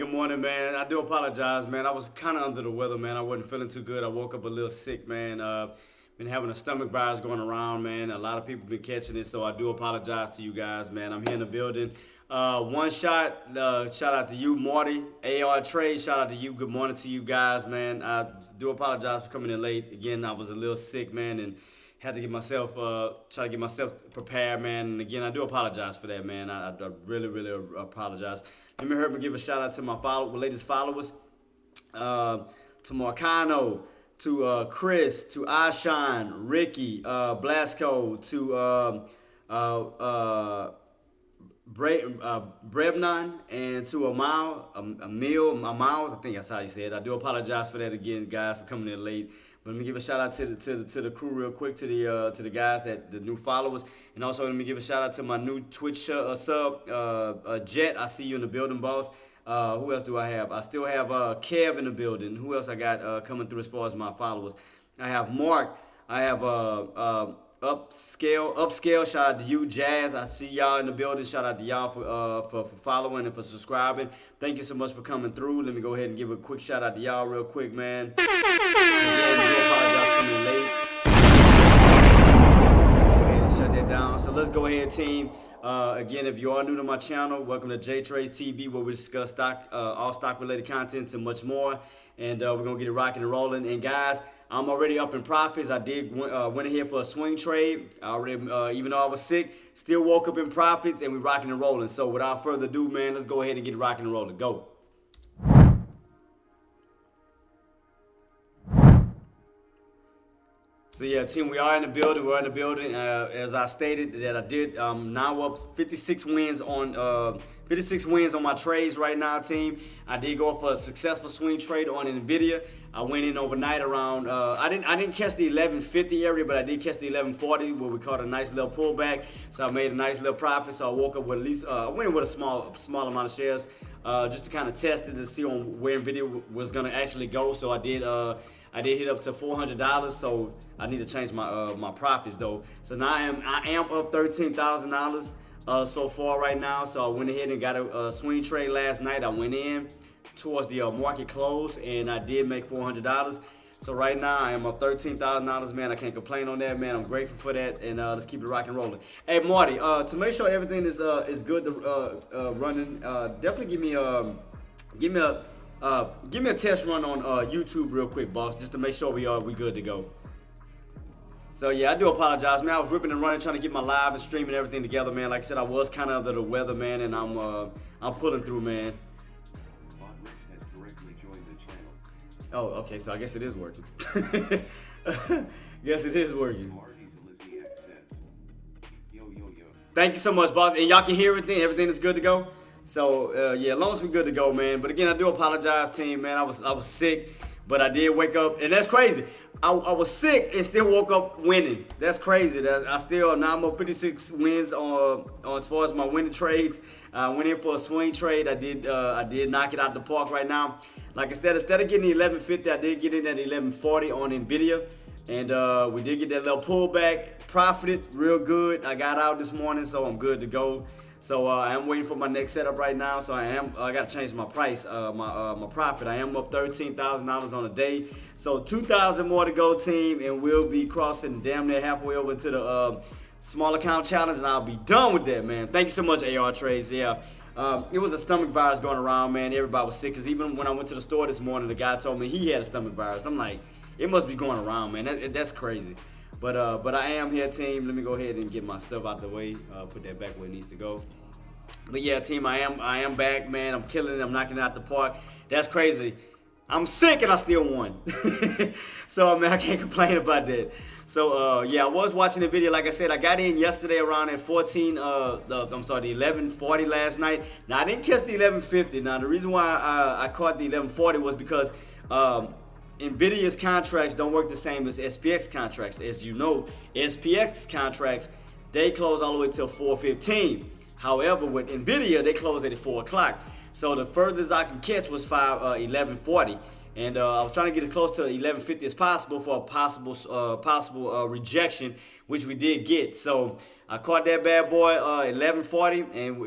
Good morning, man. I do apologize, man. I was kind of under the weather, man. I wasn't feeling too good. I woke up a little sick, man. Been having a stomach virus going around, man. A lot of people been catching it, so I do apologize to you guys, man. I'm here in the building. One shot, shout out to you, Marty. AR Trade, shout out to you. Good morning to you guys, man. I do apologize for coming in late. Again, I was a little sick, man, and had to get myself, try to get myself prepared, man. And again, I do apologize for that, man. I really apologize. Let me give a shout out to my latest followers, to Marcano, to Chris, to Ashon, Ricky, Blasco, to Brebnon, and to Miles. I think that's how you said it. I do apologize for that again, guys, for coming in late. But let me give a shout out to the crew real quick, to the guys, the new followers, and also let me give a shout out to my new Twitch sub, Jet. I see you in the building, boss. Who else do I have? I still have Kev in the building. Who else I got coming through as far as my followers? I have Mark. I have upscale. Shout out to you, Jazz. I see y'all in the building. Shout out to y'all for following and for subscribing. Thank you so much for coming through. Let me go ahead and give a quick shout out to y'all real quick, man. Again, I apologize for coming late. Go ahead and shut that down. So let's go ahead, team. Again, if you are new to my channel, welcome to J Trades TV, where we discuss stock, all stock related contents and much more. And we're gonna get it rocking and rolling. And guys, I'm already up in profits. I did went ahead for a swing trade. I already, even though I was sick, still woke up in profits, and we're rocking and rolling. So without further ado, man, let's go ahead and get it rocking and rolling. Go. So yeah, team, we are in the building. We're in the building. As I stated, that I did now up 56 wins on 56 wins on my trades right now, team. I did go for a successful swing trade on Nvidia. I went in overnight around. I didn't catch the 1150 area, but I did catch the 1140 where we caught a nice little pullback. So I made a nice little profit. So I woke up with at least I went in with a small amount of shares just to kind of test it to see on where Nvidia was gonna actually go. So I did hit up to $400, so I need to change my my profits though. So now I am up $13,000 so far right now. So I went ahead and got a swing trade last night. I went in towards the market close, and I did make $400. So right now I am up $13,000, man. I can't complain on that, man. I'm grateful for that, and let's keep it rocking and rolling. Hey Marty, to make sure everything is good to running, definitely give me a test run on YouTube real quick, boss, just to make sure we good to go. So yeah, I do apologize, man. I was ripping and running trying to get my live and streaming everything together, man. Like I said, I was kind of under the weather, man, and I'm pulling through, man. Has correctly joined the channel. Oh, okay, so I guess it is working. Guess it is working. Thank you so much, boss. And y'all can hear everything. Everything is good to go. So yeah, as long as we're good to go, man. But again, I do apologize, team, man. I was sick, but I did wake up, and that's crazy. I was sick and still woke up winning. That's crazy. I still now I'm up 56 wins on as far as my winning trades. I went in for a swing trade. I did knock it out the park right now. Like instead of getting the 1150, I did get in at 1140 on Nvidia, and we did get that little pullback. Profited real good. I got out this morning, so I'm good to go. So I am waiting for my next setup right now. So I got to change my price, my profit. I am up $13,000 on a day. So 2,000 more to go, team, and we'll be crossing damn near halfway over to the small account challenge, and I'll be done with that, man. Thank you so much, AR Trades. Yeah, it was a stomach virus going around, man. Everybody was sick, because even when I went to the store this morning, the guy told me he had a stomach virus. I'm like, it must be going around, man. That's crazy. But I am here, team. Let me go ahead and get my stuff out the way. Put that back where it needs to go. But yeah, team, I am back, man. I'm killing it. I'm knocking it out the park. That's crazy. I'm sick and I still won. So man, I can't complain about that. So yeah, I was watching the video. Like I said, I got in yesterday around at 1140 last night. Now I didn't catch the 1150. Now the reason why I caught the 1140 was because NVIDIA's contracts don't work the same as SPX contracts. As you know, SPX contracts, they close all the way till 4:15. However, with NVIDIA, they close at 4 o'clock. So the furthest I could catch was 1140. And I was trying to get as close to 1150 as possible for a possible rejection, which we did get. So I caught that bad boy 1140, and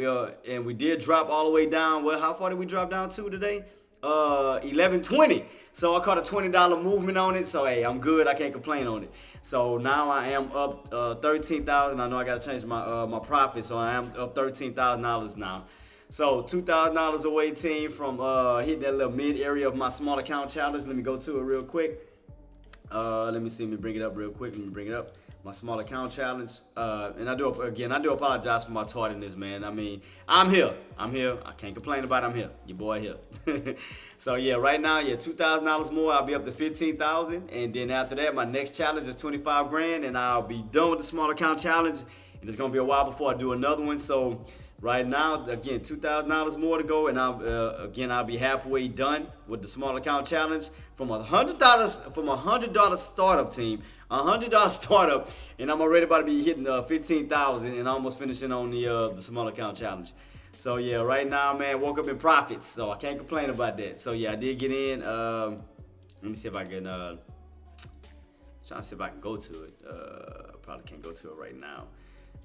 we did drop all the way down. Well, how far did we drop down to today? 1120. So I caught a $20 movement on it. So hey, I'm good. I can't complain on it. So now I am up 13,000. I know I got to change my my profit. So I am up $13,000 now. So $2,000 away, team, from hitting that little mid area of my small account challenge. Let me go to it real quick. Let me see. Let me bring it up real quick. Let me bring it up. My small account challenge. And I do apologize for my tardiness, man. I mean, I'm here. I can't complain about it. I'm here. Your boy here. So yeah, right now, yeah, $2,000 more. I'll be up to 15,000. And then after that, my next challenge is 25 grand, and I'll be done with the small account challenge. And it's gonna be a while before I do another one. So right now, again, $2,000 more to go, and I'll be halfway done with the small account challenge from $100 startup, team. $100 startup, and I'm already about to be hitting 15,000 and almost finishing on the small account challenge. So yeah, right now, man, woke up in profits, so I can't complain about that. So yeah, I did get in. Let me see if I can. Trying to see if I can go to it. Probably can't go to it right now.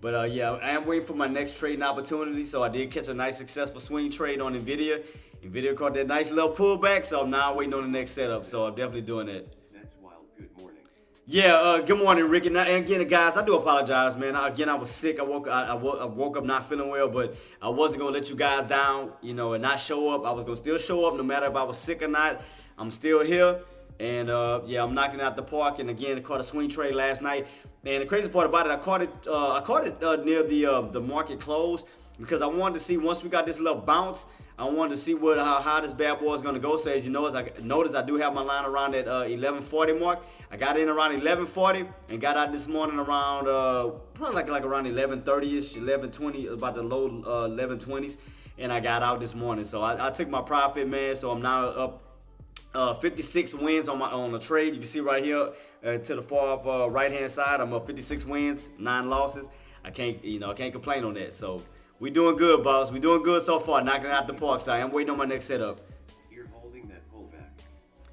But yeah, I am waiting for my next trading opportunity. So I did catch a nice successful swing trade on Nvidia. Nvidia caught that nice little pullback, so I'm now waiting on the next setup. So I'm definitely doing that. That's wild. Good morning. Yeah, good morning, Ricky. Now, and again, guys, I do apologize, man. I was sick. I woke up not feeling well, but I wasn't gonna let you guys down, and not show up. I was gonna still show up, no matter if I was sick or not. I'm still here, and yeah, I'm knocking out the park. And again, I caught a swing trade last night. And the crazy part about it, I caught it near the market close because I wanted to see once we got this little bounce. I wanted to see how this bad boy is going to go. So as you know, as I noticed, I do have my line around that 1140 mark. I got in around 1140 and got out this morning around probably like around 1130ish, 1120, about the low 1120s, and I got out this morning. So I took my profit, man. So I'm now up 56 wins on the trade. You can see right here to the far off right hand side. I'm up 56 wins, 9 losses. I can't complain on that. So we doing good, boss. We doing good so far, knocking it out the park. So I am waiting on my next setup. You're holding that pullback.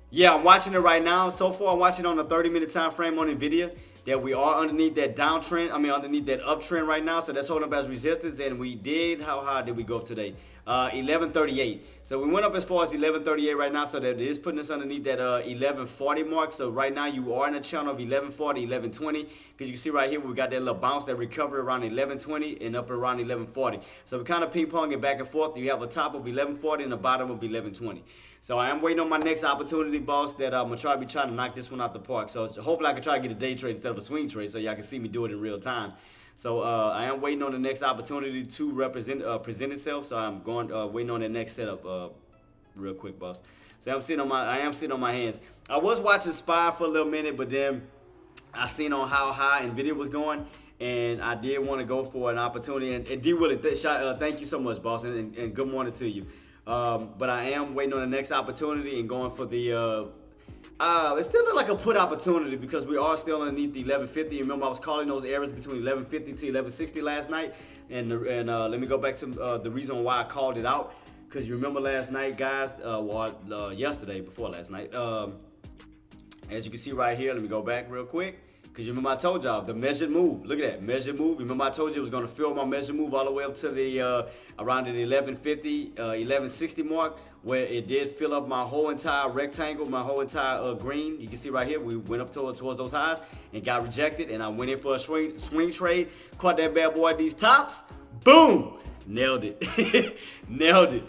Yeah, I'm watching it right now. So far, I'm watching on a 30-minute time frame on Nvidia that we are underneath that downtrend. Underneath that uptrend right now. So that's holding up as resistance. And we did, how high did we go up today? 1138. So we went up as far as 1138 right now. So that is putting us underneath that 1140 mark. So right now you are in a channel of 1140, 1120. Because you can see right here we got that little bounce, that recovery around 1120 and up around 1140. So we kind of ping-ponging back and forth. You have a top of 1140 and a bottom of 1120. So I am waiting on my next opportunity, boss, that I'm going to be trying to knock this one out the park. So hopefully I can try to get a day trade instead of a swing trade so y'all can see me do it in real time. So I am waiting on the next opportunity to present itself. So I'm waiting on the next setup real quick, boss. So I am sitting on my hands. I was watching SPY for a little minute, but then I seen on how high Nvidia was going, and I did want to go for an opportunity. And D Willie, thank you so much, boss, and good morning to you. But I am waiting on the next opportunity and going for the. It still look like a put opportunity because we are still underneath the 1150. Remember, I was calling those areas between 1150 to 1160 last night, and let me go back to the reason why I called it out. Because you remember last night, guys, yesterday before last night. As you can see right here, let me go back real quick. Because you remember I told y'all the measured move. Look at that measured move. Remember I told you it was going to fill my measured move all the way up to the around the 1150, 1160 mark, where it did fill up my whole entire rectangle, my whole entire green. You can see right here, we went up towards those highs and got rejected. And I went in for a swing trade, caught that bad boy at these tops. Boom! Nailed it. Nailed it.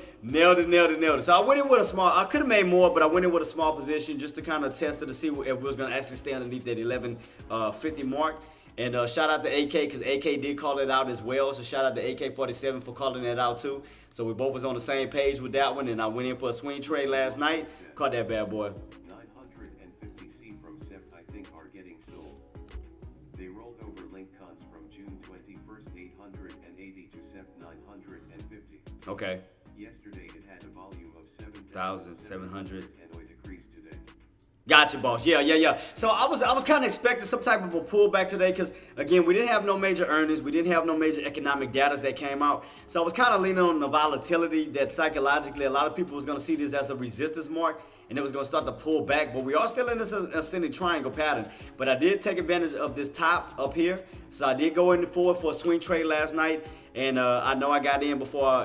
So I went in with a small, I could have made more, but I went in with a small position just to kind of test it to see if it was going to actually stay underneath that 1150 mark. And shout out to AK because AK did call it out as well. So shout out to AK47 for calling it out too. So we both was on the same page with that one. And I went in for a swing trade last night. Caught that bad boy. 950C from SEP I think are getting sold. They rolled over link cons from June 21st 880 to SEP 950. Okay. Yesterday it had a volume of 7,700 and it decreased today. Gotcha, boss. Yeah. So I was kind of expecting some type of a pullback today because, again, we didn't have no major earnings. We didn't have no major economic data that came out. So I was kind of leaning on the volatility that psychologically a lot of people was going to see this as a resistance mark and it was going to start to pull back. But we are still in this ascending triangle pattern. But I did take advantage of this top up here. So I did go in forward for a swing trade last night. And I know I got in before,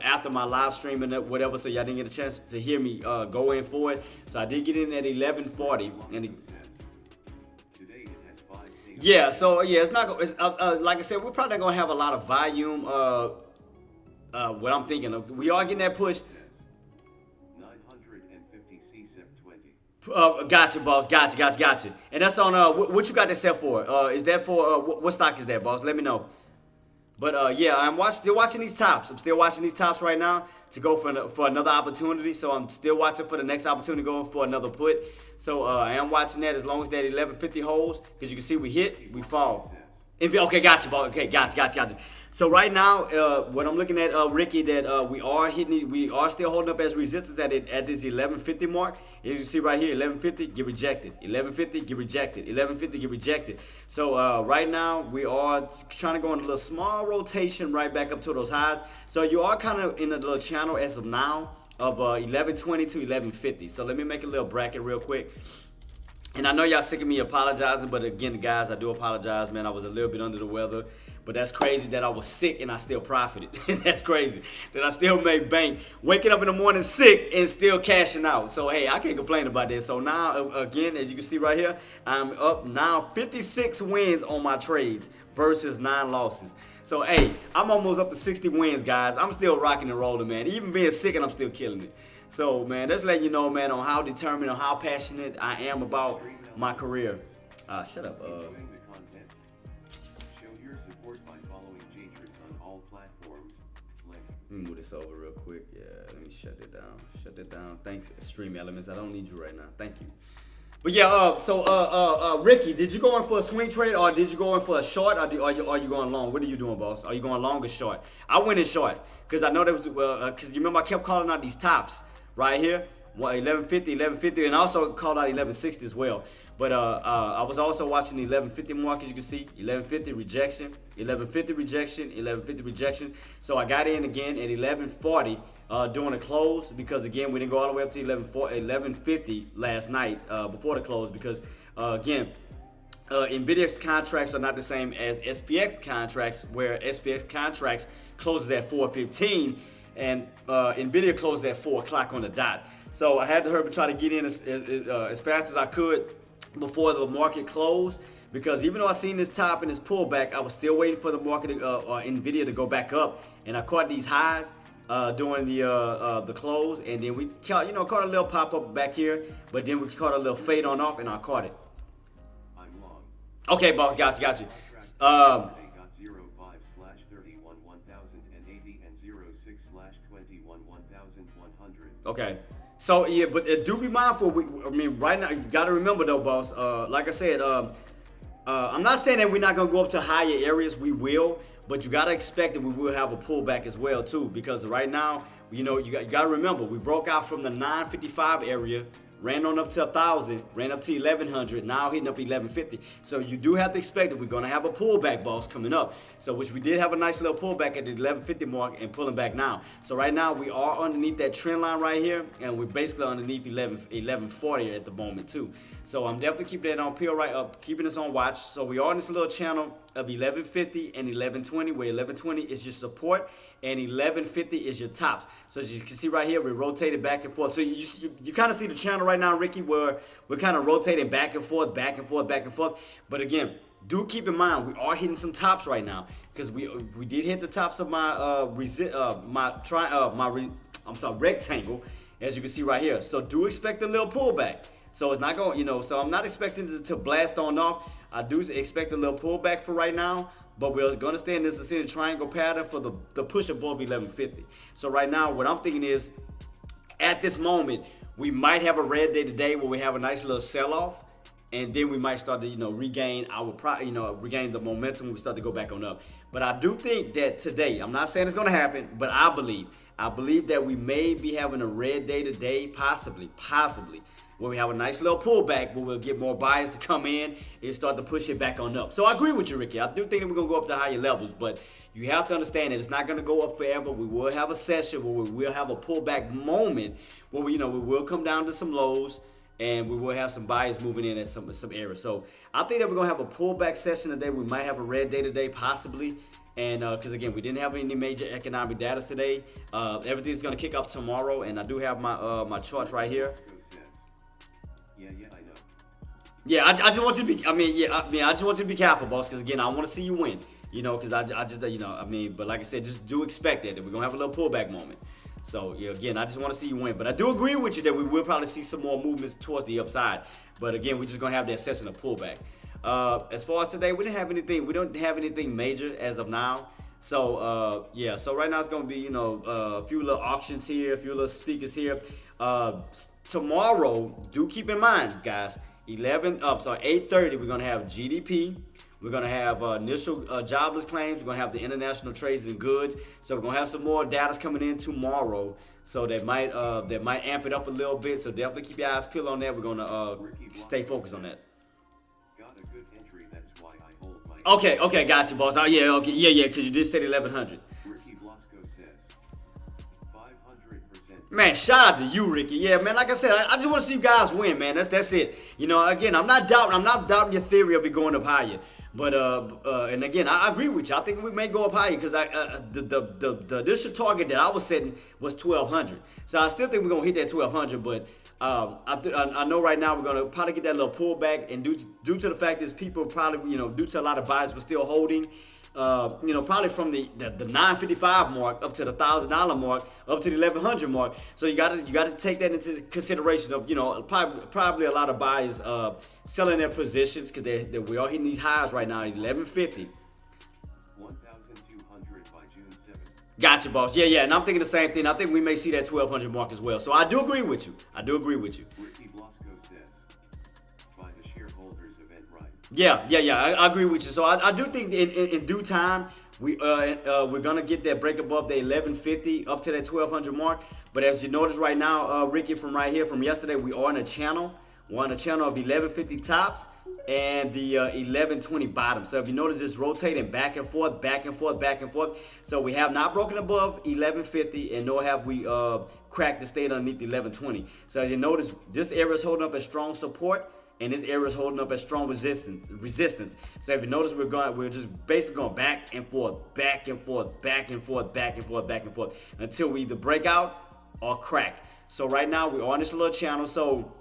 after my live stream and whatever, so y'all didn't get a chance to hear me go in for it. So I did get in at 1140. And yeah, so yeah, it's not. Like I said, we're probably not gonna have a lot of volume. What I'm thinking of, we are getting that push. 950C SEP 20. Gotcha, boss. Gotcha. And that's on what you got that set for? Is that for what stock is that, boss? Let me know. But yeah, I'm still watching these tops. I'm still watching these tops right now to go for another opportunity. So I'm still watching for the next opportunity, going for another put. So I am watching that as long as that 1150 holds, because you can see we hit, we fall. Okay, gotcha, boss. Okay, gotcha. So right now, what I'm looking at, Ricky, that we are hitting, we are still holding up as resistance at this 1150 mark. As you see right here, 1150 get rejected, 1150 get rejected, 1150 get rejected. So right now we are trying to go in a little small rotation right back up to those highs. So you are kind of in a little channel as of now of 1120 to 1150. So let me make a little bracket real quick. And I know y'all sick of me apologizing, but again, guys, I do apologize, man. I was a little bit under the weather, but that's crazy that I was sick and I still profited. That's crazy that I still made bank, waking up in the morning sick and still cashing out. So hey, I can't complain about this. So now, again, as you can see right here, I'm up now 56 wins on my trades versus 9 losses. So hey, I'm almost up to 60 wins, guys. I'm still rocking and rolling, man. Even being sick, and I'm still killing it. So, man, that's letting you know, man, on how determined, on how passionate I am about my career. Shut up. Enjoying the content? Show your support by following Jatrix on all platforms. Link. Let me move this over real quick. Yeah, let me shut that down. Shut that down. Thanks, Stream Elements. I don't need you right now. Thank you. But yeah, Ricky, did you go in for a swing trade or did you go in for a short or are you going long? What are you doing, boss? Are you going long or short? I went in short because I know there was because you remember I kept calling out these tops right here, 1150, and I also called out 1160 as well. But I was also watching the 1150 mark, as you can see, 1150 rejection, 1150 rejection, 1150 rejection. So I got in again at 1140 during the close because again we didn't go all the way up to 1150 last night before the close because again. NVIDIA's contracts are not the same as SPX contracts, where SPX contracts closes at 4:15 and NVIDIA closed at 4 o'clock on the dot. So I had to hurry and try to get in as fast as I could before the market closed because even though I seen this top and this pullback, I was still waiting for the market or NVIDIA to go back up, and I caught these highs during the close, and then we caught a little pop up back here, but then we caught a little fade on off, and I caught it. Okay, boss, got you. Got 05/31 1080 and 06/21 1100. Okay. So yeah, but do be mindful. I mean, right now you got to remember though, boss. Like I said, I'm not saying that we're not gonna go up to higher areas. We will, but you got to expect that we will have a pullback as well too. Because right now, you got to remember we broke out from the 955 area. Ran on up to 1,000, ran up to 1,100, now hitting up 1,150. So you do have to expect that we're going to have a pullback, boss, coming up. So which we did have a nice little pullback at the 1,150 mark and pulling back now. So right now we are underneath that trend line right here, and we're basically underneath 1,140 at the moment too. So I'm definitely keeping that on peel right up, keeping this on watch. So we are in this little channel of 1,150 and 1,120, where 1,120 is your support and 1,150 is your tops. So as you can see right here, we rotated back and forth. So you kind of see the channel right now, Ricky, where we're kind of rotating back and forth. But again, do keep in mind we are hitting some tops right now because we did hit the tops of my rectangle, as you can see right here. So do expect a little pullback. So it's not going, so I'm not expecting it to blast on off. I do expect a little pullback for right now, but we're going to stay in this ascending triangle pattern for the push above 1150. So right now, what I'm thinking is, at this moment, we might have a red day today where we have a nice little sell-off, and then we might start to, regain our, regain the momentum when we start to go back on up. But I do think that today, I'm not saying it's going to happen, but I believe that we may be having a red day today, possibly, where we have a nice little pullback where we'll get more buyers to come in and start to push it back on up. So I agree with you, Ricky. I do think that we're going to go up to higher levels, but you have to understand that it's not going to go up forever. We will have a session where we will have a pullback moment where we will come down to some lows and we will have some buyers moving in at some areas. So I think that we're going to have a pullback session today. We might have a red day today, possibly. And because, again, we didn't have any major economic data today. Everything's going to kick off tomorrow, and I do have my charts right here. Yeah, I know. Yeah, I just want you to be. I just want you to be careful, boss. Because again, I want to see you win. Because I just, but like I said, just do expect that we're gonna have a little pullback moment. So yeah, again, I just want to see you win. But I do agree with you that we will probably see some more movements towards the upside. But again, we're just gonna have that session of pullback. As far as today, we don't have anything major as of now. So yeah, so right now it's gonna be a few little auctions here, a few little speakers here. Tomorrow, do keep in mind, guys, 8:30, we're gonna have GDP. We're gonna have initial jobless claims. We're gonna have the international trades in goods. So we're gonna have some more data coming in tomorrow. So that might amp it up a little bit. So definitely keep your eyes peeled on that. We're gonna stay focused on that. Got a good entry, that's why I hold my. Okay, got you, boss. Oh yeah, okay, yeah, because you did say 1100. Ricky Blasco says 500%. Man, shout out to you, Ricky. Yeah, man. Like I said, I just want to see you guys win, man. That's it. You know, again, I'm not doubting your theory of it going up higher. But and again, I agree with you. I think we may go up higher because the initial target that I was setting was 1200. So I still think we're gonna hit that 1200. But I know right now we're gonna probably get that little pullback, and due to the fact that people probably, you know, due to a lot of buyers were still holding. You know, probably from the 955 mark up to the $1,000 mark, up to the 1100 mark. So you gotta take that into consideration of, you know, probably a lot of buyers selling their positions because we are hitting these highs right now at 1150. 1,200 by June 7th. Gotcha, boss. Yeah, and I'm thinking the same thing. I think we may see that 1200 mark as well. So I do agree with you. Ricky Blasco says by the shareholders event, right? Yeah. I agree with you. So I do think in due time we're gonna get that break above the 1150 up to that 1200 mark. But as you notice right now, Ricky, from right here from yesterday, we are in a channel. We're on a channel of 1150 tops and the 1120 bottom. So if you notice, it's rotating back and forth. So we have not broken above 1150, and nor have we cracked the state underneath the 1120. So you notice this area is holding up as strong support, and this area is holding up as strong resistance. So if you notice, we're just basically going back and forth until we either break out or crack. So right now we're on this little channel. So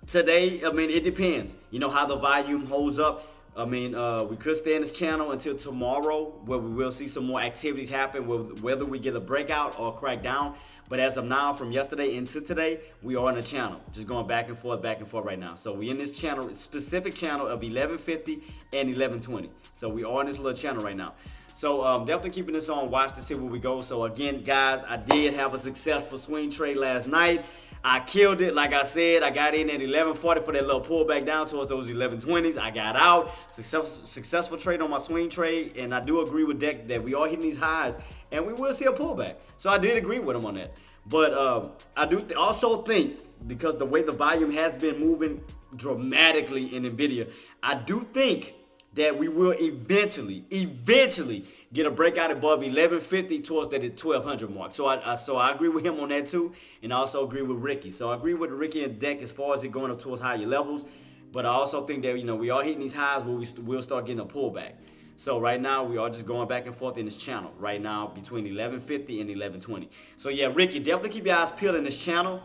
today, I mean, it depends. You know how the volume holds up. I mean, we could stay in this channel until tomorrow, where we will see some more activities happen, whether we get a breakout or crack down. But as of now, from yesterday into today, we are in a channel, just going back and forth right now. So we in this channel, specific channel of 1150 and 1120. So we are in this little channel right now. So definitely keeping this on watch to see where we go. So again, guys, I did have a successful swing trade last night. I killed it. Like I said, I got in at 1140 for that little pullback down towards those 1120s. I got out. Successful trade on my swing trade. And I do agree with Deck that we are hitting these highs. And we will see a pullback. So I did agree with him on that. But I do also think, because the way the volume has been moving dramatically in NVIDIA, I do think that we will eventually get a breakout above 1150 towards that 1200 mark. So I agree with him on that too, and I also agree with Ricky. So I agree with Ricky and Deck as far as it going up towards higher levels, but I also think that, you know, we are hitting these highs where we'll start getting a pullback. So right now we are just going back and forth in this channel right now between 1150 and 1120. So yeah, Ricky, definitely keep your eyes peeled in this channel.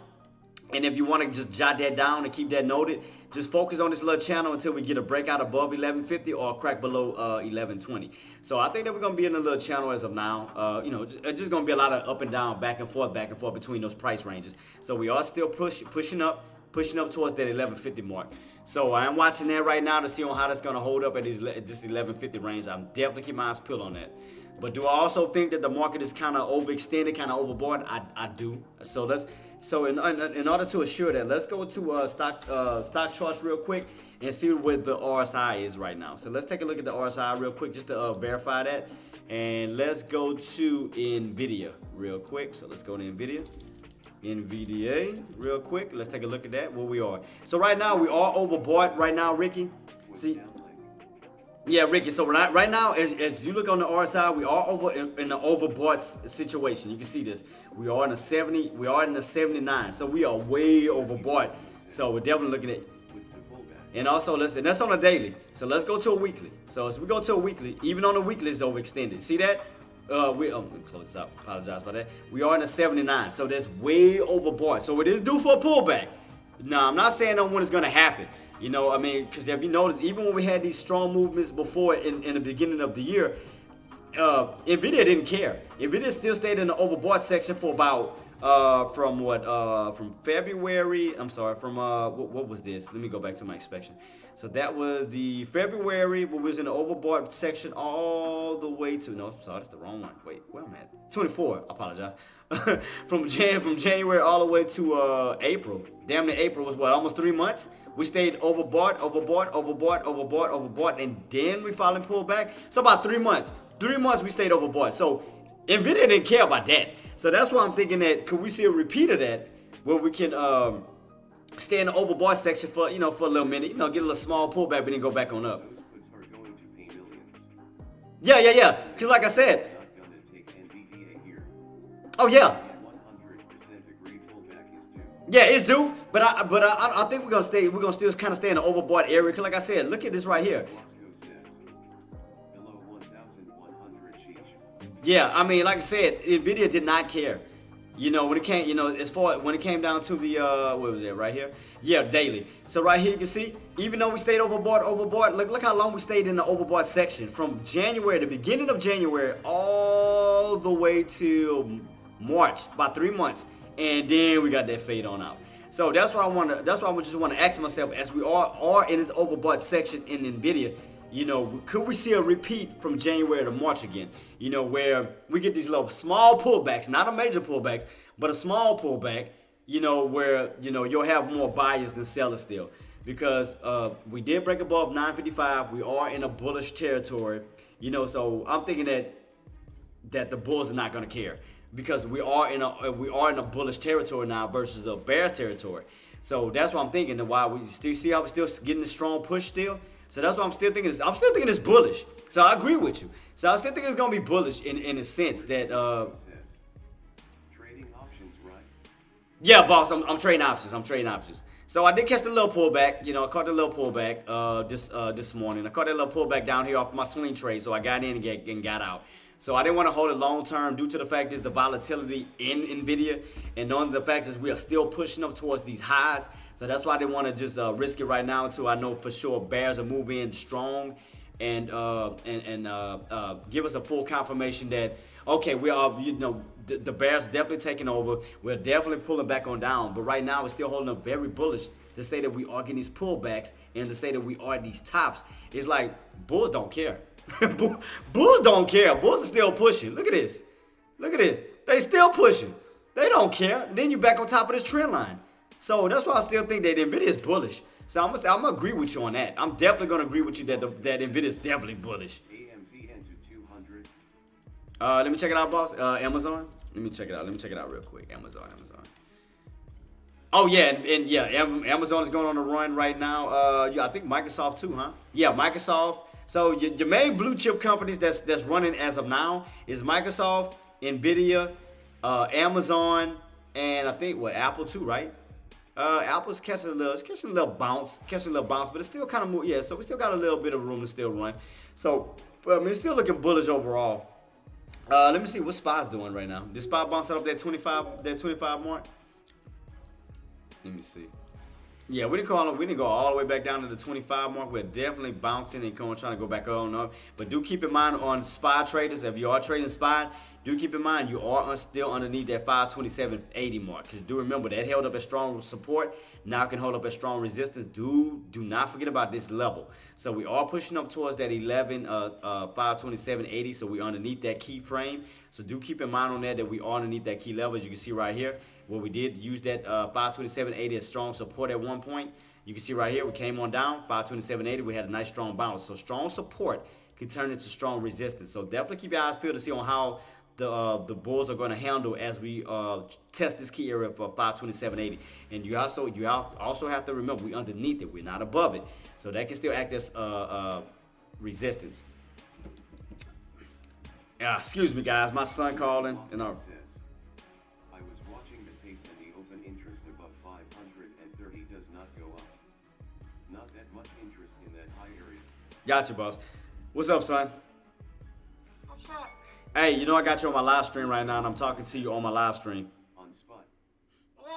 And if you want to just jot that down and keep that noted, just focus on this little channel until we get a breakout above 1150 or a crack below 1120. So I think that we're going to be in a little channel as of now. You know, it's just going to be a lot of up and down, back and forth between those price ranges. So we are still pushing up towards that 1150 mark. So I am watching that right now to see on how that's going to hold up at this 1150 range. I'm definitely keep my eyes peeled on that. But do I also think that the market is kind of overextended, kind of overbought? I do. So in order to assure that, let's go to stock charts real quick and see what the RSI is right now. So let's take a look at the RSI real quick just to verify that. And let's go to NVIDIA real quick. So let's go to NVIDIA real quick. Let's take a look at that, where we are. So right now we are overbought right now, Ricky. See. Yeah, Ricky. So right now, as you look on the RSI, we are over in the overbought situation. You can see this. We are in a 70. We are in the 79. So we are way overbought. So we're definitely looking at. And also, and that's on a daily. So let's go to a weekly. So as we go to a weekly, even on the weekly, it's overextended. See that? Let me close this out. Apologize about that. We are in a 79. So that's way overbought. So it is due for a pullback. Now, I'm not saying on when it's going to happen. You know, I mean, because if you notice, even when we had these strong movements before in the beginning of the year, NVIDIA didn't care. NVIDIA still stayed in the overbought section for about From what? From February. I'm sorry. From what was this? Let me go back to my inspection. So that was the February, but we was in the overbought section all the way to. No, I'm sorry, that's the wrong one. Wait, where am I at? 24. I apologize. From January all the way to April. Damn near April was what? Almost 3 months. We stayed overbought, and then we finally pulled back. So about 3 months. 3 months we stayed overbought. So Nvidia didn't care about that. So that's why I'm thinking that could we see a repeat of that where we can stay in the overbought section for for a little minute, get a little small pullback, but then go back on up. Those puts are going to pay millions. Yeah. Cause like I said, Not gonna take NVDA here. oh yeah, 100% agree pullback is due. yeah, it's due. But I think we're gonna still kind of stay in the overbought area. Cause like I said, look at this right here. Bosco says. Below 1,100 sheesh. Yeah, I mean, like I said, Nvidia did not care. When it came, as far when it came down to the what was it right here? Yeah, daily. So right here you can see, even though we stayed overbought, look how long we stayed in the overbought section from January, the beginning of January, all the way till March, about 3 months, and then we got that fade on out. So that's why I just want to ask myself, as we are in this overbought section in Nvidia. Could we see a repeat from January to March again? Where we get these little small pullbacks, not a major pullbacks, but a small pullback, where, you'll have more buyers than sellers still. Because we did break above 955. We are in a bullish territory, so I'm thinking that the bulls are not going to care because we are in a bullish territory now versus a bearish territory. So that's what I'm thinking. And why we still see how we're still getting a strong push still. So that's what I'm still thinking. I'm still thinking it's bullish. So I agree with you. So I still think it's gonna be bullish in a sense that Says. Trading options, right? yeah, boss. I'm trading options. I'm trading options. So I did catch the little pullback. I caught the little pullback this morning. I caught that little pullback down here off my swing trade. So I got in and got out. So I didn't want to hold it long term due to the fact is the volatility in Nvidia and knowing the fact is we are still pushing up towards these highs. So that's why I didn't want to just risk it right now until I know for sure bears are moving in strong and give us a full confirmation that okay, we are the bears definitely taking over. We're definitely pulling back on down, but right now we're still holding up very bullish to say that we are getting these pullbacks and to say that we are at these tops. It's like bulls don't care. Bulls don't care. Bulls are still pushing. Look at this. Look at this. They still pushing. They don't care. And then you back on top of this trend line. So that's why I still think that Nvidia is bullish. So I'm gonna agree with you on that. I'm definitely gonna agree with you that Nvidia is definitely bullish. AMZN to 200. Let me check it out, boss. Amazon. Let me check it out. Let me check it out real quick. Amazon. Oh yeah, and yeah, Amazon is going on a run right now. Yeah, I think Microsoft too, huh? Yeah, Microsoft. So your main blue chip companies that's running as of now is Microsoft, Nvidia, Amazon, and I think Apple too, right? Apple's catching a little bounce, but it's still kind of more. Yeah, so we still got a little bit of room to still run. So I mean, it's still looking bullish overall. Let me see what SPY's doing right now. Did SPY bounce up that 25 mark? Let me see. Yeah, we didn't go all the way back down to the 25 mark. We're definitely bouncing and trying to go back on up. But do keep in mind on SPY traders, if you are trading SPY, do keep in mind you are still underneath that 527.80 mark. Because do remember that held up as strong support. Now it can hold up as strong resistance. Do not forget about this level. So we are pushing up towards that 527.80. So we're underneath that key frame. So do keep in mind on that we are underneath that key level. As you can see right here, where we did use that 527.80 as strong support at one point. You can see right here, we came on down, 527.80. We had a nice strong bounce. So strong support can turn into strong resistance. So definitely keep your eyes peeled to see on how the bulls are going to handle as we test this key area for 527.80. And you also have to remember we underneath it. We're not above it. So that can still act as resistance. Yeah, excuse me, guys. My son calling. And Says, I was watching the tape and the open interest above 530 does not go up. Not that much interest in that high area. Gotcha, boss. What's up, son? What's up? Hey, I got you on my live stream right now, and I'm talking to you on my live stream. On spot. Yeah.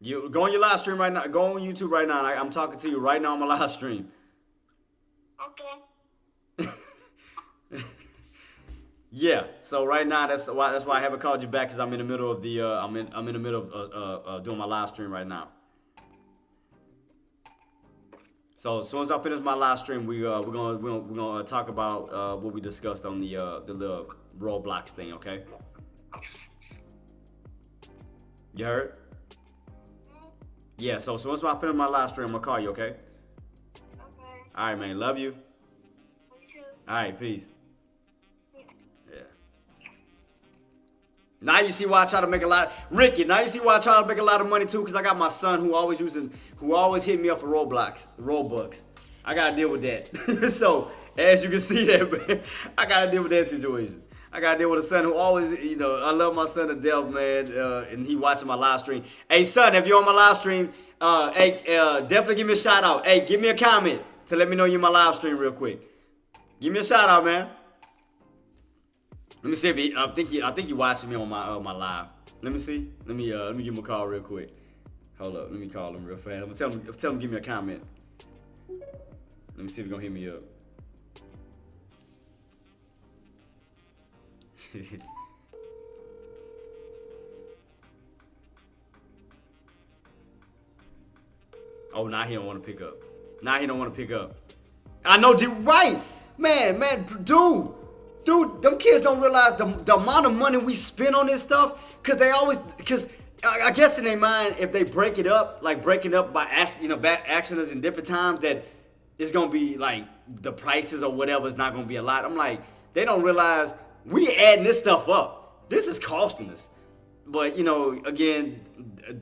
You go on your live stream right now. Go on YouTube right now. I'm talking to you right now on my live stream. Okay. Yeah. So right now, that's why I haven't called you back, because I'm in the middle of the I'm in the middle of doing my live stream right now. So as soon as I finish my live stream, we're gonna talk about what we discussed on the little Roblox thing. Okay. You heard? Yeah. So as soon as I finish my live stream, I'm gonna call you. Okay. Okay. All right, man. Love you. Me too. All right. Peace. Yes. Yeah. Now you see why I try to make a lot, Ricky. Now you see why I try to make a lot of money too, because I got my son who always hit me up for Robux. I gotta deal with that. So as you can see that, man, I gotta deal with that situation. I gotta deal with a son who always, I love my son to death, man, and he watching my live stream. Hey, son, if you're on my live stream, definitely give me a shout out. Hey, give me a comment to let me know you're in my live stream real quick. Give me a shout out, man. Let me see if I think he watching me on my live. Let me see. Let me give him a call real quick. Hold up. Let me call him real fast. I'm gonna tell him give me a comment. Let me see if he's gonna hit me up. Oh, now he don't want to pick up. Now he don't want to pick up. I know, right, man, dude, them kids don't realize the amount of money we spend on this stuff, because I guess in their mind, if they break it up by asking us in different times, that it's gonna be like the prices or whatever is not gonna be a lot. I'm like, they don't realize we adding this stuff up. This is costing us. But again,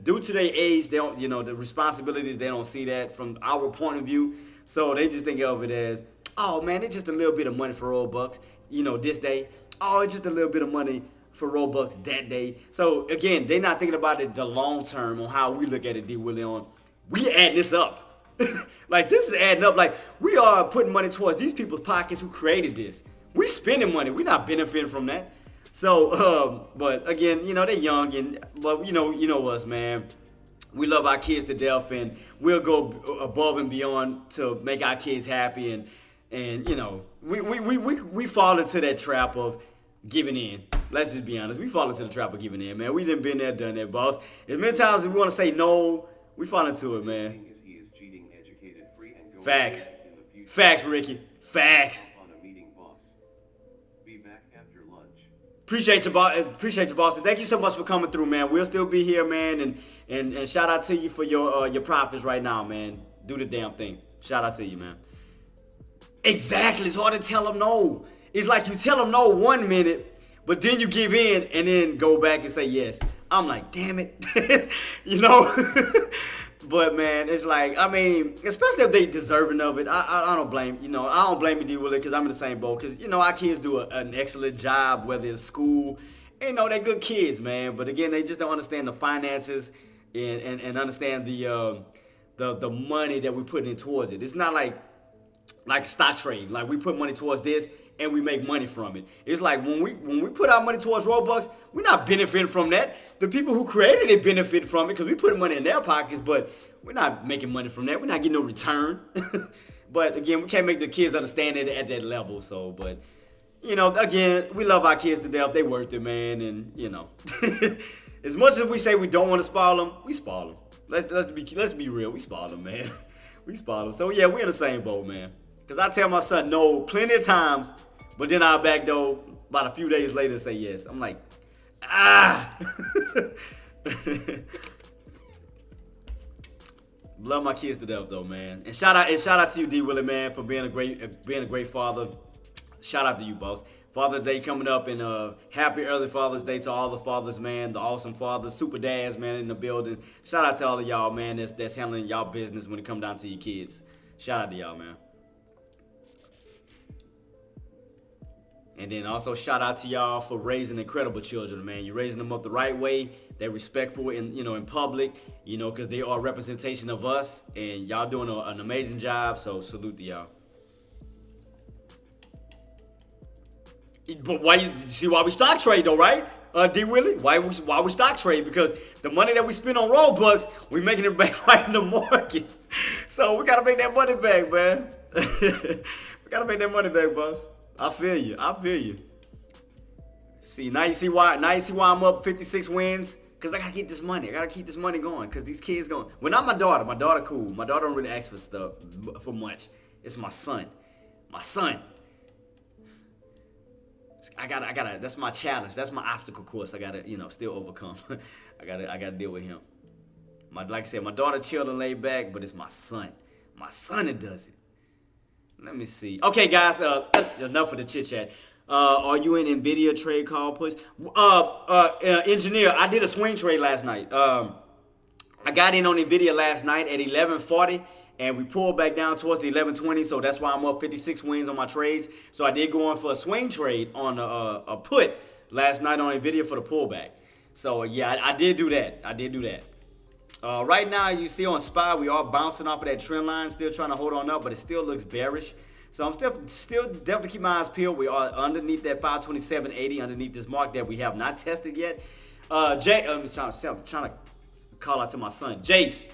due to their age, they don't, the responsibilities, they don't see that from our point of view. So they just think of it as, oh man, it's just a little bit of money for Robux, this day. Oh, it's just a little bit of money for Robux that day. So again, they're not thinking about it the long term on how we look at it, D. Willie, on we add this up. Like, this is adding up. Like, we are putting money towards these people's pockets who created this. We spending money. We're not benefiting from that. So, but again, they're young, but you know us, man. We love our kids to death, and we'll go above and beyond to make our kids happy, and we fall into that trap of giving in. Let's just be honest. We fall into the trap of giving in, man. We done been there, done that, boss. As many times as we want to say no, we fall into it, man. He is cheating, educated, free, and going Facts. in the future. Facts, Ricky. Facts. On a meeting, boss. Be back after lunch. Appreciate you, boss. Appreciate you, boss. And thank you so much for coming through, man. We'll still be here, man. And shout out to you for your profits right now, man. Do the damn thing. Shout out to you, man. Exactly. It's hard to tell them no. It's like you tell them no 1 minute, but then you give in and then go back and say yes. I'm like, damn it. But man, it's like, I mean, especially if they deserving of it, I don't blame, I don't blame you, D. Willie, because I'm in the same boat. Because, our kids do an excellent job, whether it's school. They're good kids, man. But again, they just don't understand the finances and understand the money that we put in towards it. It's not like stock trade. Like, we put money towards this and we make money from it. It's like when we put our money towards Robux, we're not benefiting from that. The people who created it benefit from it because we put money in their pockets, but we're not making money from that. We're not getting no return. But again, we can't make the kids understand it at that level. So, but again, we love our kids to death. They worth it, man. And as much as we say we don't want to spoil them, we spoil them. Let's be real. We spoil them, man. We spoil them. So yeah, we're in the same boat, man. Cause I tell my son no plenty of times, but then I'll back door about a few days later and say yes. I'm like, Love my kids to death though, man. And shout out to you, D. Willie, man, for being a great father. Shout out to you, boss. Father's Day coming up, and happy early Father's Day to all the fathers, man. The awesome fathers, super dads, man, in the building. Shout out to all of y'all, man, that's handling y'all business when it come down to your kids. Shout out to y'all, man. And then also shout out to y'all for raising incredible children, man. You're raising them up the right way. They're respectful in public, because they are a representation of us, and y'all doing an amazing job. So salute to y'all. But why we stock trade though, right? D. Willie, why we stock trade? Because the money that we spend on Robux, we making it back right in the market. So we gotta make that money back, man. We gotta make that money back, boss. I feel you. See, now you see why I'm up 56 wins. Cause I gotta get this money. I gotta keep this money going. Cause these kids going. Well, not my daughter. My daughter cool. My daughter don't really ask for stuff for much. It's my son. My son. I gotta. That's my challenge. That's my obstacle course. I gotta, still overcome. I gotta deal with him. Like I said, my daughter chilled and laid back, but it's my son. My son that does it. Let me see. Okay, guys. Enough of the chit chat. Are you in Nvidia trade call push? Engineer, I did a swing trade last night. I got in on Nvidia last night at 11:40, and we pulled back down towards the 11:20. So that's why I'm up 56 wins on my trades. So I did go on for a swing trade on a put last night on Nvidia for the pullback. So yeah, I did do that. Right now, as you see on SPY, we are bouncing off of that trend line, still trying to hold on up, but it still looks bearish. So I'm still definitely keep my eyes peeled. We are underneath that 527.80, underneath this mark that we have not tested yet. I'm trying to call out to my son, Jace,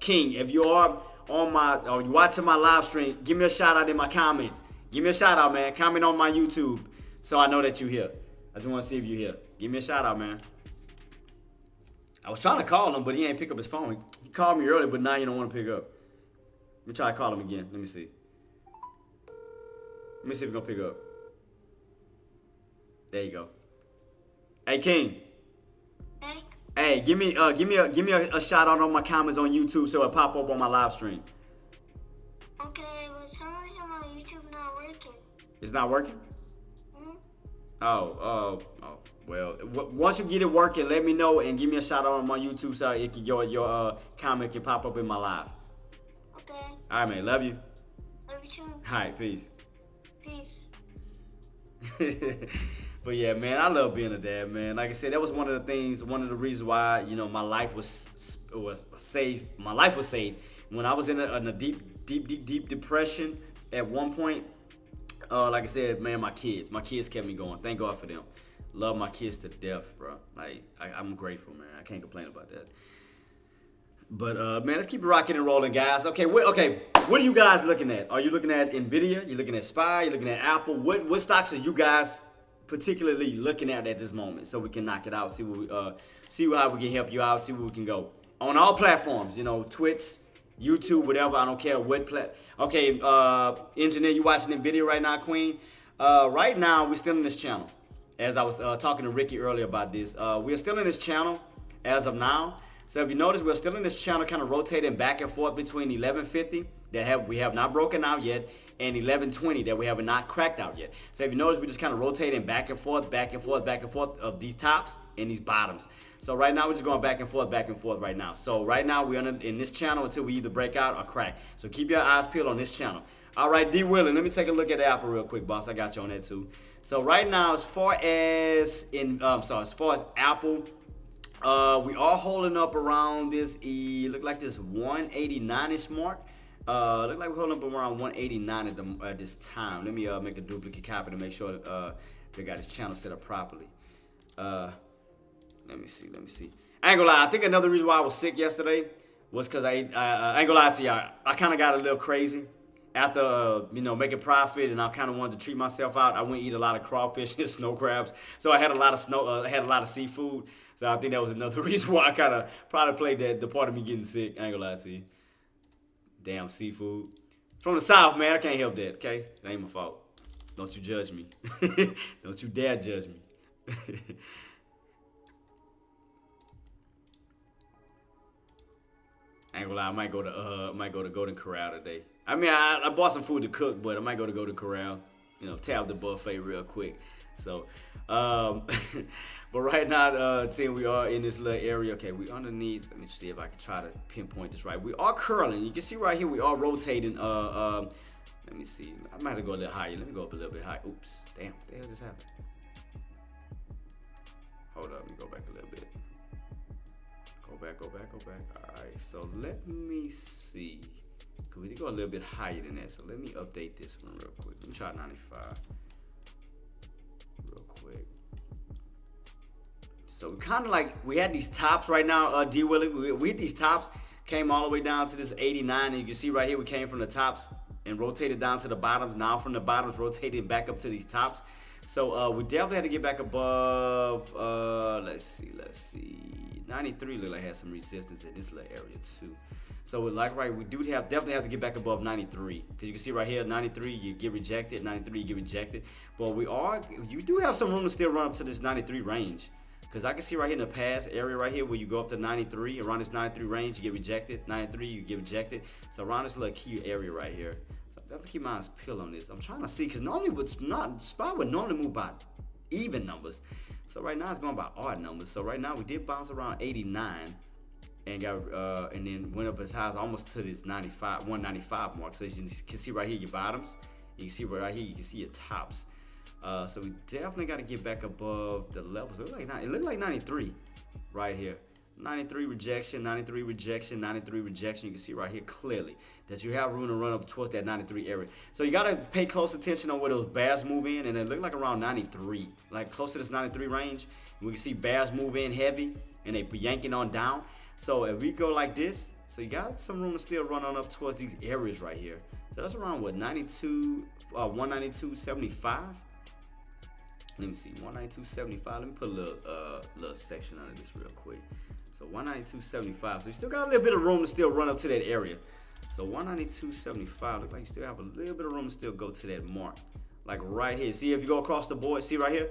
King. If you are or you watching my live stream, give me a shout out in my comments. Give me a shout out, man. Comment on my YouTube so I know that you're here. I just want to see if you're here. Give me a shout out, man. I was trying to call him, but he ain't pick up his phone. He called me earlier, but now you don't want to pick up. Let me try to call him again. Let me see. Let me see if he's gonna pick up. There you go. Hey King. Hey, give me a shout out on my comments on YouTube so it pop up on my live stream. Okay, but some reason my YouTube not working. It's not working? Mm-hmm. Well, once you get it working, let me know and give me a shout out on my YouTube so your comment can pop up in my live. Okay. All right, man. Love you. Love you too. All right, peace. Peace. But yeah, man, I love being a dad, man. Like I said, that was one of the reasons why, my life was saved. My life was saved when I was in a deep depression at one point. Like I said, man, my kids kept me going. Thank God for them. Love my kids to death, bro. Like I'm grateful, man. I can't complain about that. But man, let's keep it rocking and rolling, guys. Okay, what are you guys looking at? Are you looking at Nvidia? You looking at SPY? You looking at Apple? What stocks are you guys particularly looking at this moment so we can knock it out? See how we can help you out. See where we can go on all platforms. Twitch, YouTube, whatever. I don't care what Okay, engineer, you watching Nvidia right now, Queen? Right now we're still in this channel. As I was talking to Ricky earlier about this, we're still in this channel as of now. So if you notice, we're still in this channel kind of rotating back and forth between 1150 that we have not broken out yet and 1120 that we have not cracked out yet. So if you notice, we're just kind of rotating back and forth of these tops and these bottoms. So right now we're just going back and forth right now. So right now we're in this channel until we either break out or crack. So keep your eyes peeled on this channel. All right, D. Willie, let me take a look at Apple real quick, boss. I got you on that too. So right now, as far as Apple, we are holding up around this. Look like this 189ish mark. Look like we're holding up around 189 at this time. Let me make a duplicate copy to make sure they got this channel set up properly. Let me see. I ain't gonna lie. I think another reason why I was sick yesterday was because I ain't gonna lie to y'all. I kind of got a little crazy after making profit, and I kind of wanted to treat myself out. I went and eat a lot of crawfish and snow crabs, so I had a lot of I had a lot of seafood. So I think that was another reason why I kind of probably played the part of me getting sick. I ain't gonna lie to you. Damn seafood. From the South, man, I can't help that, okay? It ain't my fault. Don't you judge me. Don't you dare judge me. I ain't gonna lie, I might go to Golden Corral today. I mean, I bought some food to cook, but I might go to Golden Corral, tab the buffet real quick. So, but right now, team, we are in this little area. Okay, we underneath. Let me see if I can try to pinpoint this right. We are curling. You can see right here, we are rotating. Let me see. I might have to go a little higher. Let me go up a little bit higher. Oops. Damn, what the hell just happened? Hold up, let me go back a little bit. Go back. All right, so let me see. We need to go a little bit higher than that. So let me update this one real quick. Let me try 95 real quick. So we kind of we had these tops right now, D. Willie. We had these tops, came all the way down to this 89. And you can see right here, we came from the tops and rotated down to the bottoms. Now from the bottoms, rotated back up to these tops. So we definitely had to get back above. Let's see. 93 look like it has some resistance in this little area too. So like right, we do definitely have to get back above 93 because you can see right here 93 you get rejected, 93 you get rejected. But you do have some room to still run up to this 93 range. Because I can see right here in the past area right here where you go up to 93, around this 93 range, you get rejected. 93, you get rejected. So around this little key area right here. So definitely keep my eyes peeled on this. I'm trying to see, because normally SPY would normally move by even numbers. So right now it's going by odd numbers. So right now we did bounce around 89 and and then went up as high as almost to this 195 mark. So you can see right here your bottoms. You can see right here, you can see your tops. So we definitely got to get back above the levels. It looked like 93 right here. 93 rejection, 93 rejection, 93 rejection. You can see right here clearly that you have room to run up towards that 93 area. So you got to pay close attention on where those bears move in, and it looked like around 93, like close to this 93 range. We can see bears move in heavy, and they be yanking on down. So if we go like this, so you got some room to still run on up towards these areas right here. So that's around what, 192.75. Let me see, 192.75. Let me put a little section under this real quick. So 192.75. So you still got a little bit of room to still run up to that area. So 192.75. Looks like you still have a little bit of room to still go to that mark. Like right here. See if you go across the board. See right here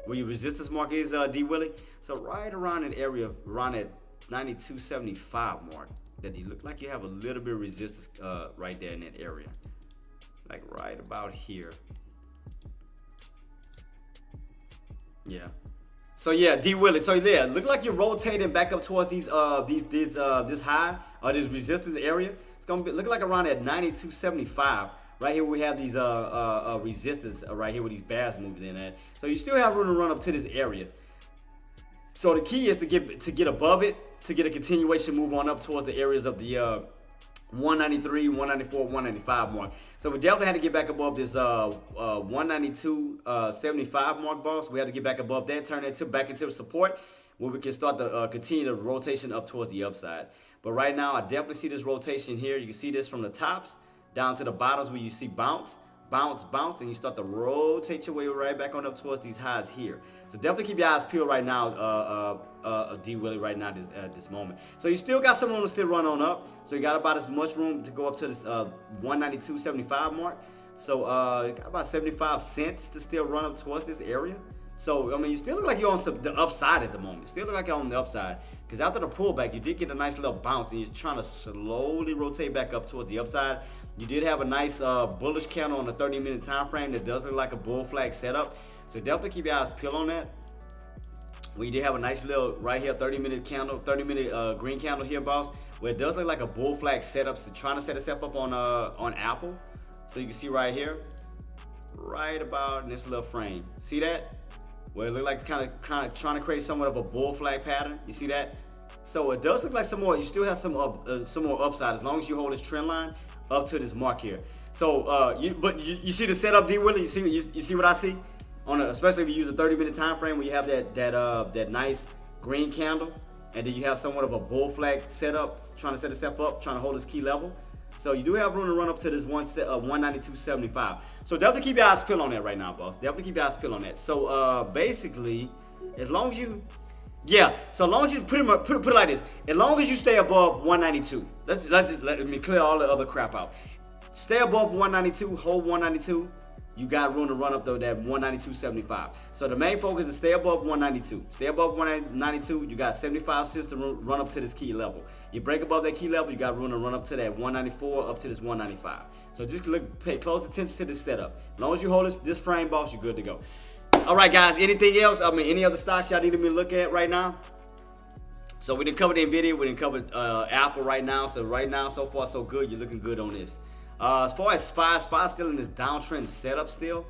where your resistance mark is, D Willie. So right around that area, around that 92.75 mark, that you look like you have a little bit of resistance right there in that area. Like right about here. Yeah. So yeah, D Willie. So yeah, look like you're rotating back up towards this high or this resistance area. It's gonna be looking like around at 92.75. Right here we have these resistance right here where these bears moving in at. So you still have room to run up to this area. So the key is to get above it, to get a continuation move on up towards the areas of the 193, 194, 195 mark. So we definitely had to get back above this 192.75 mark, boss. We had to get back above that, turn that back into support, where we can start the continue the rotation up towards the upside. But right now, I definitely see this rotation here. You can see this from the tops down to the bottoms where you see bounce, bounce, bounce, and you start to rotate your way right back on up towards these highs here. So definitely keep your eyes peeled right now, D Willie, right now at this moment. So you still got some room to still run on up. So you got about as much room to go up to this 192.75 mark. So you got about 75 cents to still run up towards this area. So, I mean, you still look like you're on the upside at the moment. Still look like you're on the upside. Because after the pullback, you did get a nice little bounce. And you're trying to slowly rotate back up towards the upside. You did have a nice bullish candle on the 30-minute time frame that does look like a bull flag setup. So definitely keep your eyes peeled on that. We did have a nice little, right here, 30-minute candle, 30-minute green candle here, boss. Where it does look like a bull flag setup. So trying to set itself up on Apple. So you can see right here. Right about in this little frame. See that? Where it looked like it's kind of trying to create somewhat of a bull flag pattern. You see that? So it does look like some more. You still have some more upside as long as you hold this trend line up to this mark here. So you see the setup, D Willie. You see what I see on especially if you use a 30-minute time frame where you have that nice green candle, and then you have somewhat of a bull flag setup, trying to set itself up, trying to hold this key level. So you do have room to run up to this 192.75. So definitely keep your eyes peeled on that right now, boss. Definitely keep your eyes peeled on that. So basically, as long as you, so as long as you put it like this, as long as you stay above 192. Let me clear all the other crap out. Stay above 192, hold 192. You got room to run up though that 192.75. So the main focus is stay above 192. Stay above 192. You got 75 cents to run up to this key level. You break above that key level, you got room to run up to that 194 up to this 195. So just pay close attention to this setup. As long as you hold this frame, boss, you're good to go. All right, guys. Anything else? I mean, any other stocks y'all needed me to look at right now? So we didn't cover the Nvidia. We didn't cover Apple right now. So right now, so far so good. You're looking good on this. As far as SPY's still in this downtrend setup still.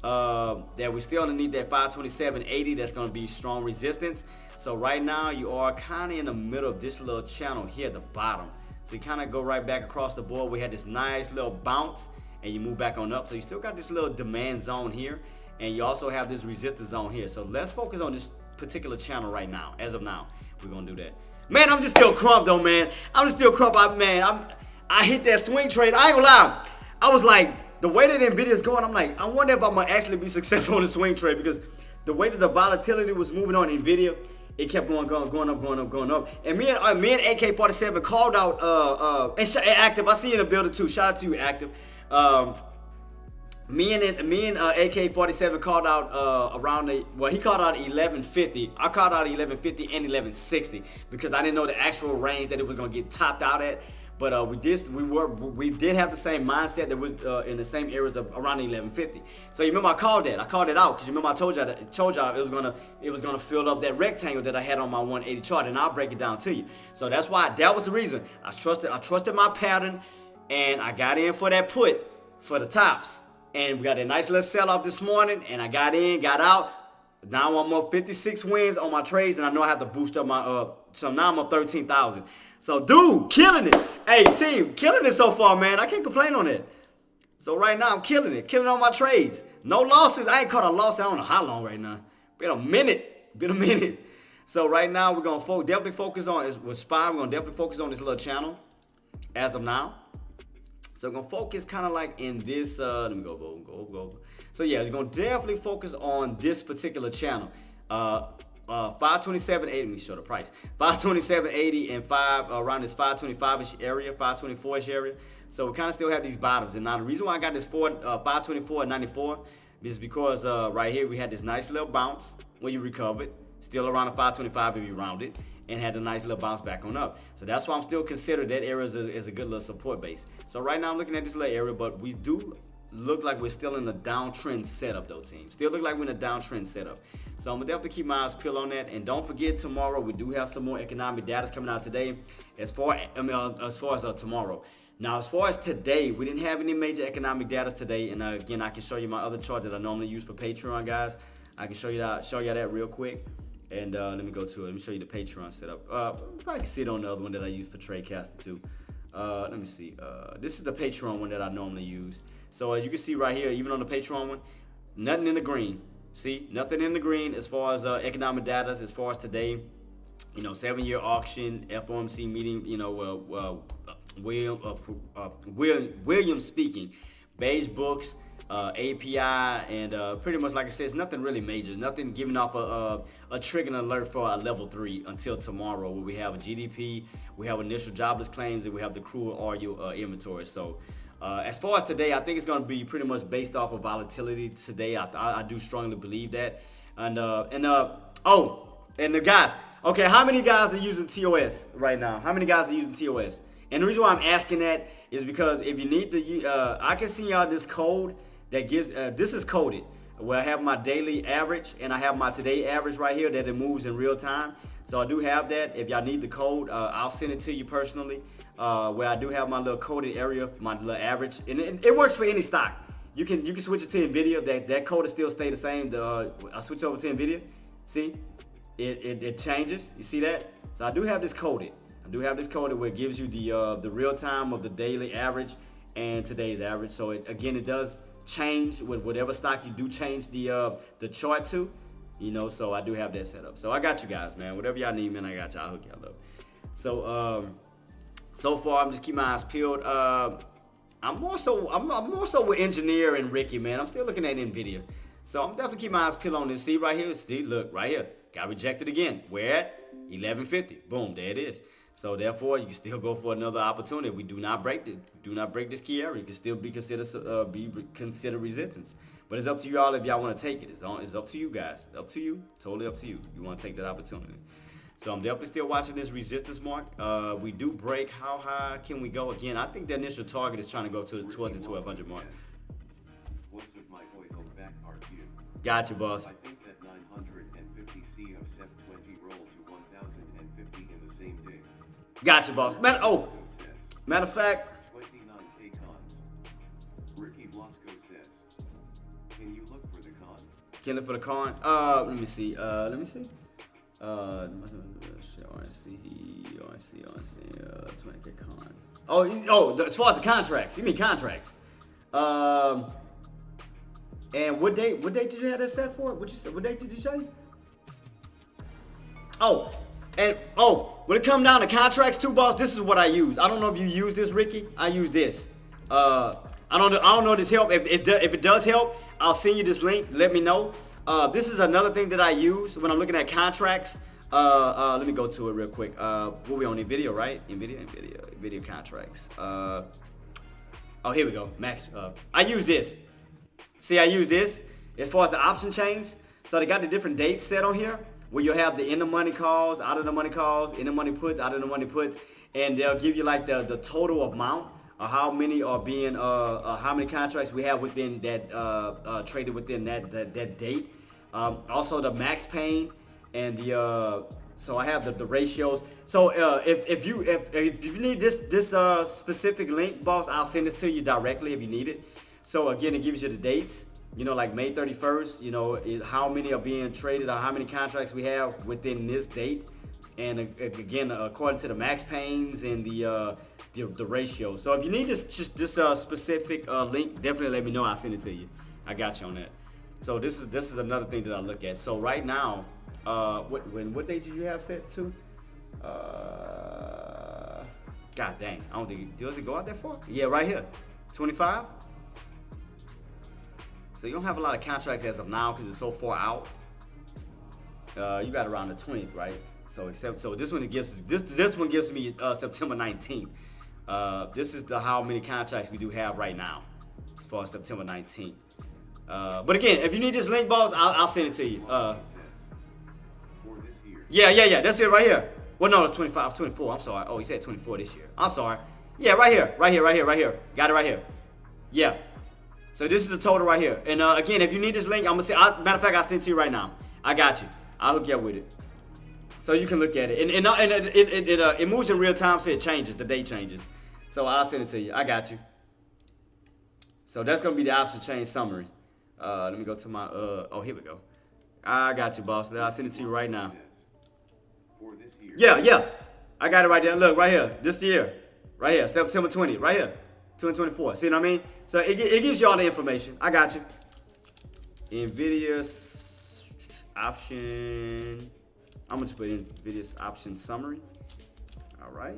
That we're still underneath that 527.80. That's going to be strong resistance. So right now you are kind of in the middle of this little channel here at the bottom. So you kind of go right back across the board. We had this nice little bounce and you move back on up. So you still got this little demand zone here. And you also have this resistance zone here. So let's focus on this particular channel right now. As of now, we're going to do that. Man, I'm just still crump though, man. I'm just still crump. I hit that swing trade. I ain't gonna lie. I was like, the way that Nvidia's going, I'm like, I wonder if I'm gonna actually be successful on the swing trade, because the way that the volatility was moving on Nvidia, it kept going up. And me and AK-47 called out and Active. I see you in the building too. Shout out to you, Active. Me and AK-47 called out around he called out 1150. I called out 1150 and 1160 because I didn't know the actual range that it was gonna get topped out at. But we did have the same mindset that was in the same areas of around 1150. So you remember I called it out because you remember I told y'all it was gonna fill up that rectangle that I had on my 180 chart, and I'll break it down to you. So that was the reason I trusted my pattern, and I got in for that put for the tops. And we got a nice little sell-off this morning, and I got in, got out. Now I'm up 56 wins on my trades, and I know I have to boost up my so now I'm up 13,000. So dude, killing it. Hey team, killing it so far, man. I can't complain on it. So right now I'm killing it on my trades. No losses. I ain't caught a loss. I don't know how long right now. Been a minute. So right now we're gonna definitely focus on with SPY. We're gonna definitely focus on this little channel as of now. So we're gonna focus kind of like in this. Let me go. So yeah, we're gonna definitely focus on this particular channel. 527.80. Let me show the price. 527.80 and around this 525ish area, 524ish area. So we kind of still have these bottoms. And now the reason why I got this 524.94 is because right here we had this nice little bounce when you recovered, still around the 525 if you round it, and had a nice little bounce back on up. So that's why I'm still considering that area as a good little support base. So right now I'm looking at this little area, but we do look like we're still in a downtrend setup though, team. Still look like we're in a downtrend setup. So I'm gonna definitely keep my eyes peeled on that. And don't forget, tomorrow we do have some more economic data coming out today. As far as tomorrow. Now, as far as today, we didn't have any major economic data today. And again, I can show you my other chart that I normally use for Patreon, guys. I can show you that real quick. And let me go to it. Let me show you the Patreon setup. You probably can see it on the other one that I use for TradeCaster too. Let me see. This is the Patreon one that I normally use. So as you can see right here, even on the Patreon one, nothing in the green. See, nothing in the green as far as economic data as far as today. You know, 7-year auction, FOMC meeting. You know, William speaking, beige books, API, and pretty much like I said, it's nothing really major. Nothing giving off a triggering alert for a level 3 until tomorrow, where we have a GDP, we have initial jobless claims, and we have the crude oil inventory. So as far as today, I think it's going to be pretty much based off of volatility today. I do strongly believe that. And the guys, okay, how many guys are using TOS right now? How many guys are using TOS? And the reason why I'm asking that is because if you need the, I can see y'all this code that gives, this is coded, where I have my daily average and I have my today average right here that it moves in real time. So I do have that. If y'all need the code, I'll send it to you personally, where I do have my little coded area, my little average. And it works for any stock. You can switch it to NVIDIA. That code will still stay the same. I switch over to NVIDIA. See, it changes. You see that? So I do have this coded. Where it gives you the real time of the daily average and today's average. So it does change with whatever stock you do change the chart to, you know. So I do have that set up. So I got you guys, man. Whatever y'all need, man, I got y'all. I'll hook y'all up. So so far I'm just keeping my eyes peeled. I'm more so with Engineer and Ricky, man. I'm still looking at Nvidia. So I'm definitely keeping my eyes peeled on this. See right here, see, look right here, got rejected again. Where at? 1150. Boom, there it is. So therefore, you can still go for another opportunity. We do not break this key area. It can still be considered resistance. But it's up to you all if y'all want to take it. It's up to you guys. Up to you. Totally up to you. You want to take that opportunity. So I'm definitely still watching this resistance mark. We do break. How high can we go again? I think the initial target is trying to go towards the 1200 mark. What's up, my boy? Hope back RQ. Gotcha, boss. I think that 950C of SEP 20 rolled to 1050 in the same day. Gotcha, boss. Matter of fact, 29K cons. Ricky Blasco says, can you look for the con? can look for the con. Let me see. ONC, 20K cons. As far as the contracts. You mean contracts. And what date did you have that set for? What date did you say? When it comes down to contracts too, boss, this is what I use. I don't know if you use this, Ricky. I use this. I I don't know if this help. If it does help, I'll send you this link. Let me know. This is another thing that I use when I'm looking at contracts. Let me go to it real quick. What we on NVIDIA, right? NVIDIA contracts. Oh, here we go. Max. I use this. See, I use this as far as the option chains. So they got the different dates set on here where you have the in the money calls, out of the money calls, in the money puts, out of the money puts, and they'll give you like the total amount of how many are being how many contracts we have within that traded within that date. Also the max pain and the so I have the ratios. So if you need this specific link, boss, I'll send this to you directly if you need it. So again, it gives you the dates. You know, like May 31st. You know, how many are being traded or how many contracts we have within this date. And again, according to the max pains and the ratio. So if you need this specific link, definitely let me know. I'll send it to you. I got you on that. So this is another thing that I look at. So right now, what date did you have set to? God dang, I don't think does it go out that far? Yeah, right here, 25. So you don't have a lot of contracts as of now because it's so far out. You got around the 20th, right? So this one gives me September 19th. This is how many contracts we do have right now as far as September 19th. But again, if you need this link, boss, I'll send it to you. Yeah, that's it right here. Well, no, 25, 24. I'm sorry. Oh, he said 24 this year. I'm sorry. Yeah, right here. Got it right here. Yeah. So this is the total right here. And again, if you need this link, I'm gonna say. Matter of fact, I'll send it to you right now. I got you. I'll hook you up with it, so you can look at it. And it moves in real time, so it changes. The date changes. So I'll send it to you. I got you. So that's gonna be the option change summary. Let me go to my. Oh, here we go. I got you, boss. I'll send it to you right now. Yeah. I got it right there. Look, right here. This year. Right here. September 20th. Right here. 2024. See what I mean? So it gives you all the information. I got you. NVIDIA's option. I'm going to put in NVIDIA's option summary. All right.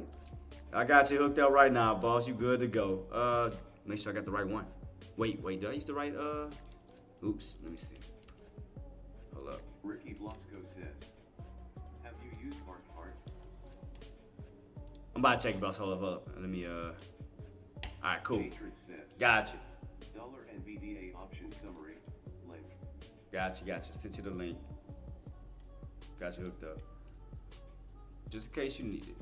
I got you hooked up right now, boss. You good to go. Make sure I got the right one. Wait. Did I use the right? Oops. Let me see. Hold up. Ricky Blasco says, have you used Heart? I'm about to check, boss. Hold up. Let me, all right, cool. Says, Got you. $NVDA option summary, link. Got you. Sent you the link. Got you hooked up. Just in case you need it.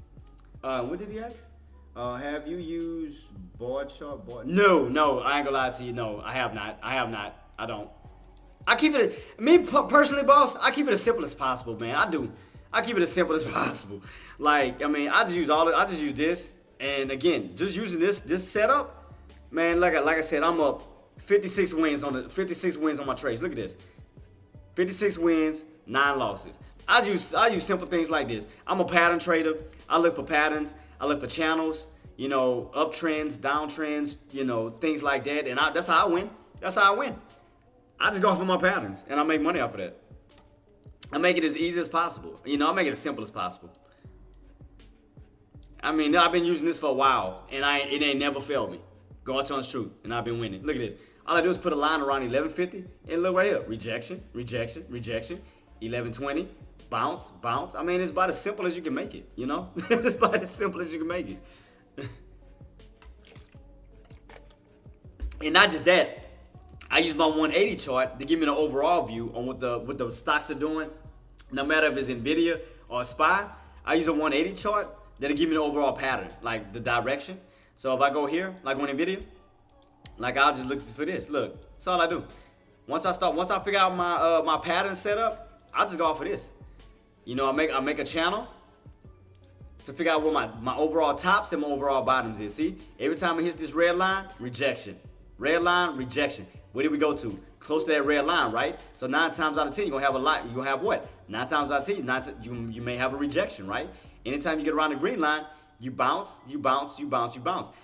What did he ask? Have you used board chart? No, I ain't gonna lie to you. No, I have not. I don't. I keep it, personally, boss, I keep it as simple as possible, man. I do. I keep it as simple as possible. Like, I mean, I just use this. And again, just using this setup, man, like I said, I'm up 56 wins on my trades. Look at this. 56 wins, 9 losses. I use simple things like this. I'm a pattern trader. I look for patterns. I look for channels, you know, uptrends, downtrends, you know, things like that. And that's how I win. I just go for my patterns and I make money off of that. I make it as easy as possible. You know, I make it as simple as possible. I mean, I've been using this for a while, and it ain't never failed me. God's honest truth, and I've been winning. Look at this. All I do is put a line around 1150, and look right here. Rejection. 1120, bounce. I mean, it's about as simple as you can make it, you know? It's about as simple as you can make it. And not just that. I use my 180 chart to give me an overall view on what the stocks are doing. No matter if it's NVIDIA or SPY, I use a 180 chart that'll give me the overall pattern, like the direction. So if I go here, like on NVIDIA, like I'll just look for this. Look, that's all I do. Once I figure out my pattern setup, I'll just go off of this. You know, I make a channel to figure out what my overall tops and my overall bottoms is. See, every time it hits this red line, rejection. Red line, rejection. Where did we go to? Close to that red line, right? So 9 times out of 10, you're gonna have a lot. You're gonna have what? 9 times out of 10, you may have a rejection, right? Anytime you get around the green line, you bounce.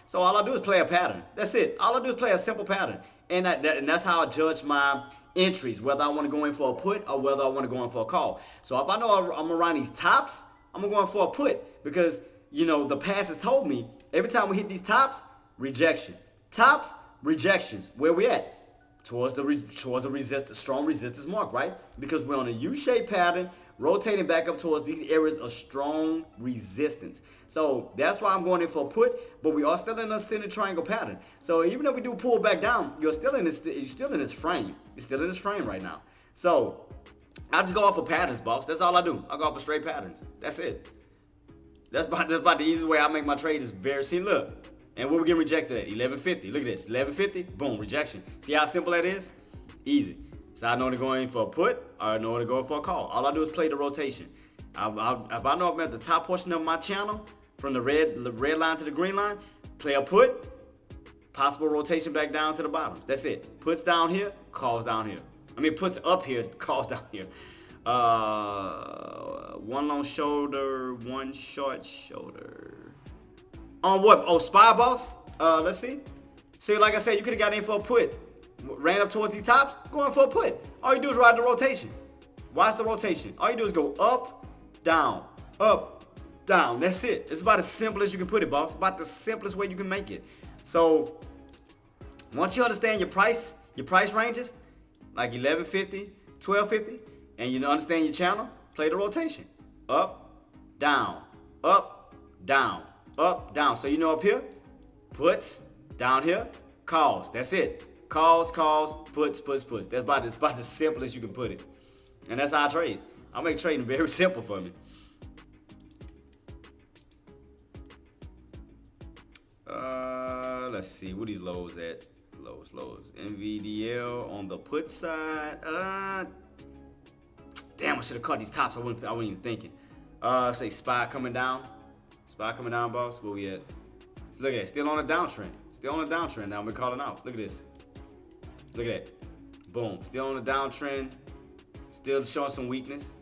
So all I do is play a pattern. That's it. All I do is play a simple pattern. And that's how I judge my entries, whether I want to go in for a put or whether I want to go in for a call. So if I know I'm around these tops, I'm going to go in for a put because, you know, the past has told me every time we hit these tops, rejection. Tops, rejections. Where we at? Towards the strong resistance mark, right? Because we're on a U-shaped pattern, rotating back up towards these areas of strong resistance. So that's why I'm going in for a put, but we are still in a ascending triangle pattern. So even if we do pull back down, you're still in this frame. You're still in this frame right now. So I just go off of patterns, boss. That's all I do. I go off of straight patterns. That's it. That's about the easiest way I make my trade is very, see, look. And what we getting rejected at? 1150. Look at this. 1150. Boom. Rejection. See how simple that is? Easy. So I know to go in for a put, or I know to go for a call. All I do is play the rotation. If I know I'm at the top portion of my channel, from the red line to the green line, play a put, possible rotation back down to the bottoms. That's it. Puts down here, calls down here. I mean, puts up here, calls down here. One long shoulder, one short shoulder. On what? Oh, SPY, boss? Let's see. See, like I said, you could have got in for a put. Ran up towards these tops, going for a put. All you do is ride the rotation. Watch the rotation. All you do is go up, down, up, down. That's it. It's about as simple as you can put it, boss. About the simplest way you can make it. So, once you understand your price ranges, like 1150, 1250, and you understand your channel, play the rotation. Up, down, up, down, up, down. So you know up here, puts, down here, calls. That's it. Calls, puts. That's about as simple as you can put it. And that's how I trade. I make trading very simple for me. Let's see, what these lows at? Lows. NVDL on the put side. Damn, I should have caught these tops. I wasn't even thinking. Say SPY coming down. SPY coming down, boss. Where we at? Look at it. Still on a downtrend. Now we're calling out. Look at this. Look at that. Boom. Still on a downtrend. Still showing some weakness.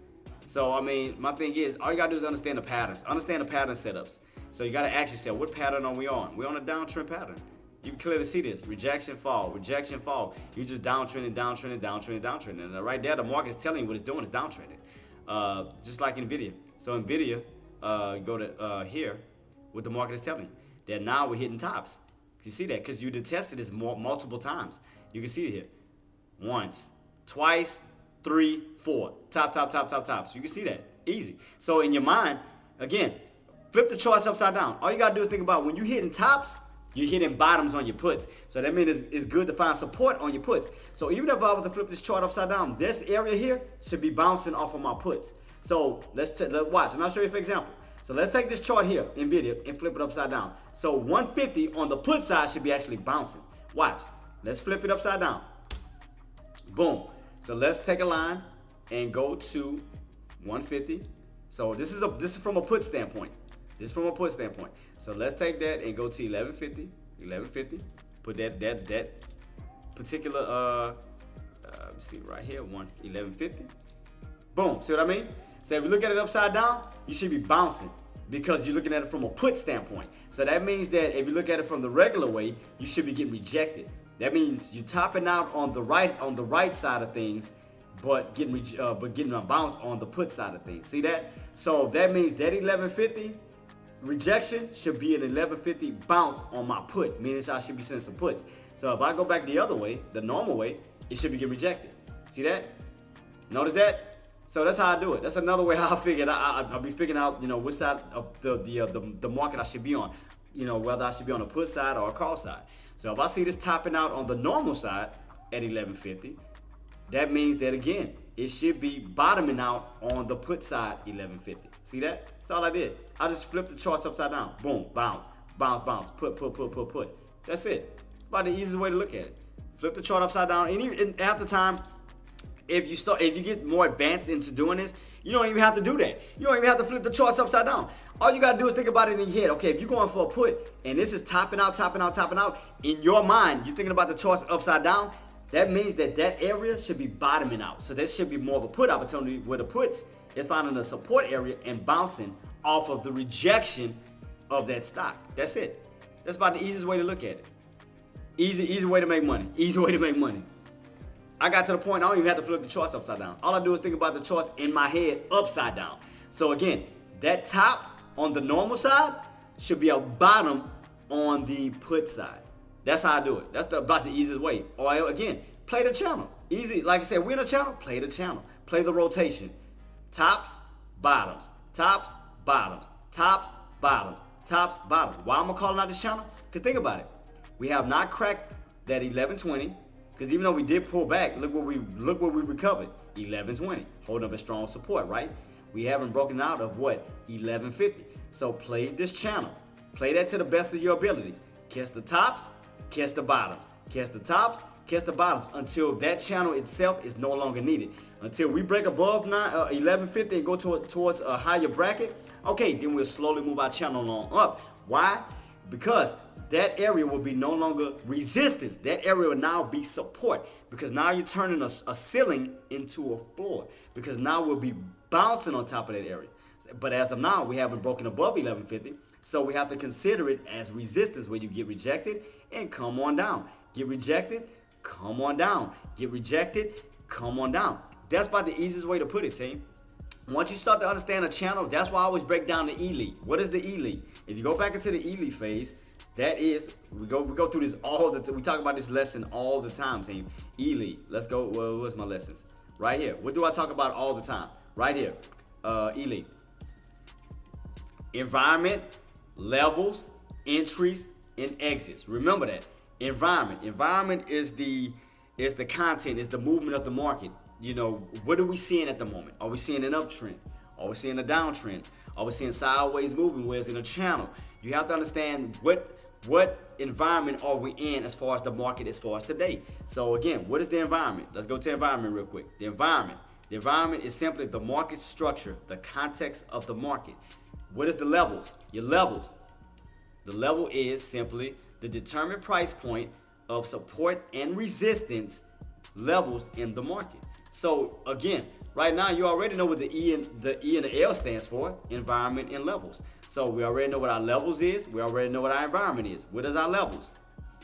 So, I mean, my thing is, all you got to do is understand the patterns. Understand the pattern setups. So you got to ask yourself, what pattern are we on? We're on a downtrend pattern. You can clearly see this. Rejection, fall. You just downtrending. And right there, the market is telling you what it's doing is downtrending. Just like NVIDIA. So NVIDIA, go to here, what the market is telling you. That now we're hitting tops. You see that? Because you detested this multiple times. You can see it here. Once, twice, 3, 4. Top. So you can see that. Easy. So in your mind, again, flip the charts upside down. All you got to do is think about when you're hitting tops, you're hitting bottoms on your puts. So that means it's good to find support on your puts. So even if I was to flip this chart upside down, this area here should be bouncing off of my puts. So let's watch. And I'll show you for example. So let's take this chart here, NVIDIA, and flip it upside down. So 150 on the put side should be actually bouncing. Watch. Let's flip it upside down. Boom. So let's take a line and go to 150. So this is from a put standpoint. So let's take that and go to 1150. Put that particular let me see right here, 1150. Boom. See what I mean? So if you look at it upside down, you should be bouncing because you're looking at it from a put standpoint. So that means that if you look at it from the regular way, you should be getting rejected. That means you're topping out on the right side of things, but getting a bounce on the put side of things. See that? So that means that 1150 rejection should be an 1150 bounce on my put, meaning I should be seeing some puts. So if I go back the other way, the normal way, it should be getting rejected. See that? Notice that? So that's how I do it. That's another way how I figured I'll be figuring out, which side of the market I should be on, whether I should be on a put side or a call side. So if I see this topping out on the normal side at 1150, that means that again, it should be bottoming out on the put side 1150. See that? That's all I did. I just flipped the charts upside down. Boom, bounce, put. That's it. About the easiest way to look at it. Flip the chart upside down, and half the time, if you get more advanced into doing this, you don't even have to do that. You don't even have to flip the charts upside down. All you gotta do is think about it in your head. Okay, if you're going for a put and this is topping out, in your mind, you're thinking about the charts upside down, that means that area should be bottoming out. So this should be more of a put opportunity where the puts is finding a support area and bouncing off of the rejection of that stock. That's it. That's about the easiest way to look at it. Easy way to make money. I got to the point I don't even have to flip the charts upside down. All I do is think about the charts in my head upside down. So again, that top on the normal side should be a bottom on the put side. That's how I do it. That's about the easiest way. Or again, play the channel. Easy. Like I said, we're in a channel, play the channel. Play the rotation. Tops, bottoms, tops, bottoms, tops, bottoms, tops, bottoms. Why am I calling out this channel? Because think about it. We have not cracked that 1120. Because even though we did pull back, look what we recovered. 1120. Holding up a strong support, right? We haven't broken out of what? 1150. So play this channel. Play that to the best of your abilities. Catch the tops, catch the bottoms. Catch the tops, catch the bottoms until that channel itself is no longer needed. Until we break above 1150 and go towards a higher bracket, okay, then we'll slowly move our channel on up. Why? Because that area will be no longer resistance. That area will now be support. Because now you're turning a ceiling into a floor. Because now we'll be bouncing on top of that area. But as of now, we haven't broken above 1150. So we have to consider it as resistance where you get rejected and come on down. Get rejected, come on down. Get rejected, come on down. That's about the easiest way to put it, team. Once you start to understand a channel, that's why I always break down the E-Lead. What is the E-Lead? If you go back into the E-Lead phase, that is, we go through this all the time. We talk about this lesson all the time, team. E-Lead. Let's go. Well, what's my lessons? Right here. What do I talk about all the time? Right here. E-Lead. Environment, levels, entries, and exits. Remember that. Environment. Environment is the content, is the movement of the market. You know, what are we seeing at the moment? Are we seeing an uptrend? Are we seeing a downtrend? Are we seeing sideways moving where it's in a channel? You have to understand what environment are we in as far as the market as far as today. So again, what is the environment? Let's go to environment real quick. The environment is simply the market structure, the context of the market. What is the levels? Your levels. The level is simply the determined price point of support and resistance levels in the market. So again, right now you already know what the E and the L stands for, environment and levels. So we already know what our levels is. We already know what our environment is. What is our levels?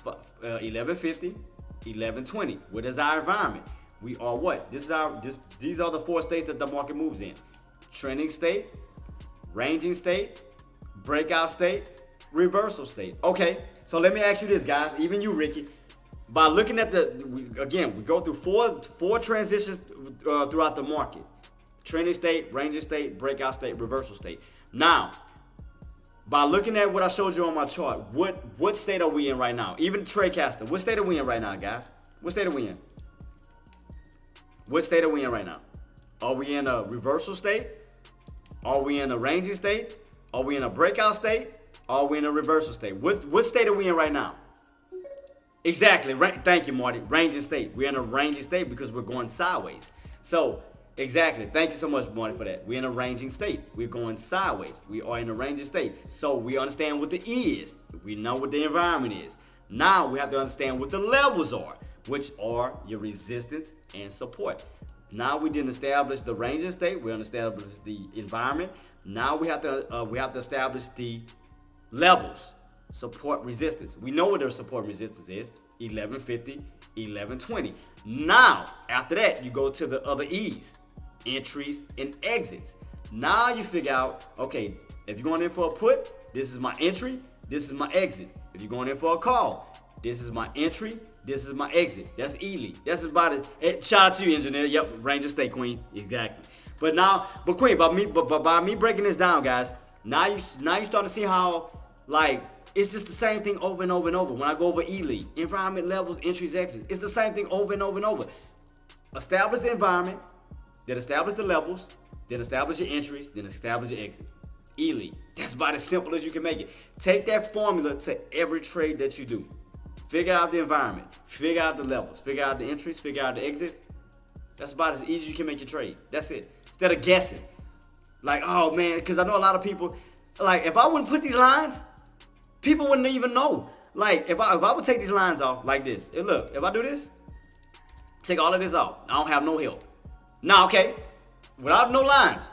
1150, 1120. What is our environment? We are what? These are the four states that the market moves in. Trending state, ranging state, breakout state, reversal state. Okay, so let me ask you this, guys. Even you, Ricky. By looking at we go through four transitions throughout the market. Trending state, ranging state, breakout state, reversal state. Now, by looking at what I showed you on my chart, what state are we in right now? Even TradeCaster, what state are we in right now, guys? What state are we in? What state are we in right now? Are we in a reversal state? Are we in a ranging state? Are we in a breakout state? Are we in a reversal state? What state are we in right now? Exactly. Thank you, Marty. Ranging state. We're in a ranging state because we're going sideways. So, exactly. Thank you so much, Marty, for that. We're in a ranging state. We're going sideways. We are in a ranging state. So, we understand what the E is. We know what the environment is. Now, we have to understand what the levels are, which are your resistance and support. Now, we didn't establish the ranging state. We established the environment. Now, we have to establish the levels. Support resistance. We know what their support resistance is. 1150, 1120. Now, after that, you go to the other E's. Entries and exits. Now you figure out, okay, if you're going in for a put, this is my entry, this is my exit. If you're going in for a call, this is my entry, this is my exit. That's E-Lead. That's about it. Shout out to you, engineer. Yep, Ranger State, Queen. Exactly. But Queen, by me breaking this down, guys, now you start to see how, like, it's just the same thing over and over and over. When I go over E-Lead, environment, levels, entries, exits, it's the same thing over and over and over. Establish the environment, then establish the levels, then establish your entries, then establish your exit. E-Lead. That's about as simple as you can make it. Take that formula to every trade that you do. Figure out the environment, figure out the levels, figure out the entries, figure out the exits. That's about as easy as you can make your trade. That's it. Instead of guessing. Like, oh man, because I know a lot of people, like, if I wouldn't put these lines, people wouldn't even know. Like, if I would take these lines off like this, and look, if I do this, take all of this off, I don't have no help. Now, okay, without no lines,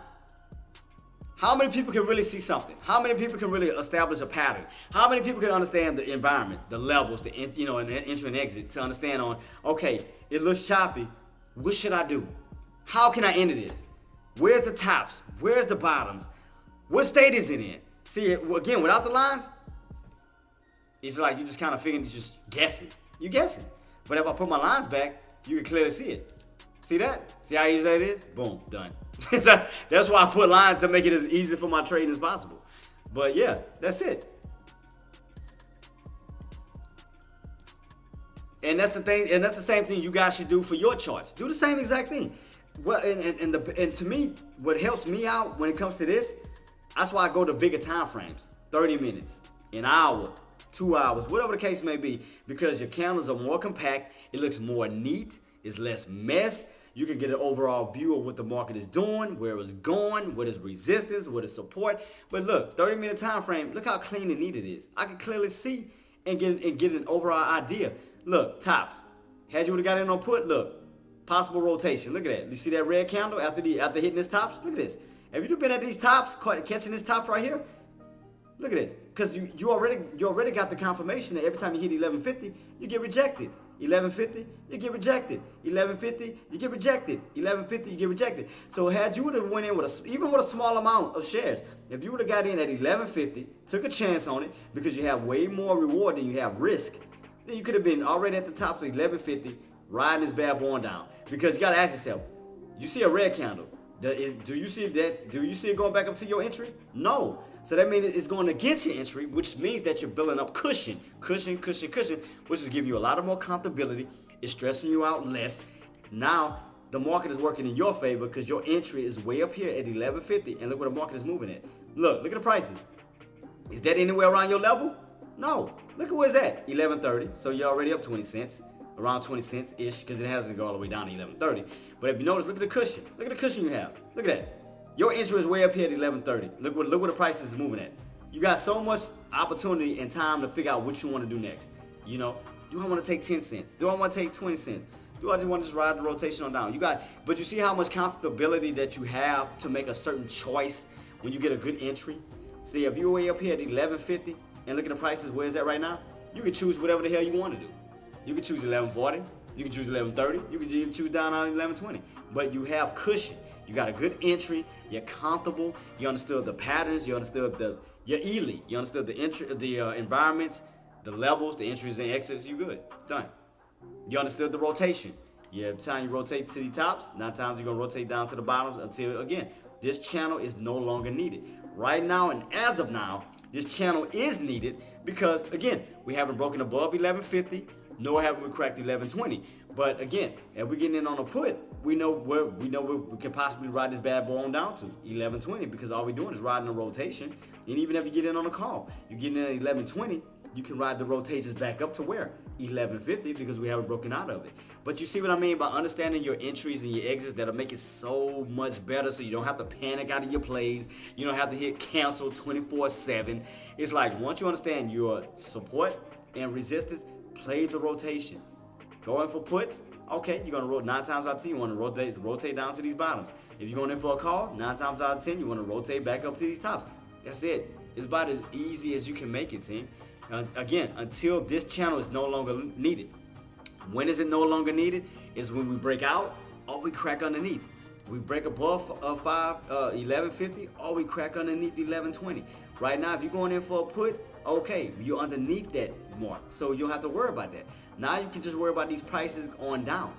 how many people can really see something? How many people can really establish a pattern? How many people can understand the environment, the levels, and entry and exit to understand on, okay, it looks choppy. What should I do? How can I enter this? Where's the tops? Where's the bottoms? What state is it in? See, again, without the lines, It's like you just kind of figuring, you're just guessing. You're guessing. But if I put my lines back, you can clearly see it. See that? See how easy that is? Boom, done. That's why I put lines to make it as easy for my trading as possible. But yeah, that's it. And that's the thing, and that's the same thing you guys should do for your charts. Do the same exact thing. Well, and to me, what helps me out when it comes to this, that's why I go to bigger time frames. 30 minutes, an hour, 2 hours, whatever the case may be, because your candles are more compact, it looks more neat, it's less mess. You can get an overall view of what the market is doing, where it's going, what is resistance, what is support. But look, 30-minute time frame, look how clean and neat it is. I can clearly see and get an overall idea. Look, tops. Had you would have got in on put, look, possible rotation. Look at that. You see that red candle after hitting this tops? Look at this. Have you been at these tops, catching this top right here? Look at this. Because you already got the confirmation that every time you hit 1150, you get rejected. 1150, you get rejected. 1150, you get rejected. 1150, you get rejected. So had you would have went in with even with a small amount of shares, if you would have got in at 1150, took a chance on it because you have way more reward than you have risk, then you could have been already at the top of 1150, riding this bad boy down. Because you got to ask yourself, you see a red candle. Do you see that? Do you see it going back up to your entry? No. So that means it's going against your entry, which means that you're building up cushion, which is giving you a lot of more comfortability. It's stressing you out less. Now the market is working in your favor because your entry is way up here at 1150, and look where the market is moving at. Look at the prices. Is that anywhere around your level? No. Look at where it's at, 1130. So you're already up 20 cents. Around 20 cents ish, because it hasn't gone all the way down to 1130. But if you notice, look at the cushion. Look at the cushion you have. Look at that. Your entry is way up here at 1130. Look where the price is moving at. You got so much opportunity and time to figure out what you want to do next. You know, do I want to take 10 cents? Do I want to take 20 cents? Do I just want to just ride the rotation on down? But you see how much comfortability that you have to make a certain choice when you get a good entry? See, if you're way up here at 1150 and look at the prices, where is that right now? You can choose whatever the hell you want to do. You can choose 1140, you can choose 1130, you can even choose down on 1120. But you have cushion. You got a good entry, you're comfortable, you understood the patterns, you understood your elite, you understood the environments, the levels, the entries and exits, you good. Done. You understood the rotation. Every time you rotate to the tops, 9 times you're gonna rotate down to the bottoms until again, this channel is no longer needed. Right now and as of now, this channel is needed because again, we haven't broken above 1150. Nor have we cracked 1120. But again, if we're getting in on a put, we know where we can possibly ride this bad boy on down to 1120 because all we're doing is riding a rotation. And even if you get in on a call, you get in at 1120, you can ride the rotations back up to where? 1150 because we haven't broken out of it. But you see what I mean by understanding your entries and your exits that'll make it so much better so you don't have to panic out of your plays. You don't have to hit cancel 24/7. It's like once you understand your support and resistance, play the rotation. Going for puts, okay, you're gonna roll 9 times out of 10. You want to rotate down to these bottoms. If you're going in for a call, 9 times out of 10, you want to rotate back up to these tops. That's it. It's about as easy as you can make it, team. Again, until this channel is no longer needed. When is it no longer needed? Is when we break out or we crack underneath. We break above 1150 or we crack underneath 1120. Right now, if you're going in for a put, okay, you're underneath that mark, so you don't have to worry about that. Now you can just worry about these prices on down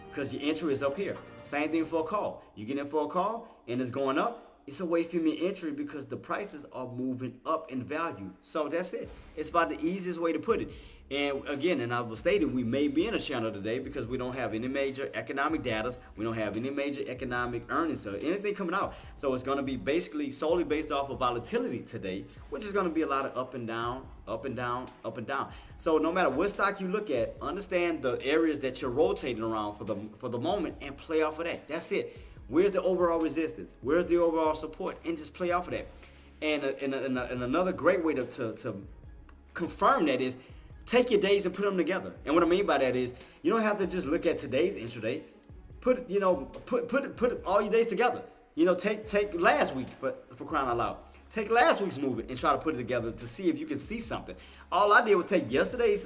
because your entry is up here. Same thing for a call. You get in for a call and it's going up, it's away from your entry because the prices are moving up in value. So that's it. It's about the easiest way to put it. And again, and I was stating, we may be in a channel today because we don't have any major economic data. We don't have any major economic earnings or anything coming out. So it's going to be basically solely based off of volatility today, which is going to be a lot of up and down, up and down, up and down. So no matter what stock you look at, understand the areas that you're rotating around for the moment and play off of that. That's it. Where's the overall resistance? Where's the overall support? And just play off of that. And another great way to confirm that is take your days and put them together. And what I mean by that is you don't have to just look at today's intraday. Put all your days together. Take last week for crying out loud. Take last week's movement and try to put it together to see if you can see something. All I did was take yesterday's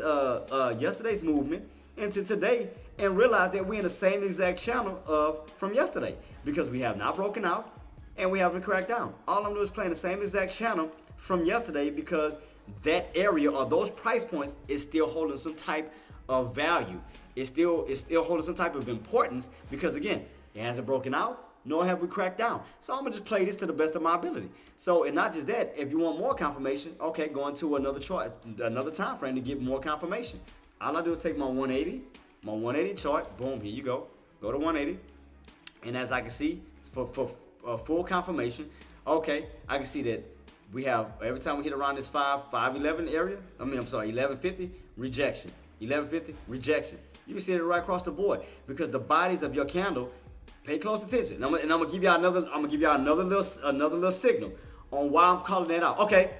movement into today and realize that we're in the same exact channel from yesterday because we have not broken out and we haven't cracked down. All I'm doing is playing the same exact channel from yesterday because that area or those price points is still holding some type of value. It's still holding some type of importance because again, it hasn't broken out, nor have we cracked down. So I'm gonna just play this to the best of my ability. So, and not just that, if you want more confirmation, okay, go into another chart, another time frame to get more confirmation. All I do is take my 180 chart, boom, here you go. Go to 180. And as I can see, for full confirmation, okay, I can see that we have, every time we hit around this 511 area, 1150, rejection. 1150, rejection. You can see it right across the board because the bodies of your candle, pay close attention. And I'm gonna give y'all another little signal on why I'm calling that out. Okay.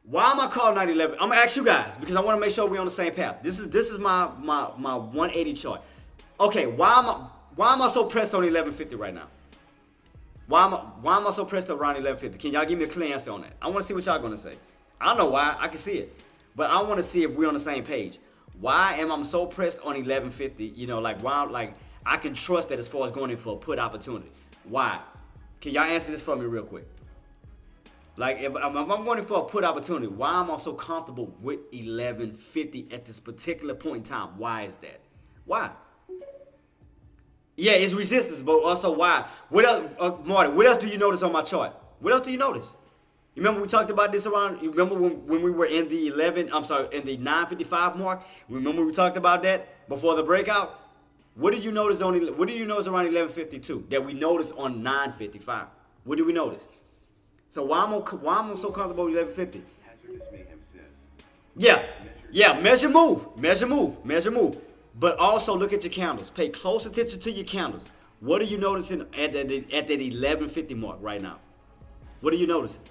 Why am I calling 911? I'm gonna ask you guys because I want to make sure we're on the same path. This is my 180 chart. Okay, why am I so pressed on 1150 right now? Why am I so pressed around 1150? Can y'all give me a clear answer on that? I want to see what y'all gonna say. I know why. I can see it, but I want to see if we're on the same page. Why am I so pressed on 1150? You know, like why? Like I can trust that as far as going in for a put opportunity. Why? Can y'all answer this for me real quick? Like if I'm going in for a put opportunity, why am I so comfortable with 1150 at this particular point in time? Why is that? Why? Yeah, it's resistance, but also why? What else, Marty? What else do you notice on my chart? What else do you notice? You remember we talked about this around? You remember when we were in the in the 955 mark? Remember we talked about that before the breakout? What did you notice around 1152 that we noticed on 955? What did we notice? So why am I so comfortable with 1150? Hazardous Mayhem says. Yeah, measure move. But also look at your candles. Pay close attention to your candles. What are you noticing at that 1150 mark right now? What are you noticing?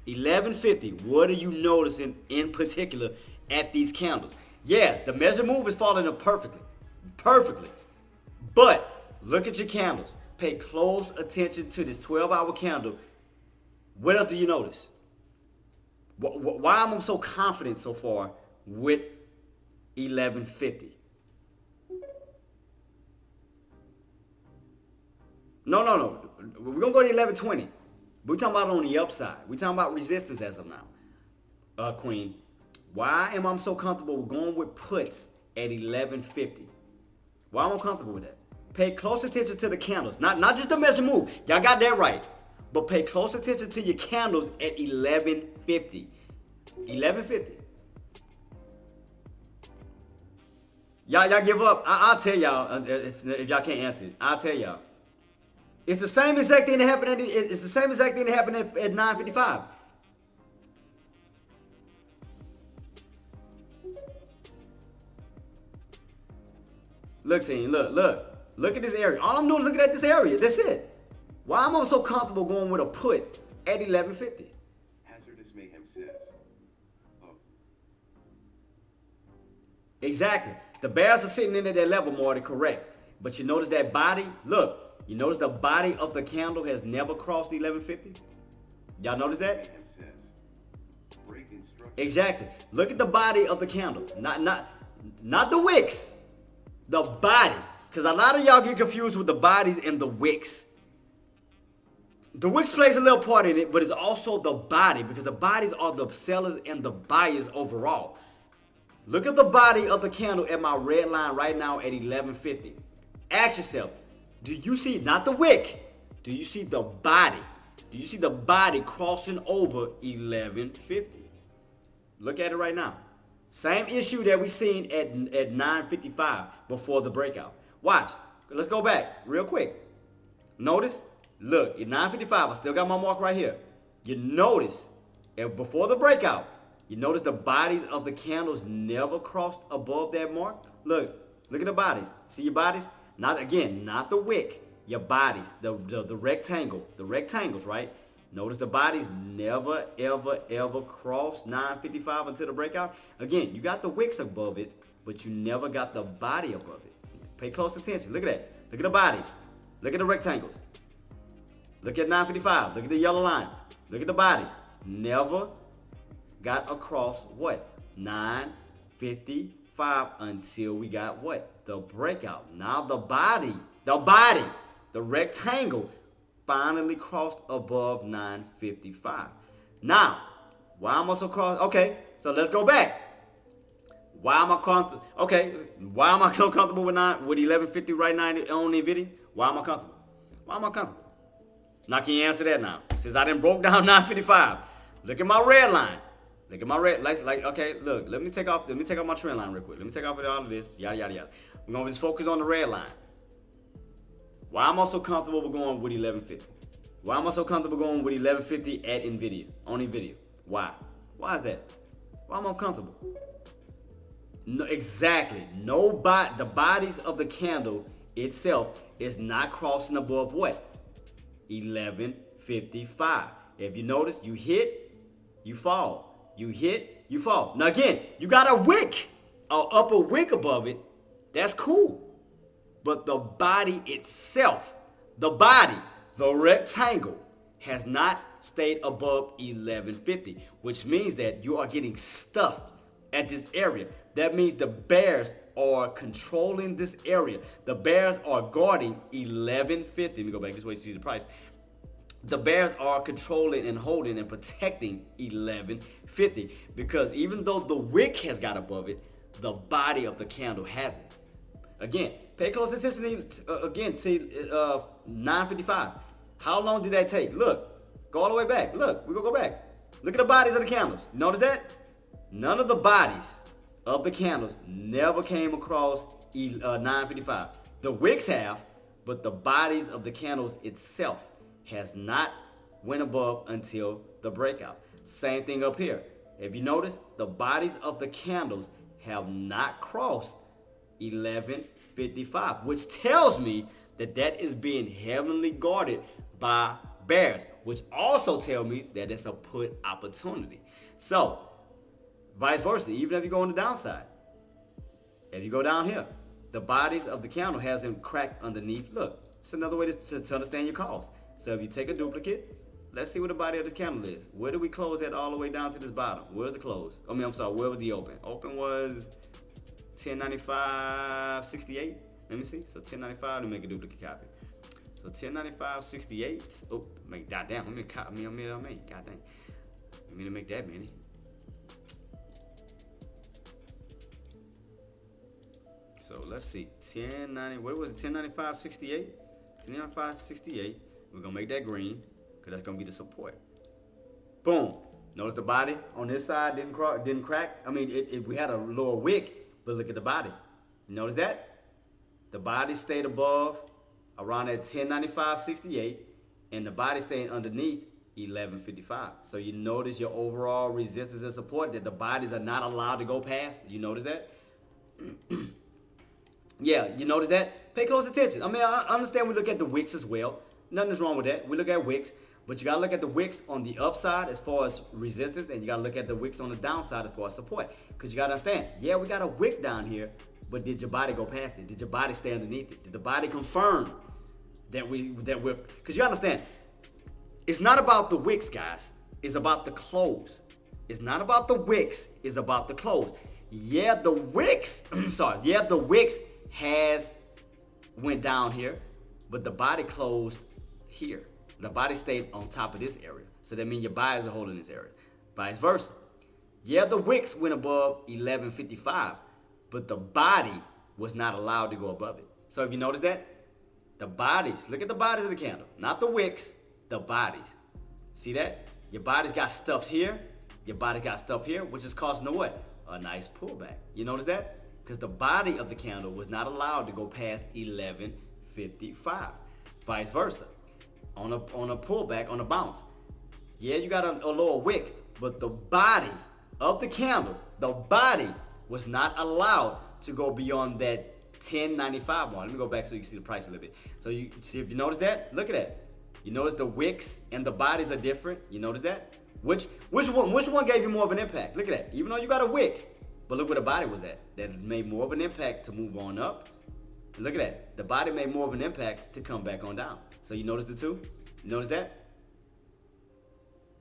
1150. What are you noticing in particular at these candles? Yeah, the measure move is falling up perfectly. But look at your candles. Pay close attention to this 12-hour candle. What else do you notice? Why am I so confident so far with 1150? No. We're going to go to 1120. We're talking about on the upside. We're talking about resistance as of now. Queen, why am I so comfortable going with puts at 1150? Why am I comfortable with that? Pay close attention to the candles. Not just the measure move. Y'all got that right. But pay close attention to your candles at 1150. 1150. Y'all give up. I'll tell y'all if y'all can't answer it. I'll tell y'all. It's the same exact thing that happened at 955. Look, team, look at this area. All I'm doing is looking at this area. That's it. Why am I so comfortable going with a put at 1150? Hazardous Mayhem says. Oh. Exactly. The bears are sitting in at that level, Marty, correct. But you notice that body? Look, you notice the body of the candle has never crossed 1150? Y'all notice that? Mayhem says. Break instruction. Exactly. Look at the body of the candle. Not the wicks. The body. Because a lot of y'all get confused with the bodies and the wicks. The wicks plays a little part in it, but it's also the body because the bodies are the sellers and the buyers overall. Look at the body of the candle at my red line right now at 1150. Ask yourself, do you see, not the wick, do you see the body? Do you see the body crossing over 1150? Look at it right now. Same issue that we seen at 955 before the breakout. Watch. Let's go back real quick. Notice, look, at 955, I still got my mark right here. You notice, before the breakout, you notice the bodies of the candles never crossed above that mark? Look at the bodies. See your bodies? Not the wick. Your bodies, the rectangle, the rectangles, right? Notice the bodies never, ever crossed 955 until the breakout. Again, you got the wicks above it, but you never got the body above it. Pay close attention. Look at that. Look at the bodies. Look at the rectangles. Look at 955. Look at the yellow line. Look at the bodies. Never got across what? 955 until we got what? The breakout. Now the body, the rectangle finally crossed above 955. Now, Why am I so cross? Okay, so let's go back. Why am I comfortable? Okay, why am I so comfortable with 1150 right now on NVIDIA? Why am I comfortable? Why am I comfortable? Now can you answer that now? Since I done broke down 955. Look at my red line. Look at my red like okay, look, let me take off my trend line real quick. Let me take off with all of this. Yada yada yada. We're gonna just focus on the red line. Why am I so comfortable with going with 1150? Why am I so comfortable going with 1150 at NVIDIA? On NVIDIA? Why? Why is that? Why am I comfortable? No, exactly. The bodies of the candle itself is not crossing above what? 1155. If you notice, you hit, you fall. You hit, you fall. Now again, you got a wick, an upper wick above it. That's cool. But the body itself, the rectangle, has not stayed above 1150, which means that you are getting stuffed at this area. That means the bears are controlling this area. The bears are guarding 1150. Let me go back this way to see the price. The bears are controlling and holding and protecting 1150 because even though the wick has got above it, the body of the candle hasn't. Again, pay close attention to 955. How long did that take? Look, go all the way back. Look, we're gonna go back. Look at the bodies of the candles. Notice that? None of the bodies of the candles never came across 955. The wicks have, but the bodies of the candles itself has not went above until the breakout. Same thing up here. If you notice, the bodies of the candles have not crossed 1155, which tells me that that is being heavily guarded by bears, which also tell me that it's a put opportunity. So, vice versa, even if you go on the downside, if you go down here, the bodies of the candle hasn't cracked underneath. Look, it's another way to understand your calls. So if you take a duplicate, let's see what the body of the candle is. Where did we close at all the way down to this bottom? Where's the close? Where was the open? Open was 1095.68. Let me see. So 1095, let me make a duplicate copy. So 1095.68. Oh, goddamn. Let me copy. Goddamn. Let me make that many. So let's see. 1090. What was it? 1095.68. 1095.68. We're gonna make that green because that's gonna be the support. Boom. Notice the body on this side didn't crack. I mean, we had a lower wick, but look at the body. You notice that? The body stayed above around at 1095.68, and the body stayed underneath 1155. So you notice your overall resistance and support that the bodies are not allowed to go past. You notice that? Yeah, you notice that? Pay close attention. I mean, I understand we look at the wicks as well. Nothing's wrong with that. We look at wicks, but you gotta look at the wicks on the upside as far as resistance, and you gotta look at the wicks on the downside as far as support. Because you gotta understand, yeah, we got a wick down here, but did your body go past it? Did your body stay underneath it? Did the body confirm that we're, because you understand, it's not about the wicks, guys. It's about the close. It's not about the wicks, it's about the close. Yeah, the wicks, the wicks has went down here, but the body closed here. The body stayed on top of this area. So that means your buyers are holding this area. Vice versa. Yeah, the wicks went above 1155, but the body was not allowed to go above it. So if you notice that, the bodies, look at the bodies of the candle, not the wicks, the bodies. See that? Your body's got stuff here, your body's got stuff here, which is causing a what? A nice pullback. You notice that? Because the body of the candle was not allowed to go past 1155. Vice versa. On a pullback, on a bounce. Yeah, you got a lower wick, but the body of the candle, the body was not allowed to go beyond that 1095 one. Let me go back so you can see the price a little bit. So you see, if you notice that, look at that. You notice the wicks and the bodies are different. You notice that? Which one gave you more of an impact? Look at that. Even though you got a wick, but look where the body was at. That made more of an impact to move on up. And look at that. The body made more of an impact to come back on down. So you notice the two? You notice that?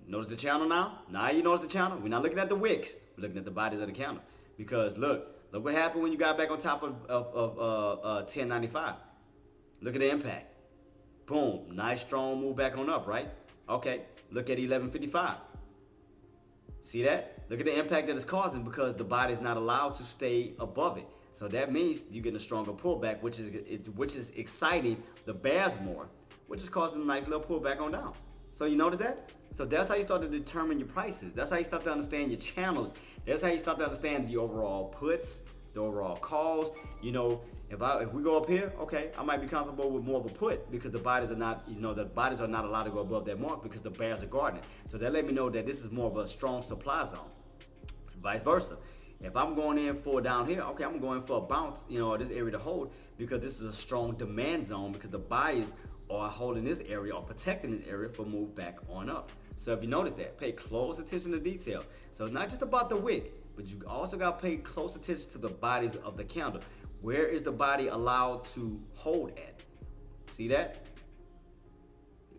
Notice the channel now? Now you notice the channel? We're not looking at the wicks. We're looking at the bodies of the candle. Because look what happened when you got back on top of 1095. Look at the impact. Boom. Nice strong move back on up, right? Okay. Look at 1155. See that? Look at the impact that it's causing because the body is not allowed to stay above it. So that means you're getting a stronger pullback, which is exciting the bears more, which is causing a nice little pullback on down. So you notice that? So that's how you start to determine your prices. That's how you start to understand your channels. That's how you start to understand the overall puts, the overall calls. You know, if we go up here, okay, I might be comfortable with more of a put because the bodies are not, the bodies are not allowed to go above that mark because the bears are guarding. So that let me know that this is more of a strong supply zone. So vice versa. If I'm going in for down here, okay, I'm going for a bounce, this area to hold because this is a strong demand zone because the buyers are holding this area or protecting this area for move back on up. So if you notice that, pay close attention to detail. So it's not just about the wick, but you also got to pay close attention to the bodies of the candle. Where is the body allowed to hold at? See that?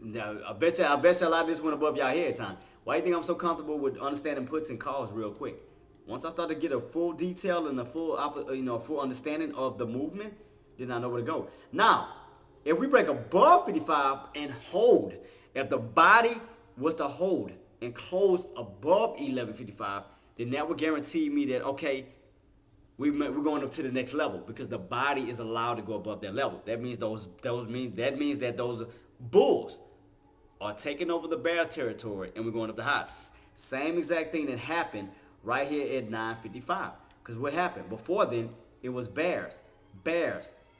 Now, I bet you a lot of this went above y'all head time. Why do you think I'm so comfortable with understanding puts and calls real quick? Once I start to get a full detail and a full, full understanding of the movement, then I know where to go. Now, if we break above 55 and hold, if the body was to hold and close above 1155, then that would guarantee me that, okay, we're going up to the next level because the body is allowed to go above that level. That means that those bulls are taking over the bears territory and we're going up the highs. Same exact thing that happened right here at 955. Because what happened? Before then, it was bears,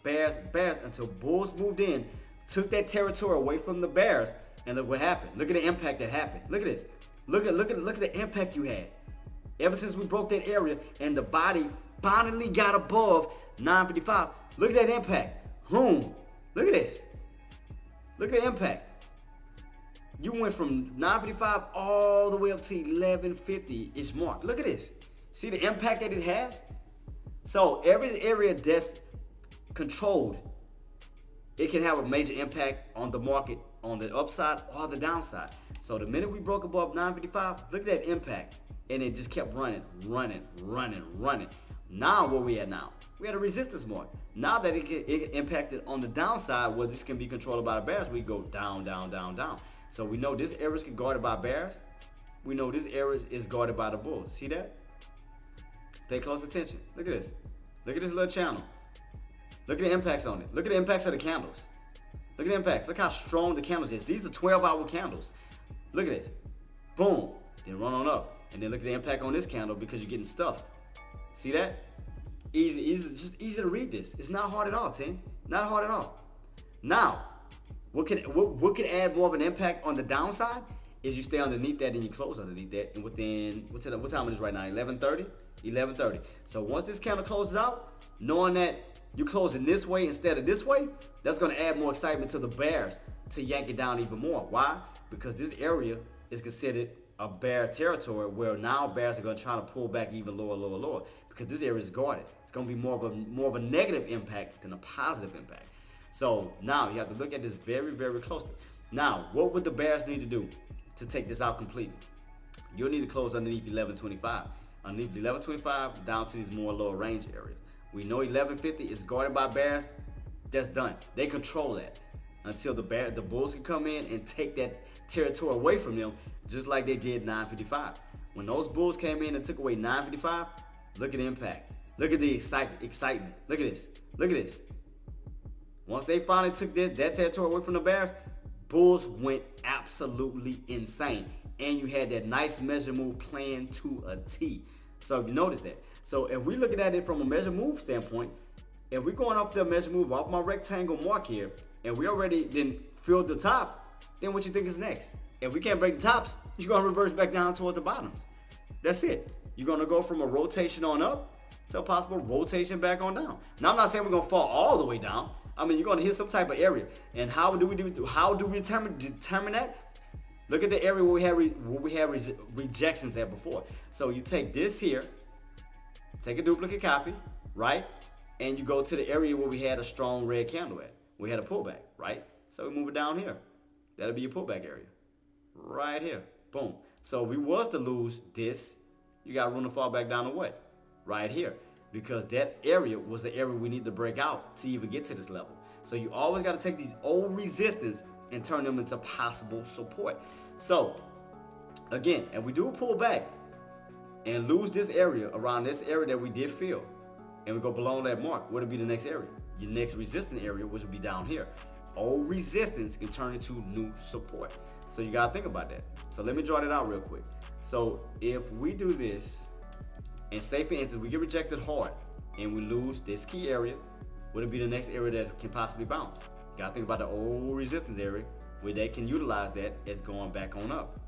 until bulls moved in, took that territory away from the bears, and look what happened. Look at the impact that happened. Look at this. Look at the impact you had. Ever since we broke that area and the body finally got above 955, look at that impact. Look at this. Look at the impact. You went from 955 all the way up to 1150-ish mark. Look at this. See the impact that it has? So every area that's controlled, it can have a major impact on the market on the upside or the downside. So the minute we broke above 955, look at that impact. And it just kept running. Now where we at now? We had a resistance mark. Now that it impacted on the downside where this can be controlled by the bears, we go down. So we know this area is guarded by bears. We know this area is guarded by the bulls. See that? Pay close attention. Look at this. Look at this little channel. Look at the impacts on it. Look at the impacts of the candles. Look at the impacts. Look how strong the candles is. These are 12-hour candles. Look at this. Boom. Then run on up. And then look at the impact on this candle because you're getting stuffed. See that? Just easy to read this. It's not hard at all, team. Not hard at all. Now, what can add more of an impact on the downside is you stay underneath that and you close underneath that. And within, what time it is right now? 11:30? 11:30. So once this candle closes out, knowing that you're closing this way instead of this way, that's going to add more excitement to the bears to yank it down even more. Why? Because this area is considered a bear territory where now bears are going to try to pull back even lower because this area is guarded. It's going to be more of a negative impact than a positive impact. So now you have to look at this very, very closely. Now, what would the bears need to do to take this out completely? You'll need to close underneath 1125. Underneath 1125 down to these more lower range areas. We know 1150 is guarded by bears. That's done. They control that until the bulls can come in and take that territory away from them, just like they did 955. When those bulls came in and took away 955, look at the impact. Look at the excitement. Look at this. Look at this. Once they finally took that territory away from the bears, bulls went absolutely insane. And you had that nice measure move plan to a T. So you notice that. So if we're looking at it from a measure move standpoint, if we're going off the measure move off my rectangle mark here, and we already then filled the top, then what you think is next? If we can't break the tops, you're going to reverse back down towards the bottoms. That's it. You're going to go from a rotation on up to a possible rotation back on down. Now, I'm not saying we're going to fall all the way down. I mean, you're going to hit some type of area. And how do we determine that? Look at the area where we had rejections at before. So you take this here, take a duplicate copy, right? And you go to the area where we had a strong red candle at. We had a pullback, right? So we move it down here. That'll be your pullback area. Right here. Boom. So if we was to lose this, you got room to fall back down to what? Right here. Because that area was the area we need to break out to even get to this level. So you always got to take these old resistance and turn them into possible support. So again, if we do a pullback, and lose this area around this area that we did fill, and we go below that mark, what would be the next area? Your next resistance area, which would be down here. Old resistance can turn into new support. So you gotta think about that. So let me draw that out real quick. So if we do this, and say for instance, we get rejected hard, and we lose this key area, would it be the next area that can possibly bounce? You gotta think about the old resistance area, where they can utilize that as going back on up.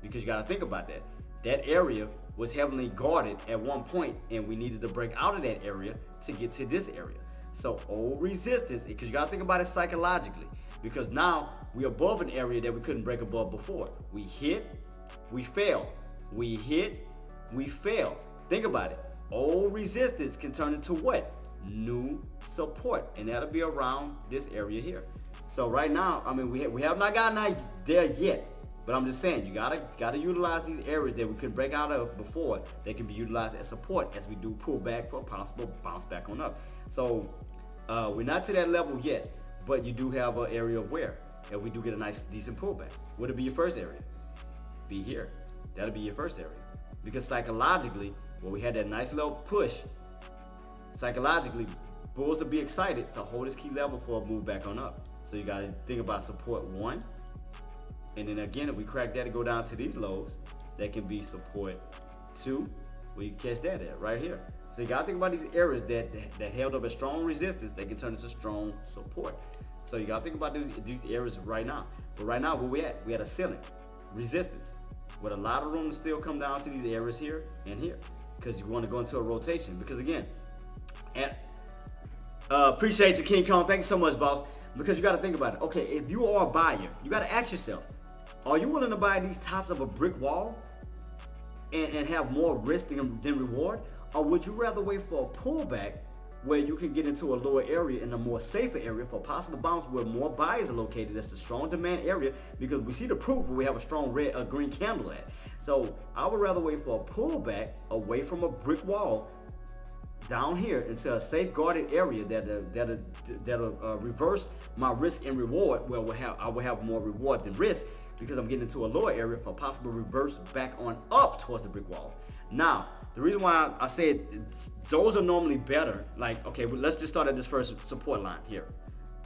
Because you gotta think about that. That area was heavily guarded at one point, and we needed to break out of that area to get to this area. So old resistance, because you gotta think about it psychologically, because now we're above an area that we couldn't break above before. We hit, we fail. We hit, we fail. Think about it. Old resistance can turn into what? New support, and that'll be around this area here. So right now, I mean, we have not gotten there yet, but I'm just saying, you gotta utilize these areas that we could break out of before. They can be utilized as support as we do pull back for a possible bounce back on up. So we're not to that level yet, but you do have an area of where, if we do get a nice decent pullback. Would it be your first area? Be here. That'll be your first area. Because psychologically, when we had that nice little push, psychologically, bulls will be excited to hold this key level for a move back on up. So you gotta think about support 1. And then again, if we crack that and go down to these lows, that can be support 2, where you catch that at right here. So you gotta think about these areas that held up a strong resistance that can turn into strong support. So you gotta think about these areas right now. But right now, where we at? We at a ceiling, resistance, with a lot of room to still come down to these areas here and here, because you want to go into a rotation. Because again, and appreciate you, King Kong. Thank you so much, boss. Because you got to think about it. Okay, if you are a buyer, you got to ask yourself, are you willing to buy these tops of a brick wall and have more risk than reward? Or would you rather wait for a pullback where you can get into a lower area in a more safer area for a possible bounce where more buyers are located? That's the strong demand area, because we see the proof where we have a strong red or green candle at. So I would rather wait for a pullback away from a brick wall down here into a safeguarded area that'll reverse my risk and reward, where I will have more reward than risk, because I'm getting into a lower area for a possible reverse back on up towards the brick wall. Now, the reason why I said those are normally better, like, okay, let's just start at this first support line here.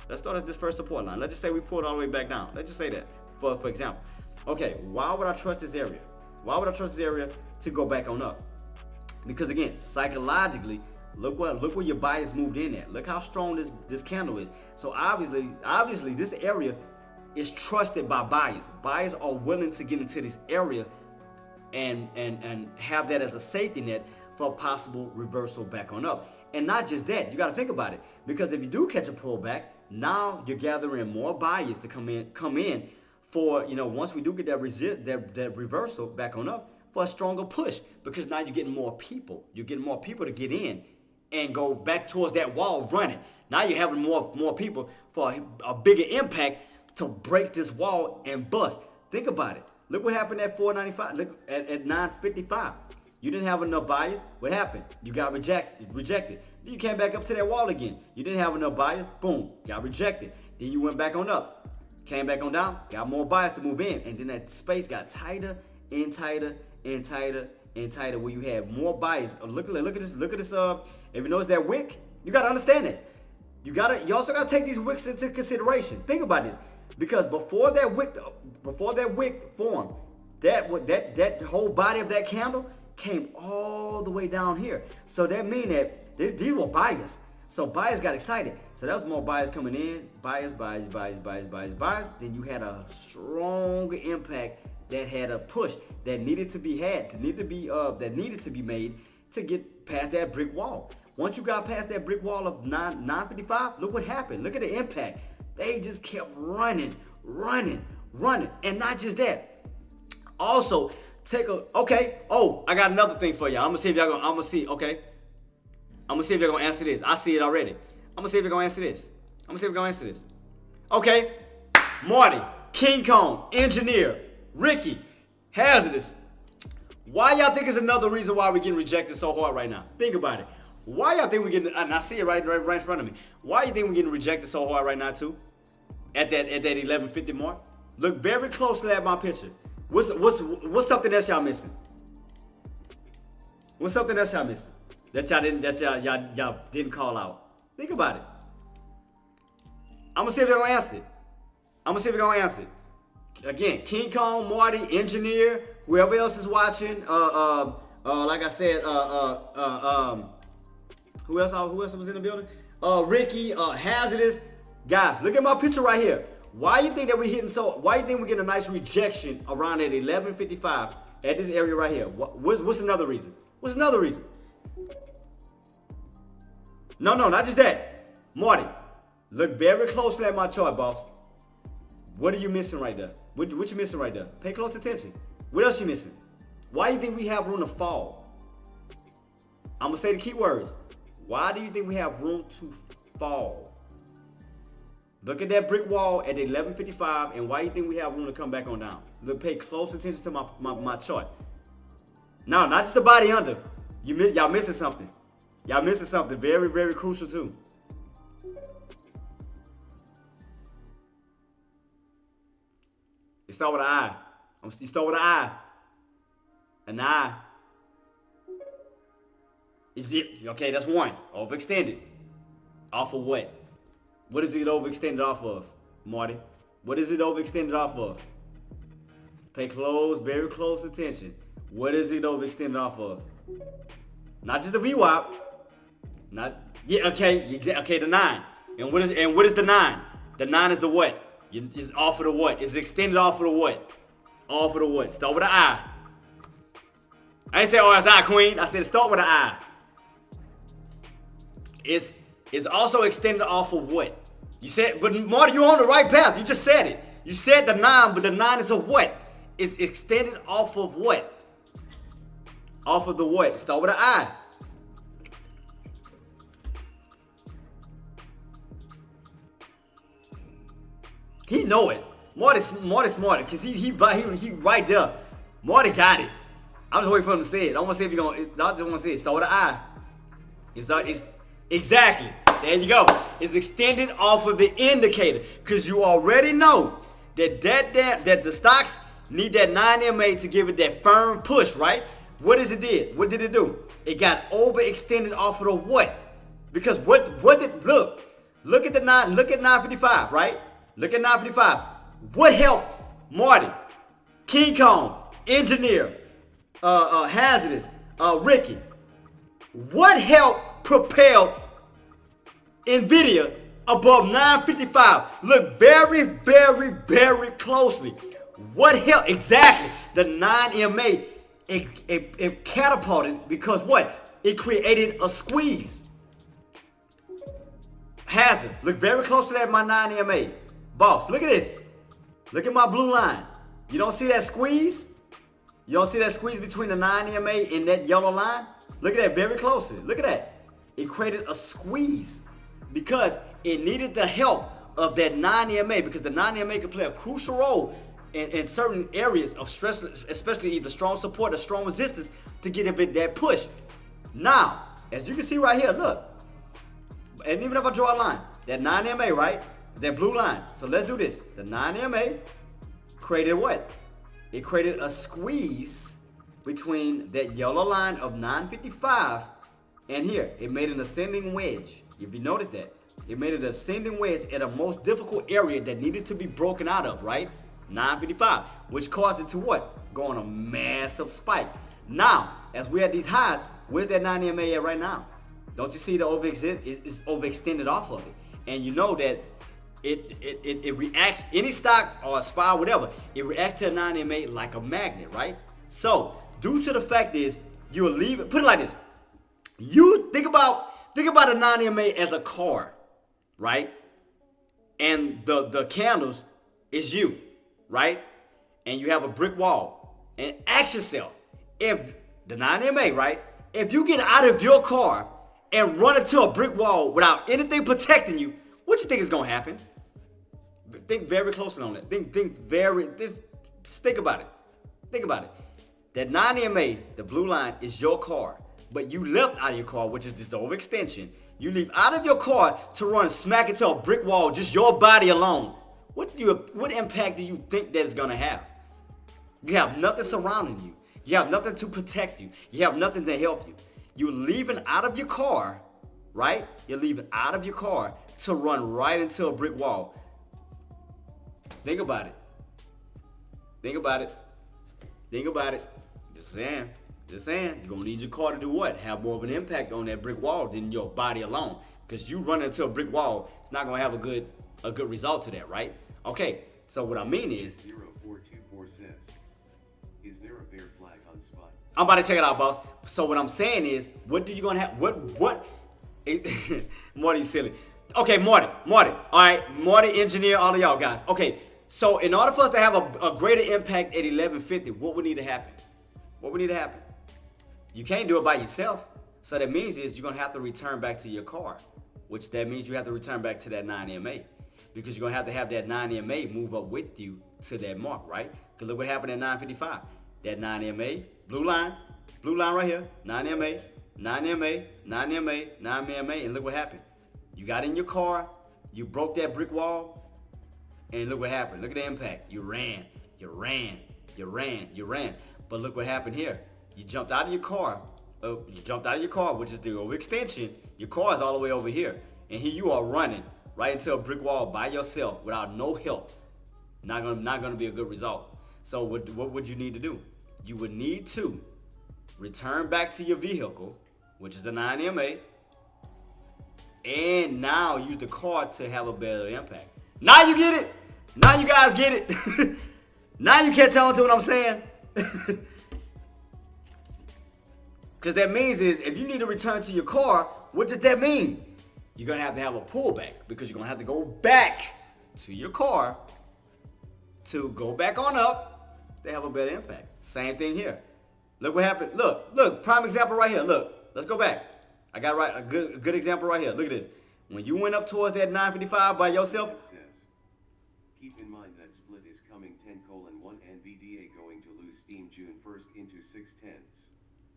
Let's start at this first support line. Let's just say we pulled all the way back down. Let's just say that, for example. Okay, why would I trust this area? Why would I trust this area to go back on up? Because again, psychologically, look where your buyers moved in at. Look how strong this candle is. So obviously this area is trusted by buyers. Buyers are willing to get into this area and have that as a safety net for a possible reversal back on up. And not just that, you got to think about it, because if you do catch a pullback, now you're gathering more buyers to come in for, once we do get that reversal back on up, for a stronger push, because now you're getting more people. You're getting more people to get in and go back towards that wall running. Now you're having more people for a bigger impact to break this wall and bust. Think about it. Look what happened at 495. Look at 955. You didn't have enough buyers. What happened? You got rejected. Then you came back up to that wall again. You didn't have enough buyers. Boom, got rejected. Then you went back on up. Came back on down. Got more buyers to move in. And then that space got tighter and tighter and tighter and tighter, where you had more buyers. Look at this. If you notice that wick, you gotta understand this. You also gotta take these wicks into consideration. Think about this, because before that wick formed, that whole body of that candle came all the way down here. So that means that these were buyers. So buyers got excited. So that was more buyers coming in. Buyers. Then you had a strong impact that had a push that needed to be made to get past that brick wall. Once you got past that brick wall of 955, look what happened. Look at the impact. They just kept running. And not just that. Also, I got another thing for y'all. I'm gonna see if y'all gonna answer this. I see it already. I'm gonna see if you're gonna answer this. Okay, Marty, King Kong, Engineer, Ricky, Hazardous. Why y'all think is another reason why we're getting rejected so hard right now? Think about it. Why y'all think we're getting, and I see it right in front of me. Why you think we're getting rejected so hard right now too? At that 1150 mark? Look very closely at my picture. What's something else y'all missing? What's something else y'all missing? That y'all didn't call out. Think about it. I'm gonna see if they're gonna answer it. Again, King Kong, Marty, Engineer, whoever else is watching. Like I said, who else was in the building? Ricky, Hazardous. Guys, look at my picture right here. Why you think that we're getting a nice rejection around at 11:55 at this area right here? What's another reason? No, not just that. Marty, look very closely at my chart, boss. What are you missing right there? What you missing right there? Pay close attention. What else you missing? Why do you think we have room to fall? I'm gonna say the key words. Why do you think we have room to fall? Look at that brick wall at 11:55, and why do you think we have room to come back on down? Look, pay close attention to my chart. No, not just the body under. Y'all missing something. Y'all missing something very, very crucial too. It start with an I. You start with an I. An I. Is it okay? That's one. Overextended. Off of what? What is it overextended off of, Marty? What is it overextended off of? Pay very close attention. What is it overextended off of? Not just the VWAP. Okay, the 9. And what is the 9? The 9 is the what? It's off of the what? It's extended off of the what? Off of the what? Start with an I. I didn't say RSI, Queen. I said start with an I. It's also extended off of what? You said, but Marty, you're on the right path. You just said it. You said the 9, but the 9 is a what? It's extended off of what? Off of the what? Start with an I. He know it. Marty's smart because he right there. Marty got it. I'm just waiting for him to say it. I want to see if he's gonna. I just want to say it. Start with an I. It's exactly. There you go. It's extended off of the indicator because you already know that the stocks need that 9 MA to give it that firm push, right? What did it do? It got overextended off of the what? Because what did look at the 9, look at 955, right? Look at 955. What helped Marty, King Kong, Engineer, Hazardous, Ricky? What helped propel Nvidia above 955? Look very, very, very closely. What helped? Exactly. The 9 MA, it catapulted because what? It created a squeeze. Hazard. Look very closely at my 9 MA. Boss, look at this. Look at my blue line. You don't see that squeeze? You don't see that squeeze between the 9 MA and that yellow line? Look at that very closely. Look at that. It created a squeeze because it needed the help of that 9 MA because the 9 MA can play a crucial role in certain areas of stress, especially either strong support or strong resistance to get a bit that push. Now, as you can see right here, look. And even if I draw a line, that 9 MA, right? That blue line. So let's do this. The 9 MA created what? It created a squeeze between that yellow line of 955 and here. It made an ascending wedge. If you notice that, it made an ascending wedge at a most difficult area that needed to be broken out of, right? 955, which caused it to what? Go on a massive spike. Now, as we're at these highs, where's that 9 MA at right now? Don't you see the it's overextended off of it? And you know that it reacts, any stock or a SPY, whatever, it reacts to a 9 MA like a magnet, right? So, due to the fact is, you'll leave it, put it like this. You think about a 9 MA as a car, right? And the candles is you, right? And you have a brick wall. And ask yourself, if the 9 MA, right? If you get out of your car and run into a brick wall without anything protecting you, what you think is gonna happen? Think very closely on that. Just think about it. Think about it. That 9 MA, the blue line, is your car. But you left out of your car, which is this overextension. You leave out of your car to run smack into a brick wall, just your body alone. What impact do you think that is gonna have? You have nothing surrounding you. You have nothing to protect you. You have nothing to help you. You're leaving out of your car, right? You're leaving out of your car to run right into a brick wall. Think about it. Think about it. Think about it. Just saying. Just saying. You're going to need your car to do what? Have more of an impact on that brick wall than your body alone. Because you run into a brick wall, it's not going to have a good result to that, right? Okay. So what I mean is, 0424 says, is there a bear flag on spot? I'm about to check it out, boss. So what I'm saying is, what do you gonna have? What? Marty's silly. Okay, Marty. All right, Marty, engineer, all of y'all guys. Okay, so in order for us to have a greater impact at 1150, what would need to happen? What would need to happen? You can't do it by yourself. So that means is you're gonna have to return back to your car, which that means you have to return back to that 9 EMA. Because you're going to have that 9 EMA move up with you to that mark, right? Because look what happened at 955. That 9 EMA, blue line right here, 9 EMA, 9 EMA, 9 EMA, 9 EMA, and look what happened. You got in your car, you broke that brick wall, and look what happened. Look at the impact. You ran. But look what happened here. You jumped out of your car, which is the overextension. Your car is all the way over here, and here you are running right into a brick wall by yourself without no help. Not gonna be a good result. So what would you need to do? You would need to return back to your vehicle, which is the 9 EMA, and now use the car to have a better impact. Now you get it. Now you guys get it. Now you catch on to what I'm saying. Because that means is if you need to return to your car, what does that mean? You're going to have a pullback because you're going to have to go back to your car to go back on up to have a better impact. Same thing here. Look what happened. Look, prime example right here. Look, let's go back. I got a good example right here. Look at this. When you went up towards that 955 by yourself. Says, keep in mind that split is coming 10:1 NVDA going to lose steam June 1st into 6/10s.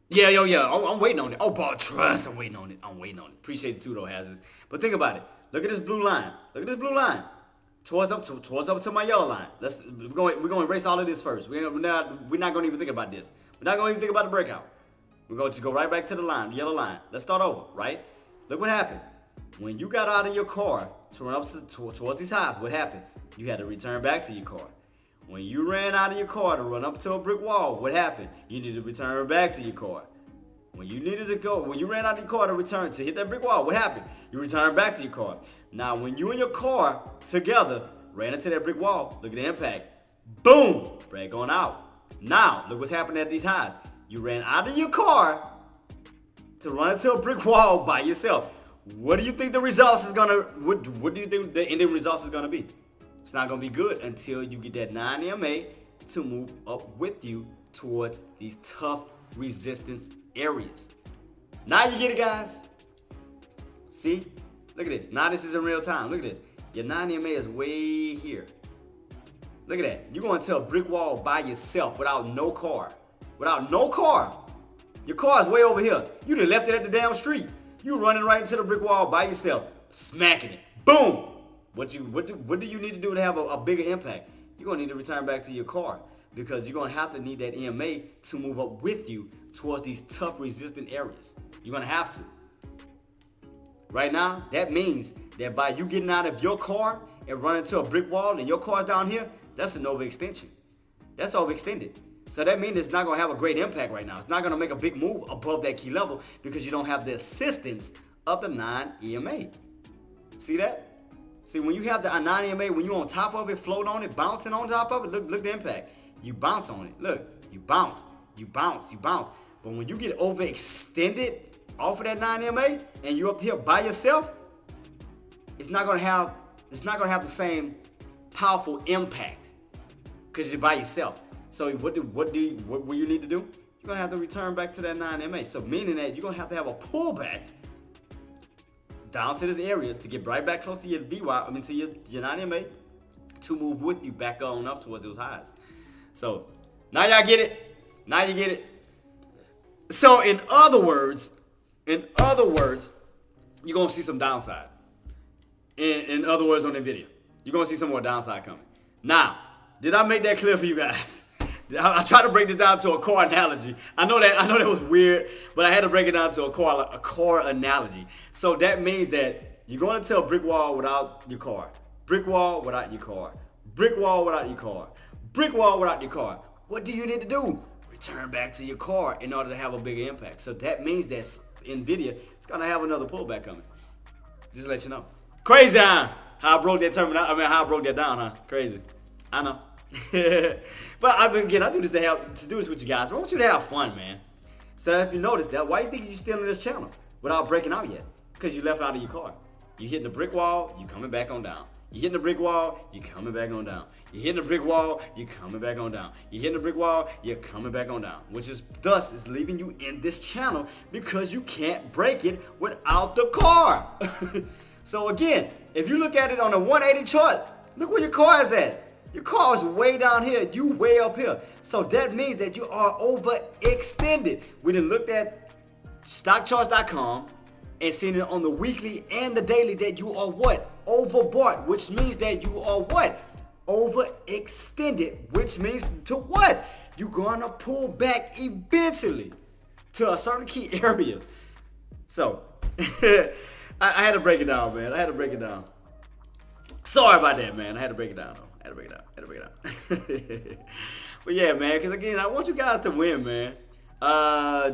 Yeah. I'm waiting on it. Oh, boy, trust. I'm waiting on it. Appreciate the two hazards. But think about it. Look at this blue line. Towards up to my yellow line. We're going to erase all of this first. We're not going to even think about this. We're not going to even think about the breakout. We're going to go right back to the line, the yellow line. Let's start over, right? Look what happened. When you got out of your car to run up towards these highs, what happened? You had to return back to your car. When you ran out of your car to run up to a brick wall, what happened? You needed to return back to your car. When you ran out of your car to hit that brick wall, what happened? You returned back to your car. Now, when you and your car together ran into that brick wall, look at the impact. Boom! Brad going out. Now, look what's happening at these highs. You ran out of your car to run into a brick wall by yourself. What do you think the results is gonna? What do you think the ending results is gonna be? It's not gonna be good until you get that 9 EMA to move up with you towards these tough resistance areas. Now you get it, guys. See? Look at this. Now this is in real time. Look at this. Your 9 EMA is way here. Look at that. You're going to a brick wall by yourself without no car. Your car is way over here. You done left it at the damn street. You running right into the brick wall by yourself, smacking it. Boom! What do you need to do to have a bigger impact? You're going to need to return back to your car because you're going to have to need that EMA to move up with you towards these tough resistant areas. You're going to have to. Right now, that means that by you getting out of your car and running into a brick wall and your car's down here, that's an overextension. That's overextended. So that means it's not going to have a great impact right now. It's not going to make a big move above that key level because you don't have the assistance of the 9 EMA. See that? See, when you have the 9 EMA, when you're on top of it, float on it, bouncing on top of it, look the impact. You bounce on it. Look, you bounce. But when you get overextended off of that 9 EMA and you're up here by yourself, it's not going to have the same powerful impact because you're by yourself. So what will you need to do? You're gonna have to return back to that 9 EMA. So meaning that you're gonna have to have a pullback down to this area to get right back close to your to your 9 EMA to move with you back on up towards those highs. So now y'all get it. Now you get it. So in other words, you're gonna see some downside. In other words, on NVIDIA, you're gonna see some more downside coming. Now, did I make that clear for you guys? I tried to break this down to a car analogy. I know that was weird, but I had to break it down to a car analogy. So that means that you're going to tell brick wall without your car, brick wall without your car, brick wall without your car, brick wall without your car. What do you need to do? Return back to your car in order to have a bigger impact. So that means that NVIDIA is going to have another pullback coming. Just to let you know. Crazy, huh? How I broke that how I broke that down, huh? Crazy. I know. But again, I do this to do this with you guys. I want you to have fun, man. So if you notice that, why you think you're still in this channel without breaking out yet? Because you left out of your car. You hitting the brick wall, you coming back on down. You hitting the brick wall, you coming back on down. You hitting the brick wall, you coming back on down. You hitting the brick wall, you're coming back on down. Which is thus is leaving you in this channel because you can't break it without the car. So again, if you look at it on a 180 chart, look where your car is at. Your car is way down here, you way up here. So that means that you are overextended. We done looked at stockcharts.com and seen it on the weekly and the daily that you are what? Overbought, which means that you are what? Overextended, which means to what? You're gonna pull back eventually to a certain key area. So, I had to break it down, man. I had to break it down. Sorry about that, man. I had to break it down, though. I had to break it down. But yeah, man, because again, I want you guys to win, man.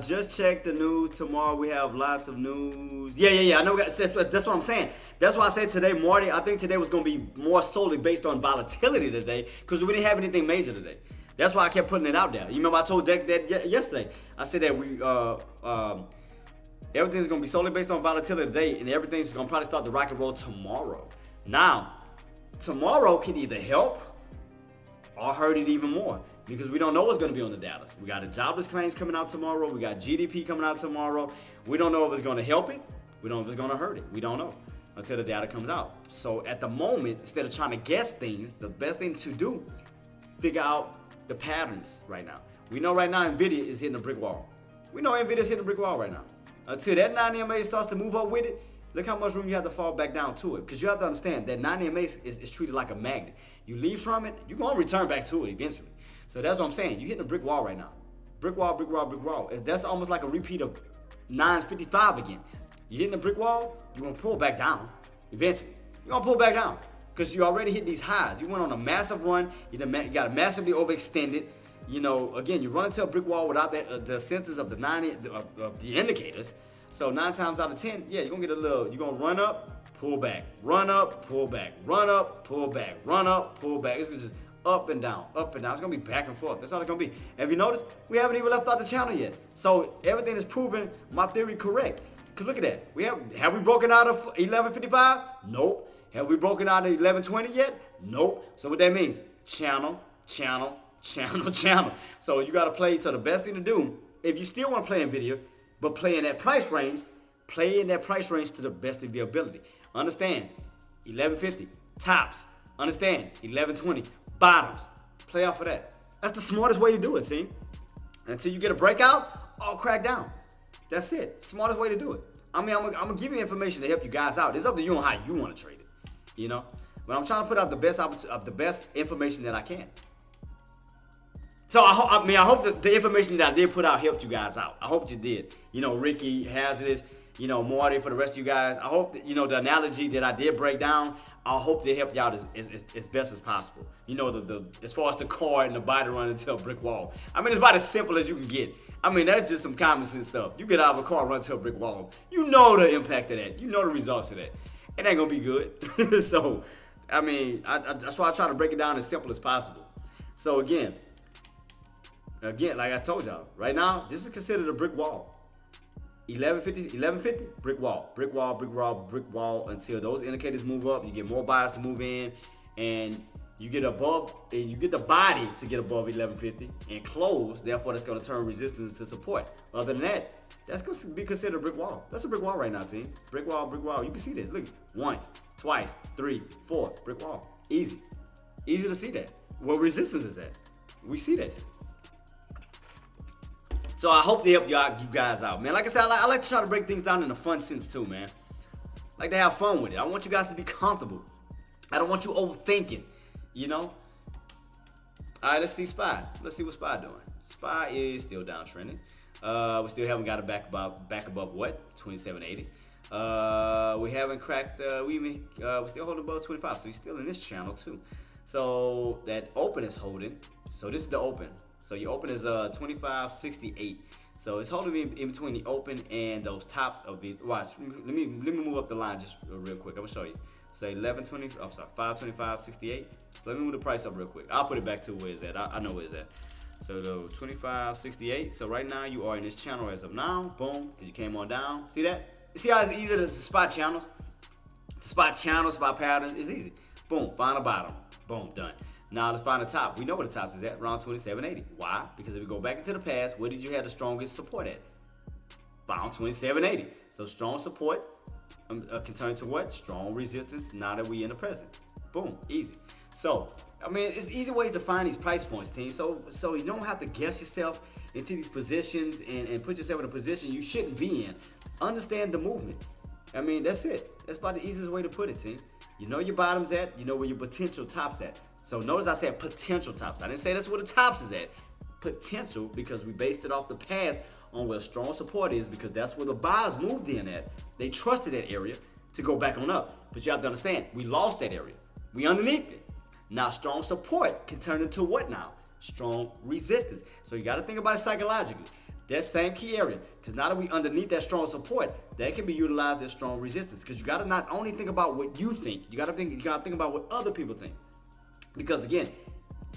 Just check the news tomorrow. We have lots of news. Yeah. I know that's what I'm saying. That's why I said today, Marty. I think today was gonna be more solely based on volatility today, because we didn't have anything major today. That's why I kept putting it out there. You remember I told Deck that yesterday. I said that everything's gonna be solely based on volatility today, and everything's gonna probably start to rock and roll tomorrow. Now, tomorrow can either help or hurt it even more, because we don't know what's going to be on the data. We got a jobless claims coming out tomorrow. We got GDP coming out tomorrow. We don't know if it's going to help it. We don't know if it's going to hurt it. We don't know until the data comes out. So at the moment, instead of trying to guess things, the best thing to do, figure out the patterns right now. We know right now NVIDIA is hitting a brick wall. We know NVIDIA is hitting a brick wall right now. Until that 9 EMA starts to move up with it, look how much room you have to fall back down to it. Because you have to understand that 9 EMA is treated like a magnet. You leave from it, you're going to return back to it eventually. So that's what I'm saying. You're hitting a brick wall right now. Brick wall, brick wall, brick wall. That's almost like a repeat of 955 again. You're hitting a brick wall, you're going to pull back down eventually. You're going to pull back down because you already hit these highs. You went on a massive run. You got massively overextended. You know, again, you run into a brick wall without the senses of the indicators. So 9 times out of 10, yeah, you're going to get you're going to run up, pull back, run up, pull back, run up, pull back, run up, pull back. It's just up and down, up and down. It's going to be back and forth. That's all it's going to be. Have you noticed? We haven't even left out the channel yet. So everything is proving my theory correct. Because look at that. Have we broken out of 1155? Nope. Have we broken out of 1120 yet? Nope. So what that means? Channel, channel, channel, channel. So you got to play. So the best thing to do, if you still want to play in video, but play in that price range to the best of your ability. Understand, 1150 tops. Understand, 1120 bottoms. Play off of that. That's the smartest way to do it, team. Until you get a breakout, all crack down. That's it. Smartest way to do it. I mean, I'm gonna give you information to help you guys out. It's up to you on how you want to trade it, you know. But I'm trying to put out the best information that I can. So I hope that the information that I did put out helped you guys out. I hope you did. You know, Ricky, Hazardous, you know, Marty, for the rest of you guys. I hope that, you know, the analogy that I did break down, I hope they helped you out as best as possible. You know, as far as the car and the body run into a brick wall. I mean, it's about as simple as you can get. I mean, that's just some common sense stuff. You get out of a car, run into a brick wall. You know the impact of that. You know the results of that. It ain't gonna be good. So, I mean, that's why I try to break it down as simple as possible. So again, like I told y'all, right now, this is considered a brick wall. 1150, brick wall, brick wall, brick wall, brick wall, until those indicators move up, you get more buyers to move in, and you get above, and you get the body to get above 1150 and close. Therefore, that's going to turn resistance to support. Other than that, that's going to be considered a brick wall. That's a brick wall right now, team. Brick wall, brick wall. You can see this. Look, once, twice, 3, 4, brick wall. Easy to see that. Where resistance is at. We see this. So I hope they help you guys out, man. Like I said, I like to try to break things down in a fun sense too, man. I like to have fun with it. I want you guys to be comfortable. I don't want you overthinking, you know. All right, let's see SPY. Let's see what SPY doing. SPY is still downtrending. We still haven't got it back above what? 2780. We haven't cracked. We're still holding above 25. So he's still in this channel too. So that open is holding. So this is the open. So your open is 2568. So it's holding in between the open and those tops of it. Watch. Let me move up the line just real quick. I'm gonna show you. Say 1120. I'm sorry, 525.68. So let me move the price up real quick. I'll put it back to where it's at. I know where it's at. So the 25.68. So right now you are in this channel as of now. Boom, because you came on down. See that? You see how it's easy to spot channels? Spot channels, spot patterns. It's easy. Boom, find a bottom. Boom, done. Now let's find the top. We know where the top is at, around 2780. Why? Because if we go back into the past, where did you have the strongest support at? Around 2780. So strong support can turn to what? Strong resistance now that we in the present. Boom, easy. So, I mean, it's easy ways to find these price points, team. So you don't have to guess yourself into these positions and put yourself in a position you shouldn't be in. Understand the movement. I mean, that's it. That's about the easiest way to put it, team. You know your bottom's at, you know where your potential top's at. So notice I said potential tops. I didn't say that's where the tops is at. Potential, because we based it off the past on where strong support is, because that's where the buyers moved in at. They trusted that area to go back on up. But you have to understand, we lost that area. We underneath it. Now strong support can turn into what now? Strong resistance. So you got to think about it psychologically. That same key area, because now that we underneath that strong support, that can be utilized as strong resistance. Because you got to not only think about what you think, you got to think about what other people think. Because again,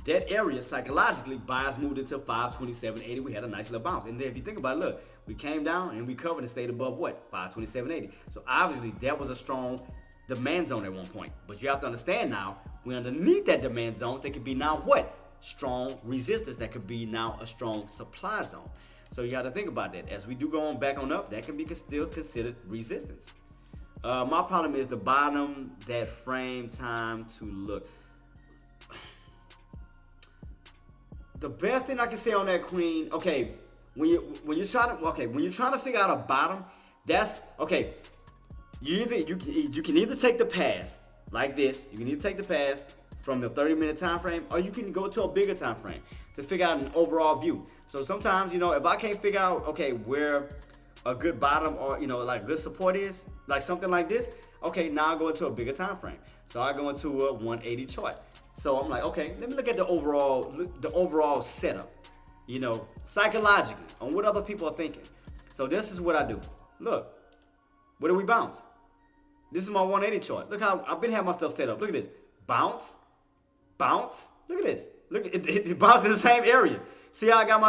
that area psychologically, buyers moved into 527.80. We had a nice little bounce. And then if you think about it, look, we came down and we covered and stayed above what? 527.80. So obviously that was a strong demand zone at one point. But you have to understand now, we're underneath that demand zone. That could be now what? Strong resistance. That could be now a strong supply zone. So you got to think about that. As we do go on back on up, that can be still considered resistance. My problem is the bottom, that frame time to look. The best thing I can say on that, Queen, okay, when you're trying to figure out a bottom, that's okay. You can either take the pass like this. You can either take the pass from the 30-minute time frame, or you can go to a bigger time frame to figure out an overall view. So sometimes, if I can't figure out where a good bottom or like good support is, like something like this, okay, now I go into a bigger time frame. So I go into a 180 chart. So I'm like, okay, let me look at the overall setup, psychologically on what other people are thinking. So this is what I do. Look, where do we bounce? This is my 180 chart. Look how I've been having my stuff set up. Look at this. Bounce, bounce. Look at this. Look, it bounced in the same area. See how I got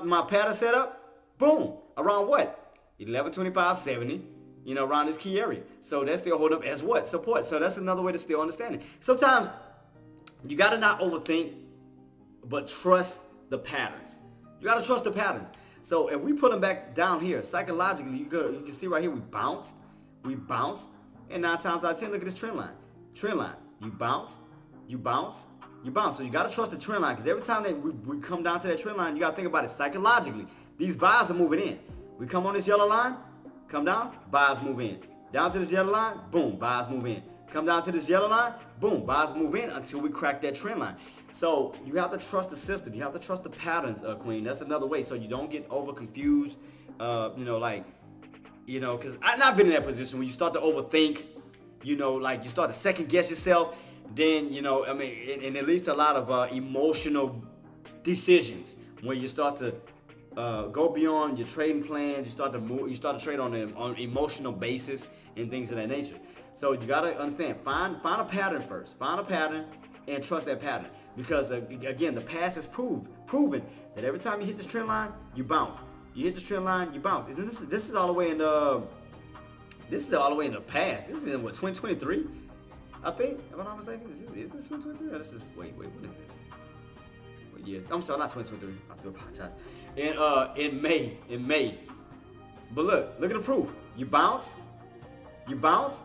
my pattern set up? Boom. Around what? 1125.70. Around this key area. So that's still hold up as what? Support. So that's another way to still understand it. Sometimes you got to not overthink, but trust the patterns. You got to trust the patterns. So if we put them back down here, psychologically, you can see right here, we bounced, and 9 times out of 10, look at this trend line. Trend line, you bounced, you bounced, you bounced. So you got to trust the trend line, because every time that we come down to that trend line, you got to think about it psychologically. These buyers are moving in. We come on this yellow line, come down, buyers move in. Down to this yellow line, boom, buyers move in. Come down to this yellow line, boom, buyers move in until we crack that trend line. So you have to trust the system. You have to trust the patterns, Queen. That's another way, so you don't get over confused. Because I've not been in that position when you start to overthink. You start to second guess yourself. Then and it leads to a lot of emotional decisions when you start to go beyond your trading plans. You start to trade on an emotional basis and things of that nature. So you gotta understand, find a pattern first. Find a pattern and trust that pattern. Because again, the past has proven that every time you hit this trend line, you bounce. You hit this trend line, you bounce. This is all the way in the past. This is in what, 2023? I think. Am I not mistaken? Is this 2023? Or this is what is this? What year? I'm sorry, not 2023. I have to apologize. In May. But look at the proof. You bounced. You bounce.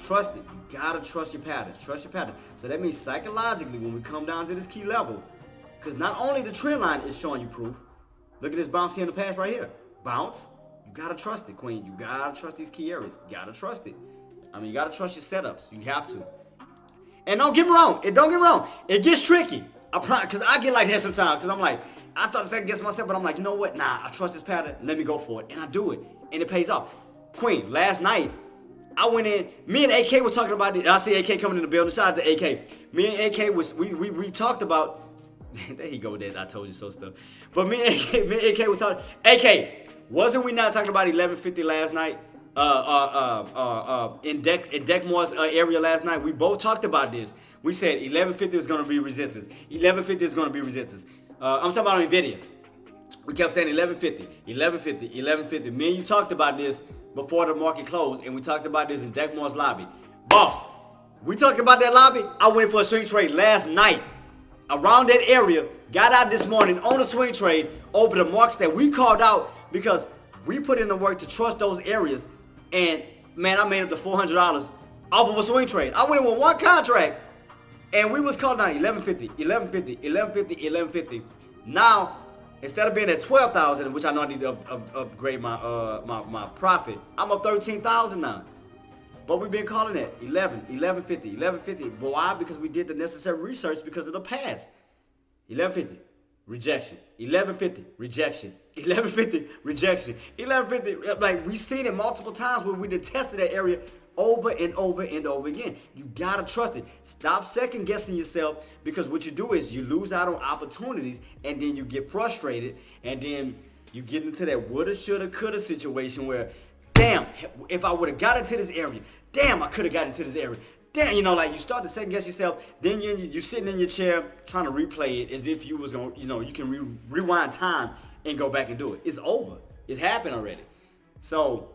Trust it. You gotta trust your patterns. Trust your pattern. So that means psychologically, when we come down to this key level, because not only the trend line is showing you proof. Look at this bounce here in the past right here. Bounce. You gotta trust it, Queen. You gotta trust these key areas. You gotta trust it. You gotta trust your setups. You have to. And don't get me wrong. It gets tricky. I promise, because I get like that sometimes. Because I'm like, I start to second guess myself, but I'm like, you know what? Nah, I trust this pattern. Let me go for it. And I do it. And it pays off. Queen, last night, I went in. Me and AK was talking about it. I see AK coming in the building. Shout out to AK. Me and AK we talked about. There you go, that I told you so stuff. But me and AK was talking. AK, wasn't we not talking about 1150 last night? In Deckmore's area last night, we both talked about this. We said 1150 is going to be resistance. 1150 is going to be resistance. I'm talking about on NVIDIA. We kept saying 1150, 1150, 1150. Me and you talked about this before the market closed, and we talked about this in Deckmore's lobby. Boss, we talked about that lobby. I went for a swing trade last night around that area. Got out this morning on a swing trade over the marks that we called out because we put in the work to trust those areas. And man, I made up to $400 off of a swing trade. I went in with one contract, and we was calling out 1150, 1150, 1150, 1150. Now, instead of being at 12,000, which I know I need to upgrade my profit, I'm up 13,000 now. But we've been calling it 1150, 1150. But why? Because we did the necessary research because of the past. 1150, rejection. 1150, rejection. 1150, rejection. 1150, like we seen it multiple times where we did tested that area over and over and over again. You gotta trust it. Stop second guessing yourself, because what you do is you lose out on opportunities, and then you get frustrated, and then you get into that woulda, shoulda, coulda situation where, damn, if I would have got into this area, damn, I could have got into this area. Damn, you know, like you start to second guess yourself, then you're sitting in your chair trying to replay it as if you was going, you know, you can rewind time and go back and do it. It's over. It's happened already. So,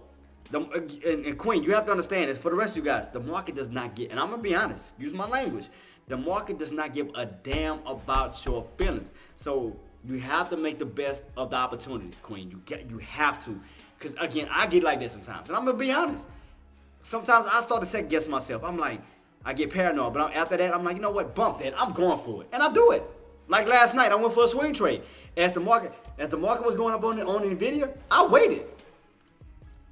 and Queen, you have to understand this. For the rest of you guys, the market does not get, and I'm going to be honest, excuse my language, the market does not give a damn about your feelings. So, you have to make the best of the opportunities, Queen. You have to. Because, again, I get like this sometimes. And I'm going to be honest. Sometimes I start to second guess myself. I'm like, I get paranoid. But after that, I'm like, you know what? Bump that. I'm going for it. And I do it. Like last night, I went for a swing trade. As the market was going up on NVIDIA, I waited.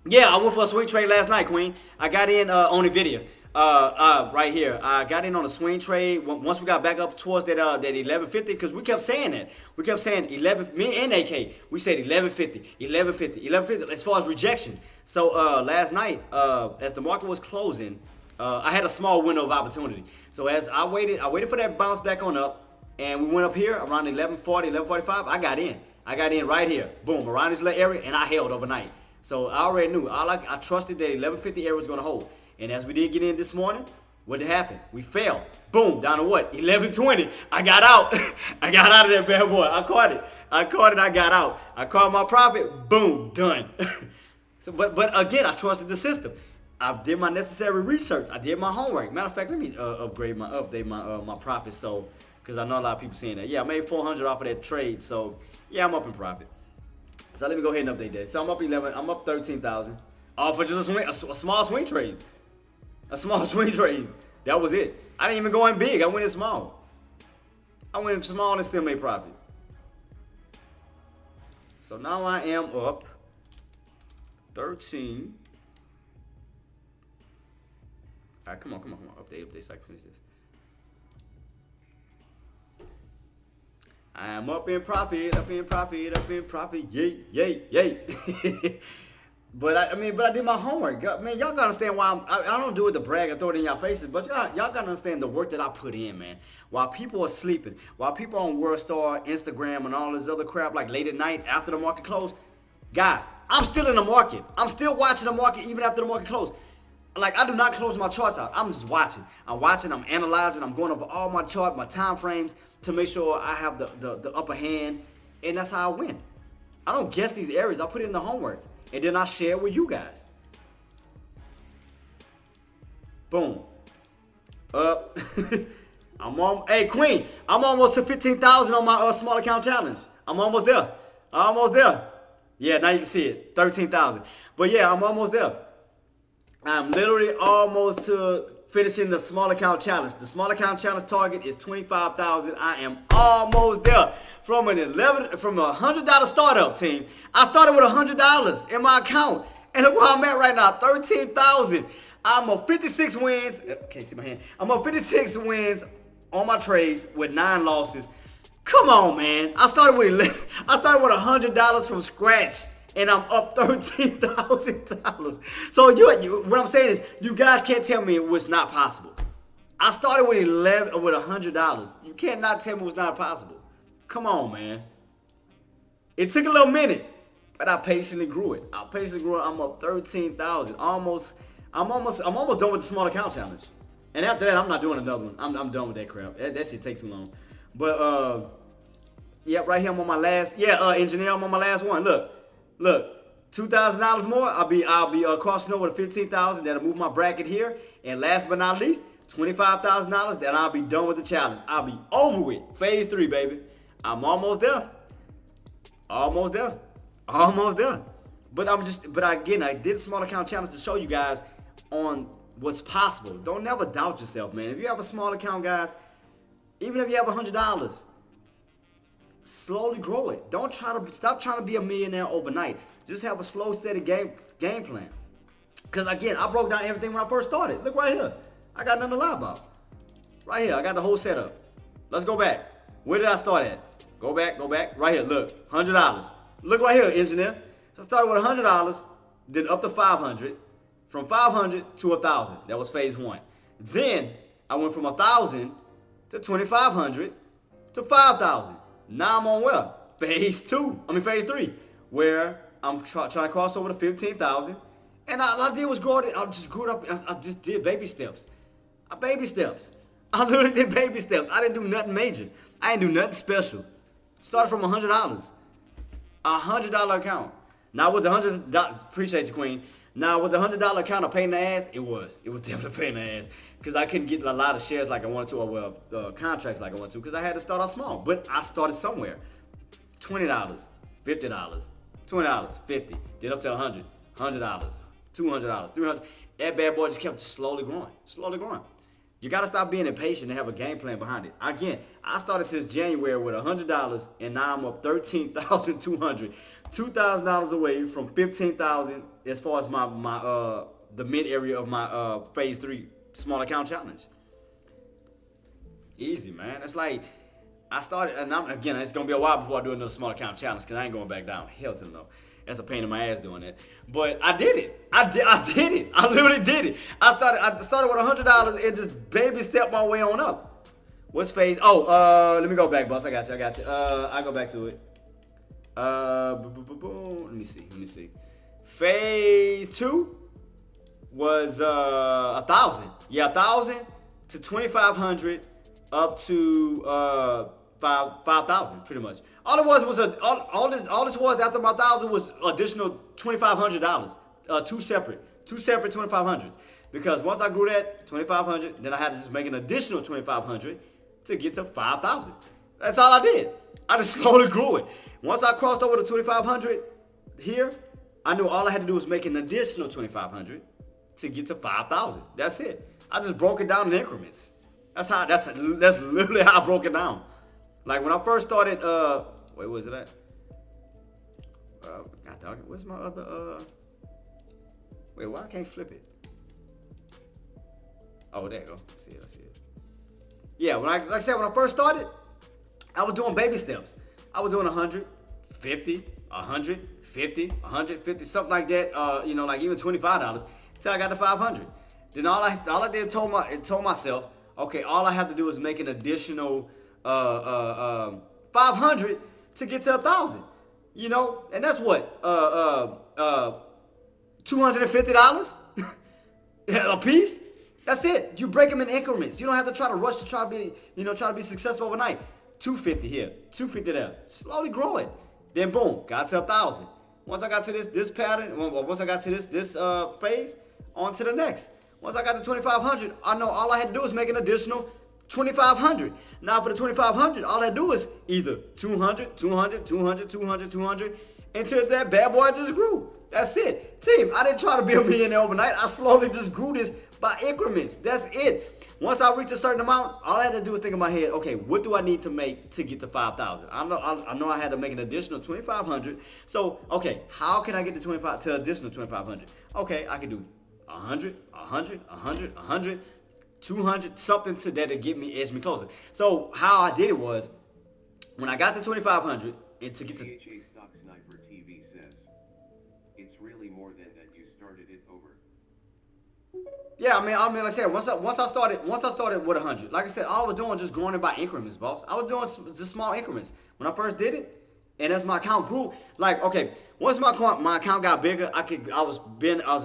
Yeah, I went for a swing trade last night, Queen. I got in on NVIDIA. Right here. I got in on a swing trade once we got back up towards that 1150, because we kept saying that. We kept saying 11, me and AK, we said 1150, 1150, 1150 as far as rejection. So last night, as the market was closing, I had a small window of opportunity. So as I waited for that bounce back on up, and we went up here around 1140, 1145. I got in. I got in right here. Boom, around this little area, and I held overnight. So I already knew. I trusted that 1150 area was going to hold. And as we did get in this morning, what did happen? We fell. Boom, down to what? 1120. I got out. I got out of that bad boy. I caught it. I got out. I caught my profit. Boom, done. So, but again, I trusted the system. I did my necessary research. I did my homework. Matter of fact, let me update my profit. So, because I know a lot of people saying that. Yeah, I made 400 off of that trade. So, yeah, I'm up in profit. So let me go ahead and update that. So I'm up 11. I'm up 13,000. All for just a small swing trade. A small swing trade. That was it. I didn't even go in big. I went in small. I went in small and still made profit. So now I am up 13. All right, come on. Update so I can finish this. I am up in profit. Yay. But I did my homework. Man, y'all gotta understand why I don't do it to brag and throw it in y'all faces, but y'all gotta understand the work that I put in, man. While people are sleeping, while people on WorldStar, Instagram, and all this other crap, like late at night after the market closed, guys, I'm still in the market. I'm still watching the market even after the market closed. Like, I do not close my charts out. I'm just watching. I'm analyzing, I'm going over all my chart, my time frames to make sure I have the upper hand, and that's how I win. I don't guess these areas. I put in the homework. And then I share it with you guys. Boom. Up. Hey, Queen, I'm almost to 15,000 on my small account challenge. I'm almost there. Yeah, now you can see it. 13,000. But yeah, I'm almost there. I'm literally almost to finishing the small account challenge. The small account challenge target is 25,000. I am almost there. From a $100 startup, team, I started with $100 in my account, and look where I'm at right now, 13,000. I'm up 56 wins. Can't see my hand. I'm up 56 wins on my trades with 9 losses. Come on, man. I started with $100 from scratch, and I'm up $13,000. So what I'm saying is, you guys can't tell me it was not possible. I started with $100. You cannot tell me it was not possible. Come on, man. It took a little minute, but I patiently grew it. I'm up 13,000. I'm almost done with the small account challenge. And after that, I'm not doing another one. I'm done with that crap. That shit takes too long. But yeah, right here I'm on my last. Yeah, engineer, I'm on my last one. Look, $2,000 more. I'll be crossing over to 15,000. That'll move my bracket here. And last but not least, $25,000. Then I'll be done with the challenge. I'll be over with phase 3, baby. I'm almost there. Almost there. But again, I did a small account challenge to show you guys on what's possible. Don't never doubt yourself, man. If you have a small account, guys, even if you have $100, slowly grow it. Stop trying to be a millionaire overnight. Just have a slow, steady game plan. Because again, I broke down everything when I first started. Look right here. I got nothing to lie about. Right here, I got the whole setup. Let's go back. Where did I start at? Go back. Right here, look, $100. Look right here, engineer. I started with $100, then up to $500, from $500 to $1,000. That was phase 1. Then I went from $1,000 to $2,500 to $5,000. Now I'm on where? Phase 3, where I'm trying to cross over to 15,000. And all I did was grow it. I just grew it up. I just did baby steps. I literally did baby steps. I didn't do nothing major. I didn't do nothing special. Started from $100. $100 account. Now with the $100, appreciate you, Queen. Now with the $100 account, a pain in the ass. It was definitely a pain in the ass because I couldn't get a lot of shares like I wanted to, or contracts like I wanted to, because I had to start off small. But I started somewhere. $20, $50, $20, $50, then up to $100, $100, $200, $300. That bad boy just kept slowly growing. You gotta stop being impatient and have a game plan behind it. Again, I started since January with $100, and now I'm up $13,200, $2,000 away from $15,000 as far as my the mid area of my phase 3 small account challenge. Easy, man. It's like I started, and again, it's gonna be a while before I do another small account challenge because I ain't going back down. Hell to no. That's a pain in my ass doing that. But I did it. I did it. I literally did it. I started with $100 and just baby stepped my way on up. What's phase? Oh, let me go back, boss. I got you. I go back to it. Let me see. Phase 2 was 1,000. Yeah, 1,000 to 2,500 up to 5,000, pretty much. All it was all this was after my 1,000 was additional $2,500. Two separate 2,500s. Because once I grew that 2,500, then I had to just make an additional 2,500 to get to 5,000. That's all I did. I just slowly grew it. Once I crossed over to 2,500 here, I knew all I had to do was make an additional 2,500 to get to 5,000. That's it. I just broke it down in increments. That's literally how I broke it down. Like when I first started, wait, where's it at? God dog it, where's my other, wait, why I can't flip it? Oh, there you go. I see it. Yeah, like I said, when I first started, I was doing baby steps. I was doing 100, 50, 150, 150, something like that. Like even $25 until I got to 500. Then all I did told myself, okay, all I have to do is make an additional 500 to get to 1,000. And that's what $250 a piece. That's it. You break them in increments. You don't have to try to rush to try to be successful overnight. 250 here, 250 there. Slowly grow it. Then boom, got to 1,000. Once I got to this pattern, once I got to this phase, on to the next. Once I got to 2,500, I know all I had to do was make an additional 2,500. Now for the 2,500, all I do is either 200, 200, 200, 200, 200, until that bad boy just grew. That's it. Team, I didn't try to be a millionaire overnight. I slowly just grew this by increments. That's it. Once I reach a certain amount, all I had to do was think in my head, okay, what do I need to make to get to 5,000? I know I had to make an additional 2,500. So, okay, how can I get to additional 2,500? Okay, I can do 100, 100, 100, 100, 200, something to that to get me, edge me closer. So how I did it was, when I got to 2,500, and to get to CHA Stock Sniper TV says, it's really more than that you started it over. yeah, like I said, once I started with 100, like I said, all I was doing was just going in by increments, boss. I was doing just small increments when I first did it, and as my account grew, like okay, once my account got bigger, I was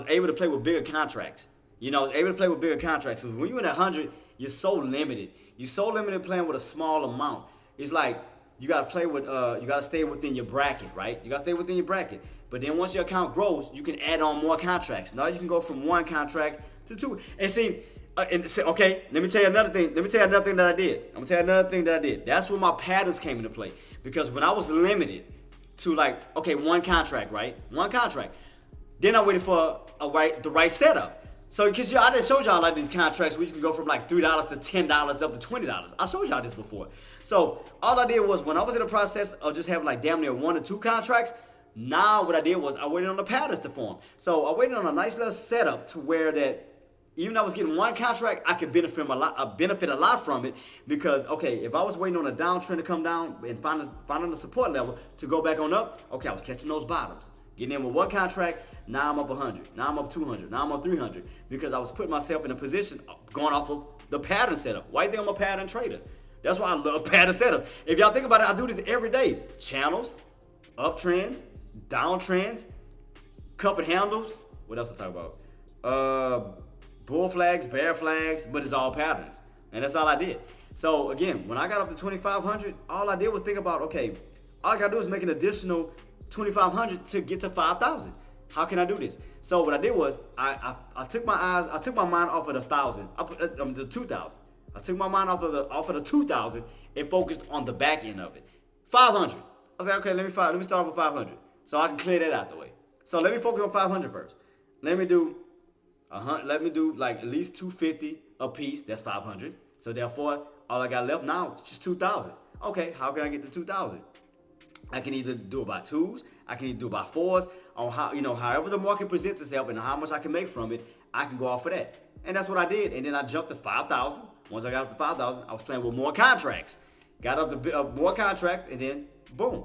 able to play with bigger contracts. You know, I was able to play with bigger contracts. So when you're in 100, you're so limited. You're so limited playing with a small amount. It's like you gotta play with you gotta stay within your bracket, right? You gotta stay within your bracket. But then once your account grows, you can add on more contracts. Now you can go from one contract to two. And see, okay, let me tell you another thing. Let me tell you another thing that I did. I'm gonna tell you another thing that I did. That's where my patterns came into play. Because when I was limited to like, okay, one contract, right? One contract. Then I waited for the right setup. So, because I just showed y'all like these contracts where you can go from like $3 to $10 up to $20. I showed y'all this before. So, all I did was when I was in the process of just having like damn near 1 or 2 contracts, now what I did was I waited on the patterns to form. So, I waited on a nice little setup to where that even though I was getting one contract, I could benefit a lot from it because, okay, if I was waiting on a downtrend to come down and finding the support level to go back on up, okay, I was catching those bottoms. Getting in with one contract, now I'm up 100, now I'm up 200, now I'm up 300 because I was putting myself in a position going off of the pattern setup. Why think I'm a pattern trader? That's why I love pattern setup. If y'all think about it, I do this every day. Channels, uptrends, downtrends, cup and handles. What else I talk about? Bull flags, bear flags, but it's all patterns. And that's all I did. So again, when I got up to 2,500, all I did was think about, okay, all I gotta do is make an additional 2,500 to get to 5,000. How can I do this? So what I did was I took my mind off of the 1,000. I put the 2,000. I took my mind off of the 2,000 and focused on the back end of it. 500. I was like, okay, let me start off with 500, so I can clear that out the way. So let me focus on 500 first. Let me do like at least 250 a piece. That's 500. So therefore, all I got left now is just 2,000. Okay, how can I get to 2,000? I can either do it by 2s, I can either do it by 4s, or however the market presents itself and how much I can make from it, I can go off of that. And that's what I did. And then I jumped to 5,000. Once I got up to 5,000, I was playing with more contracts. Got up to more contracts, and then boom,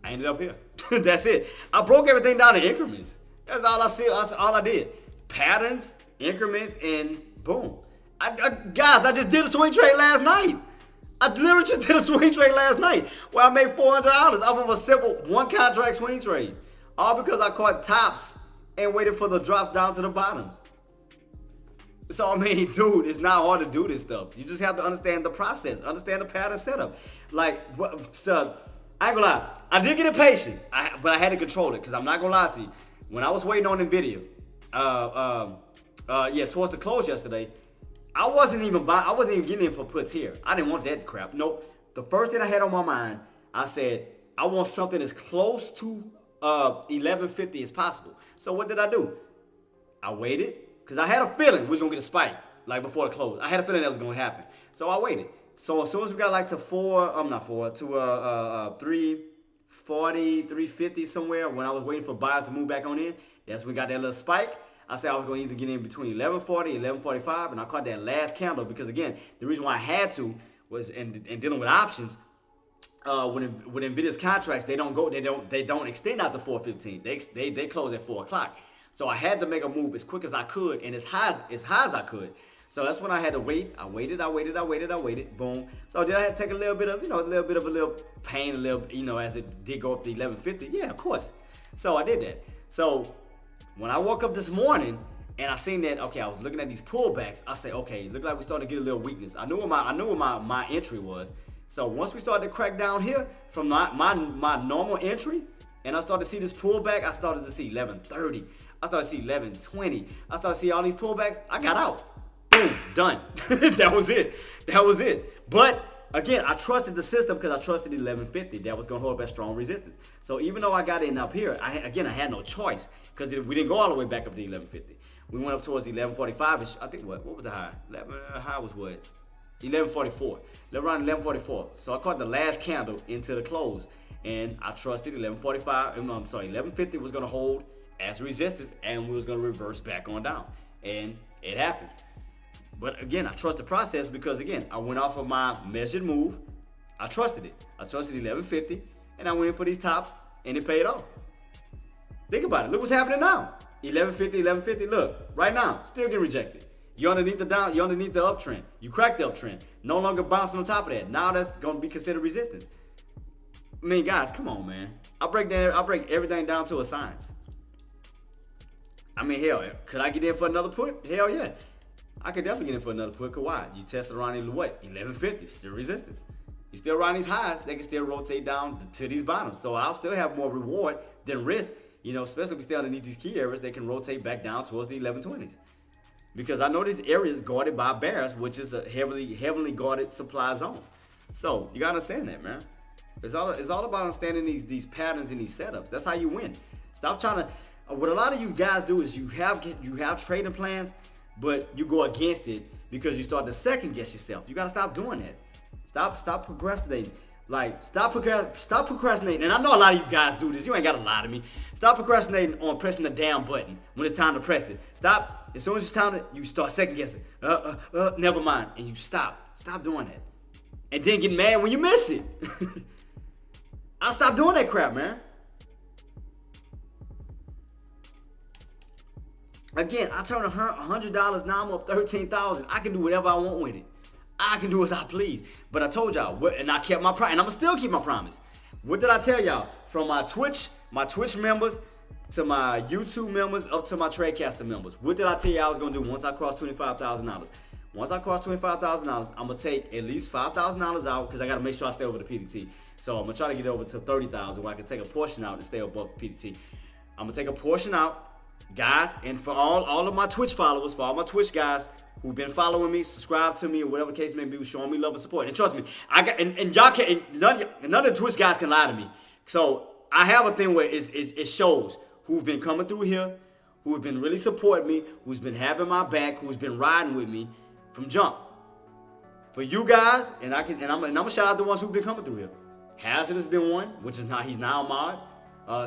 I ended up here. That's it. I broke everything down in increments. That's all I see. That's all I did. Patterns, increments, and boom. Guys, I just did a swing trade last night. I literally just did a swing trade last night where I made $400 off of a simple one contract swing trade. All because I caught tops and waited for the drops down to the bottoms. So, I mean, dude, it's not hard to do this stuff. You just have to understand the process, understand the pattern setup. Like, so, I ain't gonna lie. I did get impatient, but I had to control it because I'm not gonna lie to you. When I was waiting on NVIDIA, towards the close yesterday, I wasn't even getting in for puts here. I didn't want that crap. Nope. The first thing I had on my mind, I said, I want something as close to 1150 as possible. So what did I do? I waited because I had a feeling we was gonna get a spike like before the close. I had a feeling that was gonna happen. So I waited. So as soon as we got like to 340, 350 somewhere, when I was waiting for buyers to move back on in, that's when we got that little spike. I said I was going to either get in between 1140 and 1145, and I caught that last candle because, again, the reason why I had to was in dealing with options. With NVIDIA's contracts, they don't extend out to 415. They close at 4 o'clock. So I had to make a move as quick as I could and as high as I could. So that's when I had to wait. I waited. Boom. So did I have to take a little bit of pain, as it did go up to 1150? Yeah, of course. So I did that. So when I woke up this morning and I seen that, okay, I was looking at these pullbacks. I said, okay, look like we're starting to get a little weakness. I knew what my entry was. So once we started to crack down here from my normal entry, and I started to see this pullback, I started to see 1130. I started to see 1120. I started to see all these pullbacks. I got out. Boom, done. That was it. But again, I trusted the system because I trusted 1150. That was going to hold up at strong resistance. So even though I got in up here, I had no choice because we didn't go all the way back up to 1150. We went up towards the 1145. I think what was the high? High was what? 1144. Around 1144. So I caught the last candle into the close, and I trusted 1150 was going to hold as resistance, and we was going to reverse back on down, and it happened. But again, I trust the process because again, I went off of my measured move. I trusted it. I trusted 1150, and I went in for these tops, and it paid off. Think about it. Look what's happening now. 1150, 1150. Look, right now, still getting rejected. You're underneath the down. You're underneath the uptrend. You cracked the uptrend. No longer bouncing on top of that. Now that's going to be considered resistance. I mean, guys, come on, man. I break everything down to a science. I mean, hell, could I get in for another put? Hell yeah. I could definitely get in for another put. Cause why? You test around what? 1150, still resistance. You still around these highs, they can still rotate down to these bottoms. So I'll still have more reward than risk. You know, especially if we stay underneath these key areas, they can rotate back down towards the 1120s. Because I know this area is guarded by bears, which is a heavily guarded supply zone. So you gotta understand that, man. It's all about understanding these patterns and these setups. That's how you win. Stop trying to. What a lot of you guys do is you have trading plans, but you go against it because you start to second guess yourself. You gotta stop doing that. Stop procrastinating. Like stop procrastinating. And I know a lot of you guys do this. You ain't gotta lie to me. Stop procrastinating on pressing the down button when it's time to press it. Stop. As soon as it's time to, you start second guessing. Never mind. And you stop. Stop doing that. And then get mad when you miss it. I stopped doing that crap, man. Again, I turned $100, now I'm up $13,000. I can do whatever I want with it. I can do as I please. But I told y'all, and I kept my promise, and I'm gonna still keep my promise. What did I tell y'all? From my Twitch members to my YouTube members up to my Tradecaster members. What did I tell y'all I was gonna do once I crossed $25,000? Once I cross $25,000, I'm gonna take at least $5,000 out because I gotta make sure I stay over the PDT. So I'm gonna try to get over to $30,000 where I can take a portion out and stay above the PDT. I'm gonna take a portion out, guys, and for all of my Twitch followers, for all my Twitch guys who've been following me, subscribe to me, or whatever the case may be, showing me love and support. And trust me, I got and y'all can none of the Twitch guys can lie to me. So I have a thing where it shows who've been coming through here, who've been really supporting me, who's been having my back, who's been riding with me from jump. For you guys, and I'm gonna shout out the ones who've been coming through here. Hazard has been one, which is he's now a mod.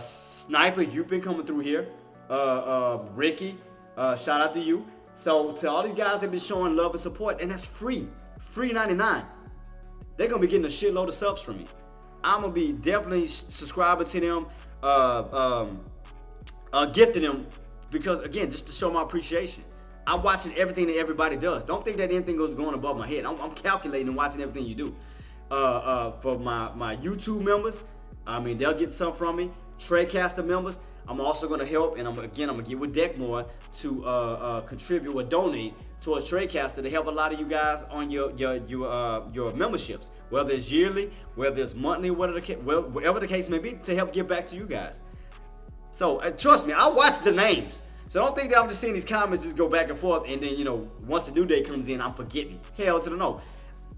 Sniper, you've been coming through here. Ricky, shout out to you. So to all these guys that been showing love and support, and that's free 99. They're gonna be getting a shitload of subs from me. I'm gonna be definitely subscribing to them, gifting them, because again, just to show my appreciation. I'm watching everything that everybody does. Don't think that anything goes going above my head. I'm calculating and watching everything you do. For my YouTube members, I mean, they'll get some from me. Tradecaster members, I'm also going to help, and I'm gonna get with Deckmore to contribute or donate towards Tradecaster to help a lot of you guys on your memberships, whether it's yearly, whether it's monthly, whatever the case may be, to help give back to you guys. So trust me, I watch the names. So don't think that I'm just seeing these comments just go back and forth, and then once the new day comes in, I'm forgetting. Hell to the no.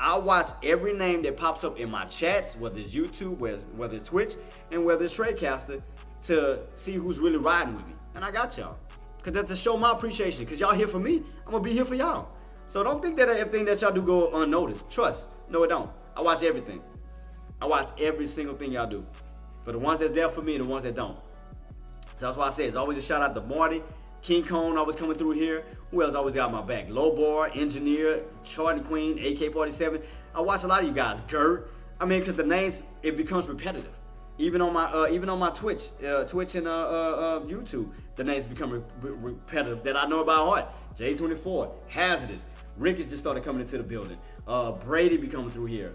I watch every name that pops up in my chats, whether it's YouTube, whether it's Twitch, and whether it's Tradecaster, to see who's really riding with me. And I got y'all. Because that's to show my appreciation. Because y'all here for me, I'm going to be here for y'all. So don't think that everything that y'all do go unnoticed. Trust. No, it don't. I watch everything. I watch every single thing y'all do. For the ones that's there for me and the ones that don't. So that's why I say it's always a shout out to Marty. King Kong always coming through here. Who else always got my back? Low Bar, Engineer, Charlie Queen, AK-47. I watch a lot of you guys. Gert. I mean, because the names, it becomes repetitive. Even on my Twitch and YouTube, the names become repetitive that I know about heart. J24, Hazardous. Rick has just started coming into the building. Brady be coming through here.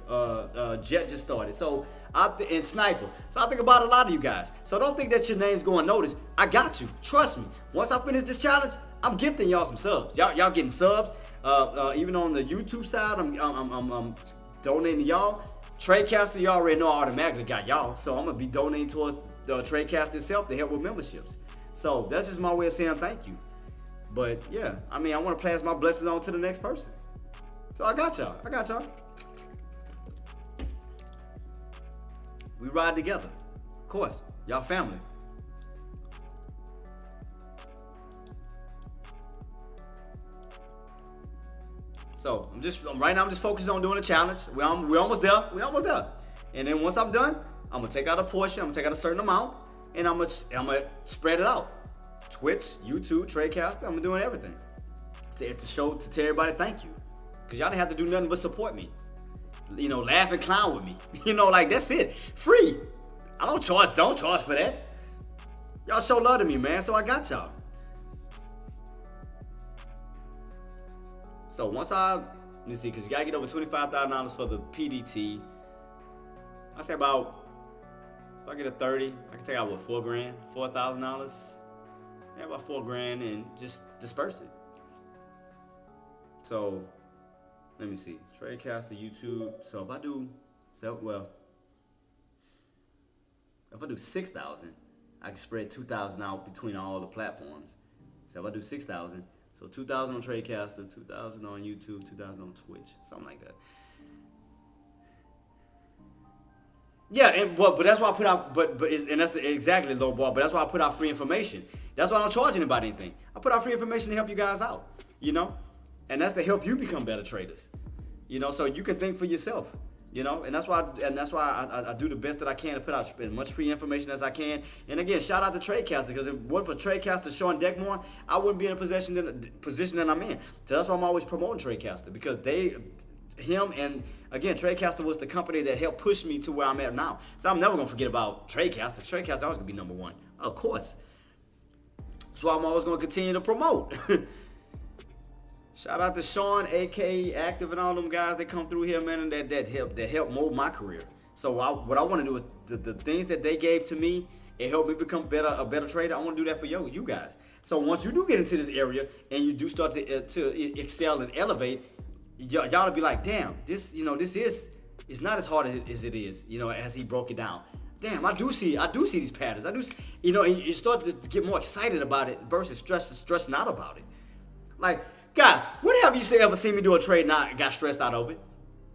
Jet just started. So and Sniper. So I think about a lot of you guys. So don't think that your name's going unnoticed. I got you. Trust me. Once I finish this challenge, I'm gifting y'all some subs. Y'all getting subs. Even on the YouTube side, I'm donating to y'all. Tradecaster, y'all already know I automatically got y'all. So I'm gonna be donating towards the Tradecaster itself to help with memberships. So that's just my way of saying thank you. But yeah, I mean, I want to pass my blessings on to the next person. So I got y'all. We ride together. Of course, y'all family. So right now I'm just focused on doing the challenge. We're almost there. And then once I'm done, I'm gonna take out a portion. I'm gonna take out a certain amount, and I'm gonna spread it out. Twitch, YouTube, Tradecaster. I'm doing everything. to tell everybody thank you, because y'all didn't have to do nothing but support me. You know, laugh and clown with me. You know, like, that's it. Free. I don't charge for that. Y'all show love to me, man, so I got y'all. So once let me see, because you got to get over $25,000 for the PDT. I say about, if I get a 30, I can take out, what, $4,000, $4,000? Yeah, about $4,000 and just disperse it. So, let me see. Tradecaster, YouTube. So if I do, if I do 6,000, I can spread 2,000 out between all the platforms. So if I do 6,000, so 2,000 on Tradecaster, 2,000 on YouTube, 2,000 on Twitch, something like that. Yeah, but that's why I put out, and that's exactly low ball. But that's why I put out free information. That's why I don't charge anybody anything. I put out free information to help you guys out, you know, and that's to help you become better traders, you know, so you can think for yourself, you know, and that's why I do the best that I can to put out as much free information as I can. And again, shout out to Tradecaster, because if it wasn't for Tradecaster, Sean Deckmore, I wouldn't be in a position that I'm in. So that's why I'm always promoting Tradecaster, because him and again, Tradecaster was the company that helped push me to where I'm at now. So I'm never gonna forget about Tradecaster. Tradecaster always gonna be number one, of course. So I'm always gonna continue to promote. Shout out to Sean, aka Active, and all them guys that come through here, man, and that helped mold my career. So what I want to do is the things that they gave to me, it helped me become a better trader. I want to do that for you guys. So once you do get into this area and you do start to excel and elevate, y'all will be like, damn, this it's not as hard as it is, you know, as he broke it down. Damn, I do see these patterns. And you start to get more excited about it versus stressing out about it. Like, guys, when have you ever seen me do a trade and I got stressed out over it?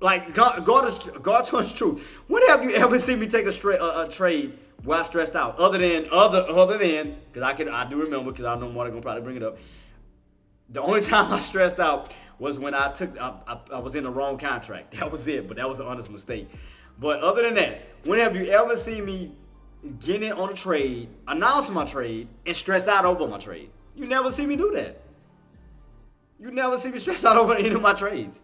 Like, God turns truth. When have you ever seen me take a trade where I stressed out? Other than, because I do remember, because I know Marty gonna probably bring it up. The only time I stressed out was when I was in the wrong contract. That was it, but that was an honest mistake. But other than that, when have you ever seen me get in on a trade, announce my trade, and stress out over my trade? You never see me do that. You never see me stress out over any of my trades.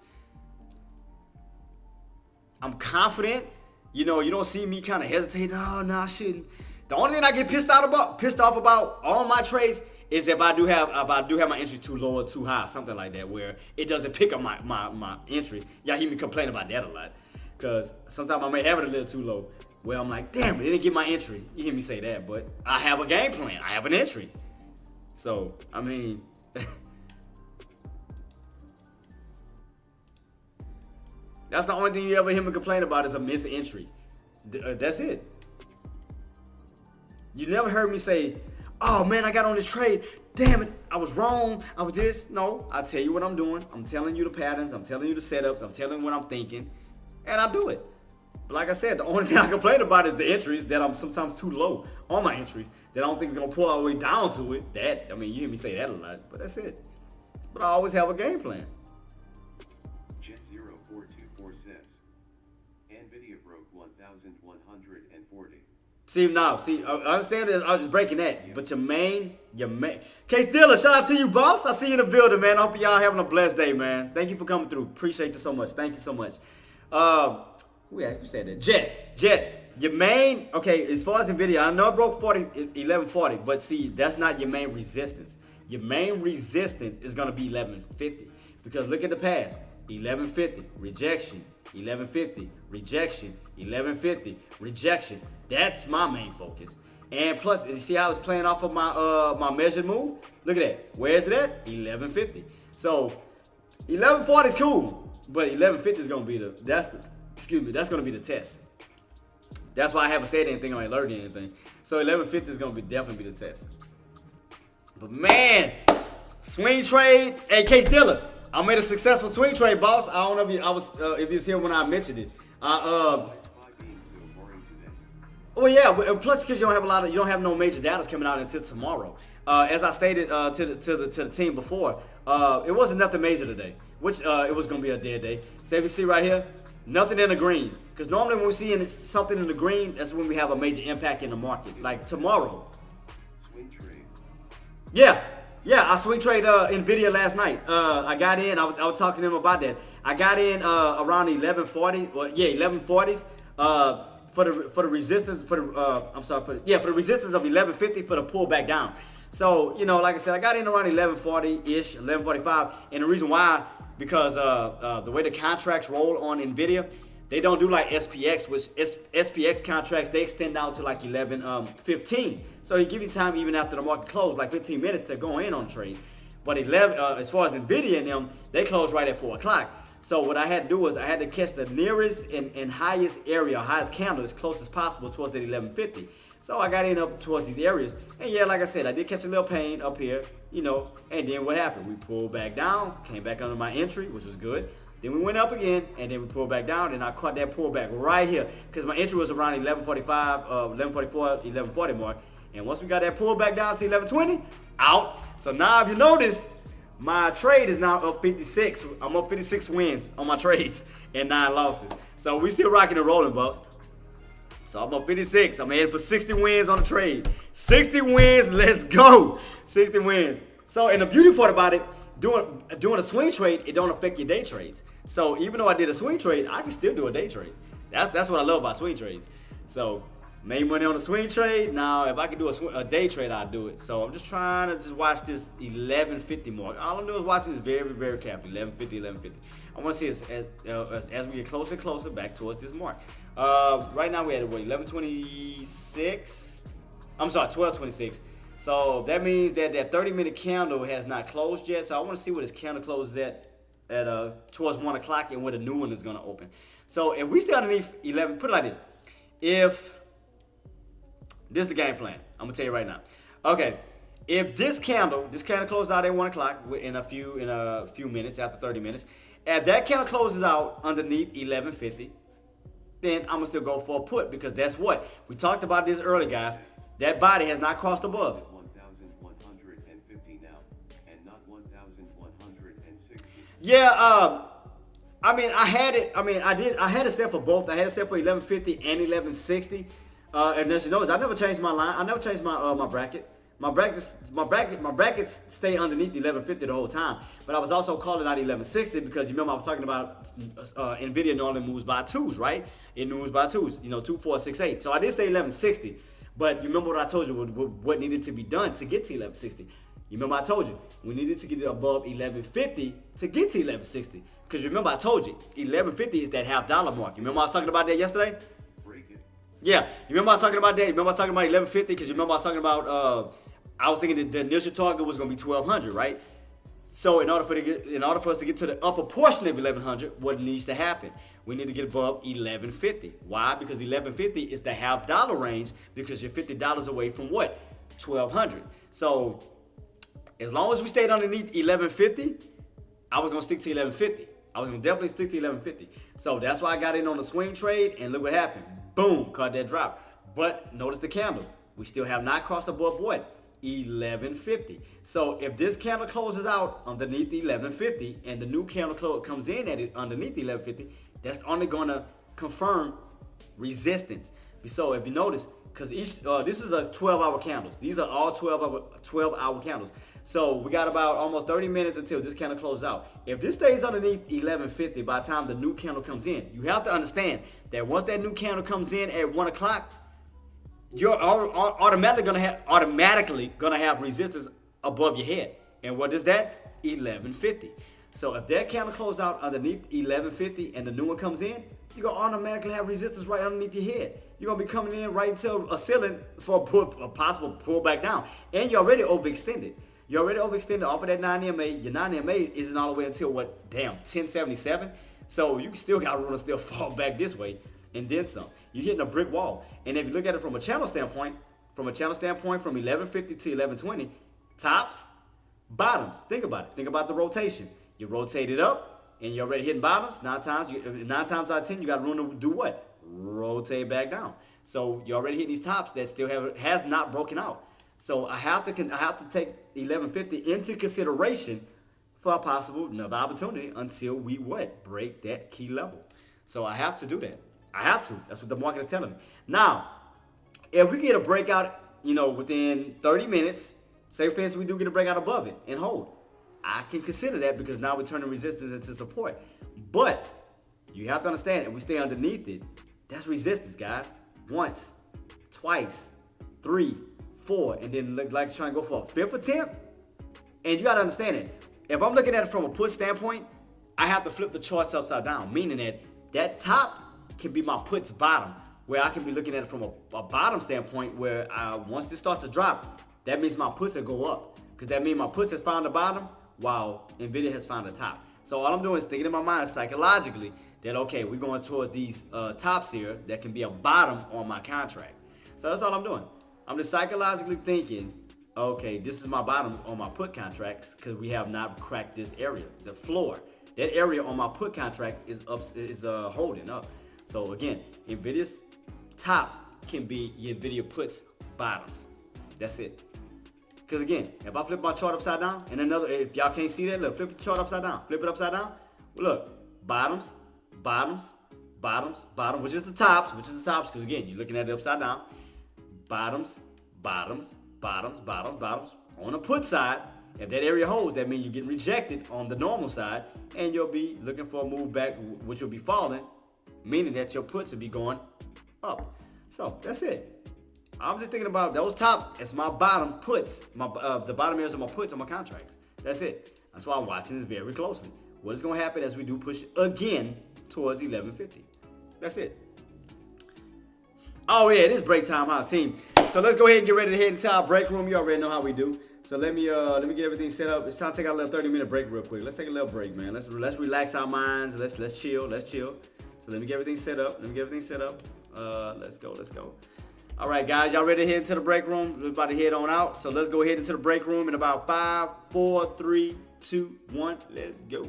I'm confident. You know, you don't see me kind of hesitate. No, I shouldn't. The only thing I get pissed off about all my trades is if I do have my entry too low or too high, something like that, where it doesn't pick up my entry. Y'all hear me complain about that a lot, because sometimes I may have it a little too low, where I'm like, damn, it didn't get my entry. You hear me say that, but I have a game plan. I have an entry. So, I mean, that's the only thing you ever hear me complain about is a missed entry. That's it. You never heard me say, oh man, I got on this trade. Damn it, I was wrong. I was this. No, I tell you what I'm doing. I'm telling you the patterns. I'm telling you the setups. I'm telling you what I'm thinking. And I do it. But like I said, the only thing I complain about is the entries that I'm sometimes too low on my entries that I don't think is going to pull all the way down to it. You hear me say that a lot, but that's it. But I always have a game plan. Jet0424 says, NVIDIA broke 1,140. I understand that I was just breaking that, but your main. K Steeler, shout out to you, boss. I see you in the building, man. I hope y'all having a blessed day, man. Thank you for coming through. Appreciate you so much. Thank you so much. Who said that? Jet, your main, okay, as far as NVIDIA, I know it broke 1140, but see, that's not your main resistance. Your main resistance is going to be 1150, because look at the past. 1150, rejection. 1150, rejection. 1150, rejection. That's my main focus. And plus, you see how it's playing off of my measured move? Look at that. Where is it at? 1150. So 1140 is cool, but 1150 is gonna be that's gonna be the test. That's why I haven't said anything on alert or anything. So 1150 is gonna definitely be the test. But man, swing trade, hey Case Dilla, I made a successful swing trade, boss. I don't know if you was here when I mentioned it. Well, yeah, but plus because you don't have no major data coming out until tomorrow. As I stated to the team before, it wasn't nothing major today, which it was gonna be a dead day. So if you see right here, nothing in the green. Because normally when we see something in the green, that's when we have a major impact in the market. Like tomorrow. Swing trade. Yeah, Yeah, I swing trade Nvidia last night. I got in. I was talking to him about that. I got in around 11:40. Well, yeah, 11:40s. For the resistance for the resistance of 11:50 for the pullback down. So like I said, I got in around 11:40 ish, 11:45, and the reason why because the way the contracts roll on Nvidia. They don't do like SPX, which SPX contracts, they extend out to like 11:15. So he give you time even after the market closed, like 15 minutes to go in on the trade. But as far as Nvidia and them, they close right at 4 o'clock. So what I had to do was I had to catch the nearest and highest area, highest candle as close as possible towards that 11:50. So I got in up towards these areas. And yeah, like I said, I did catch a little pain up here, and then what happened? We pulled back down, came back under my entry, which was good. Then we went up again, and then we pulled back down, and I caught that pullback right here because my entry was around 11:45, 11:44, 11:40 mark. And once we got that pullback down to 11:20, out. So now if you notice, my trade is now up 56. I'm up 56 wins on my trades and 9 losses. So we still rocking and rolling, boss. So I'm up 56. I'm heading for 60 wins on the trade. 60 wins, let's go. 60 wins. So, and the beauty part about it, doing a swing trade, it don't affect your day trades. So even though I did a swing trade, I can still do a day trade. That's what I love about swing trades. So made money on a swing trade. Now if I could do a day trade, I'd do it. So I'm just trying to watch this 11:50 mark. All I'm doing is watching this very, very carefully. 11:50, 11:50. I want to see as we get closer and closer back towards this mark. Right now we're at 11:26. I'm sorry, 12:26. So that means that 30-minute candle has not closed yet. So I want to see where this candle closes at towards 1 o'clock and where the new one is going to open. So if we stay underneath 11, put it like this. If this is the game plan, I'm going to tell you right now. Okay, if this candle closes out at 1 o'clock in a few minutes, after 30 minutes, and that candle closes out underneath 11:50, then I'm going to still go for a put because that's what we talked about this earlier, guys. That body has not crossed above. 1,150 now, and not 1,160. Yeah, I mean, I had it set for both. I had it set for 1150 and 1160. And as you notice, I never changed my line. I never changed my bracket. My brackets stay underneath 1150 the whole time. But I was also calling out 1160 because you remember I was talking about Nvidia normally moves by twos, right? It moves by twos, 2, 4, 6, 8. So I did say 1160. But you remember what I told you, what needed to be done to get to 1160. You remember I told you, we needed to get it above 1150 to get to 1160. Because you remember I told you, 1150 is that $half mark. You remember I was talking about that yesterday? Break it. Yeah, you remember I was talking about that? You remember I was talking about 1150? Because you remember I was talking about, I was thinking that the initial target was going to be 1200, right? So in order for us to get to the upper portion of 1100, what needs to happen? We need to get above 1150. Why? Because 1150 is the $half range because you're $50 away from what? 1200. So as long as we stayed underneath 1150, I was gonna stick to 1150. I was gonna definitely stick to 1150. So that's why I got in on the swing trade, and look what happened. Boom, caught that drop. But notice the candle. We still have not crossed above what? 1150. So if this candle closes out underneath 1150 and the new candle comes in at it underneath 1150, that's only gonna confirm resistance. So if you notice, because this is a 12-hour candles. These are all 12-hour candles. So we got about almost 30 minutes until this candle closes out. If this stays underneath 1150 by the time the new candle comes in, you have to understand that once that new candle comes in at 1 o'clock, you're automatically gonna have resistance above your head. And what is that? 1150. So if that candle closes out underneath 1150 and the new one comes in, you're gonna automatically have resistance right underneath your head. You're gonna be coming in right into a ceiling for a possible pullback down. And you're already overextended. You're already overextended off of that 9 MA. Your 9 MA isn't all the way until what? Damn, 1077. So you still got room to still fall back this way and then some. You're hitting a brick wall. And if you look at it from a channel standpoint, from 1150 to 1120, tops, bottoms. Think about it. Think about the rotation. You rotate it up, and you're already hitting bottoms. 9 times out of 10, you got room to do what? Rotate back down. So you're already hitting these tops that still has not broken out. So I have to take 1150 into consideration for a possible another opportunity until we what? Break that key level. So I have to do that. I have to. That's what the market is telling me. Now, if we get a breakout, within 30 minutes, Say for instance, we do get a breakout above it and hold. I can consider that because now we're turning resistance into support. But you have to understand, if we stay underneath it, that's resistance, guys. Once, twice, 3, 4, and then look like trying to go for a 5th attempt. And you gotta understand it. If I'm looking at it from a put standpoint, I have to flip the charts upside down, meaning that that top can be my puts bottom, where I can be looking at it from a bottom standpoint, where once this starts to drop, that means my puts will go up, because that means my puts has found the bottom while Nvidia has found the top. So all I'm doing is thinking in my mind psychologically that, okay, we're going towards these tops here that can be a bottom on my contract. So that's all I'm doing. I'm just psychologically thinking, okay, this is my bottom on my put contracts because we have not cracked this area, the floor. That area on my put contract is holding up. So again, Nvidia's tops can be Nvidia puts bottoms. That's it. Because again, if I flip my chart upside down, and if y'all can't see that, look, flip the chart upside down. Flip it upside down. Look, bottoms, bottoms, bottoms, bottom, which is the tops, because again, you're looking at it upside down. Bottoms, bottoms, bottoms, bottoms, bottoms. On the put side, if that area holds, that means you're getting rejected on the normal side, and you'll be looking for a move back, which will be falling, meaning that your puts will be going up. So that's it. I'm just thinking about those tops as my bottom puts, the bottom areas of my puts on my contracts. That's it. That's why I'm watching this very closely. What is going to happen as we do push again towards 1150? That's it. Oh yeah, it is break time, huh, team? So let's go ahead and get ready to head into our break room. You already know how we do. So let me get everything set up. It's time to take a little 30-minute break real quick. Let's take a little break, man. Let's relax our minds. Let's chill. So let me get everything set up. Let's go. All right, guys, y'all ready to head into the break room? We're about to head on out. So let's go ahead into the break room in about 5, 4, 3, 2, 1. Let's go.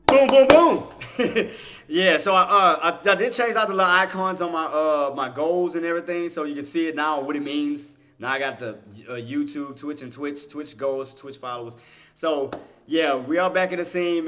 Boom, boom, boom. Yeah, so I did change out the little icons on my goals and everything, so you can see it now, what it means. Now I got the YouTube, Twitch goals, Twitch followers. So yeah, we are back in the scene.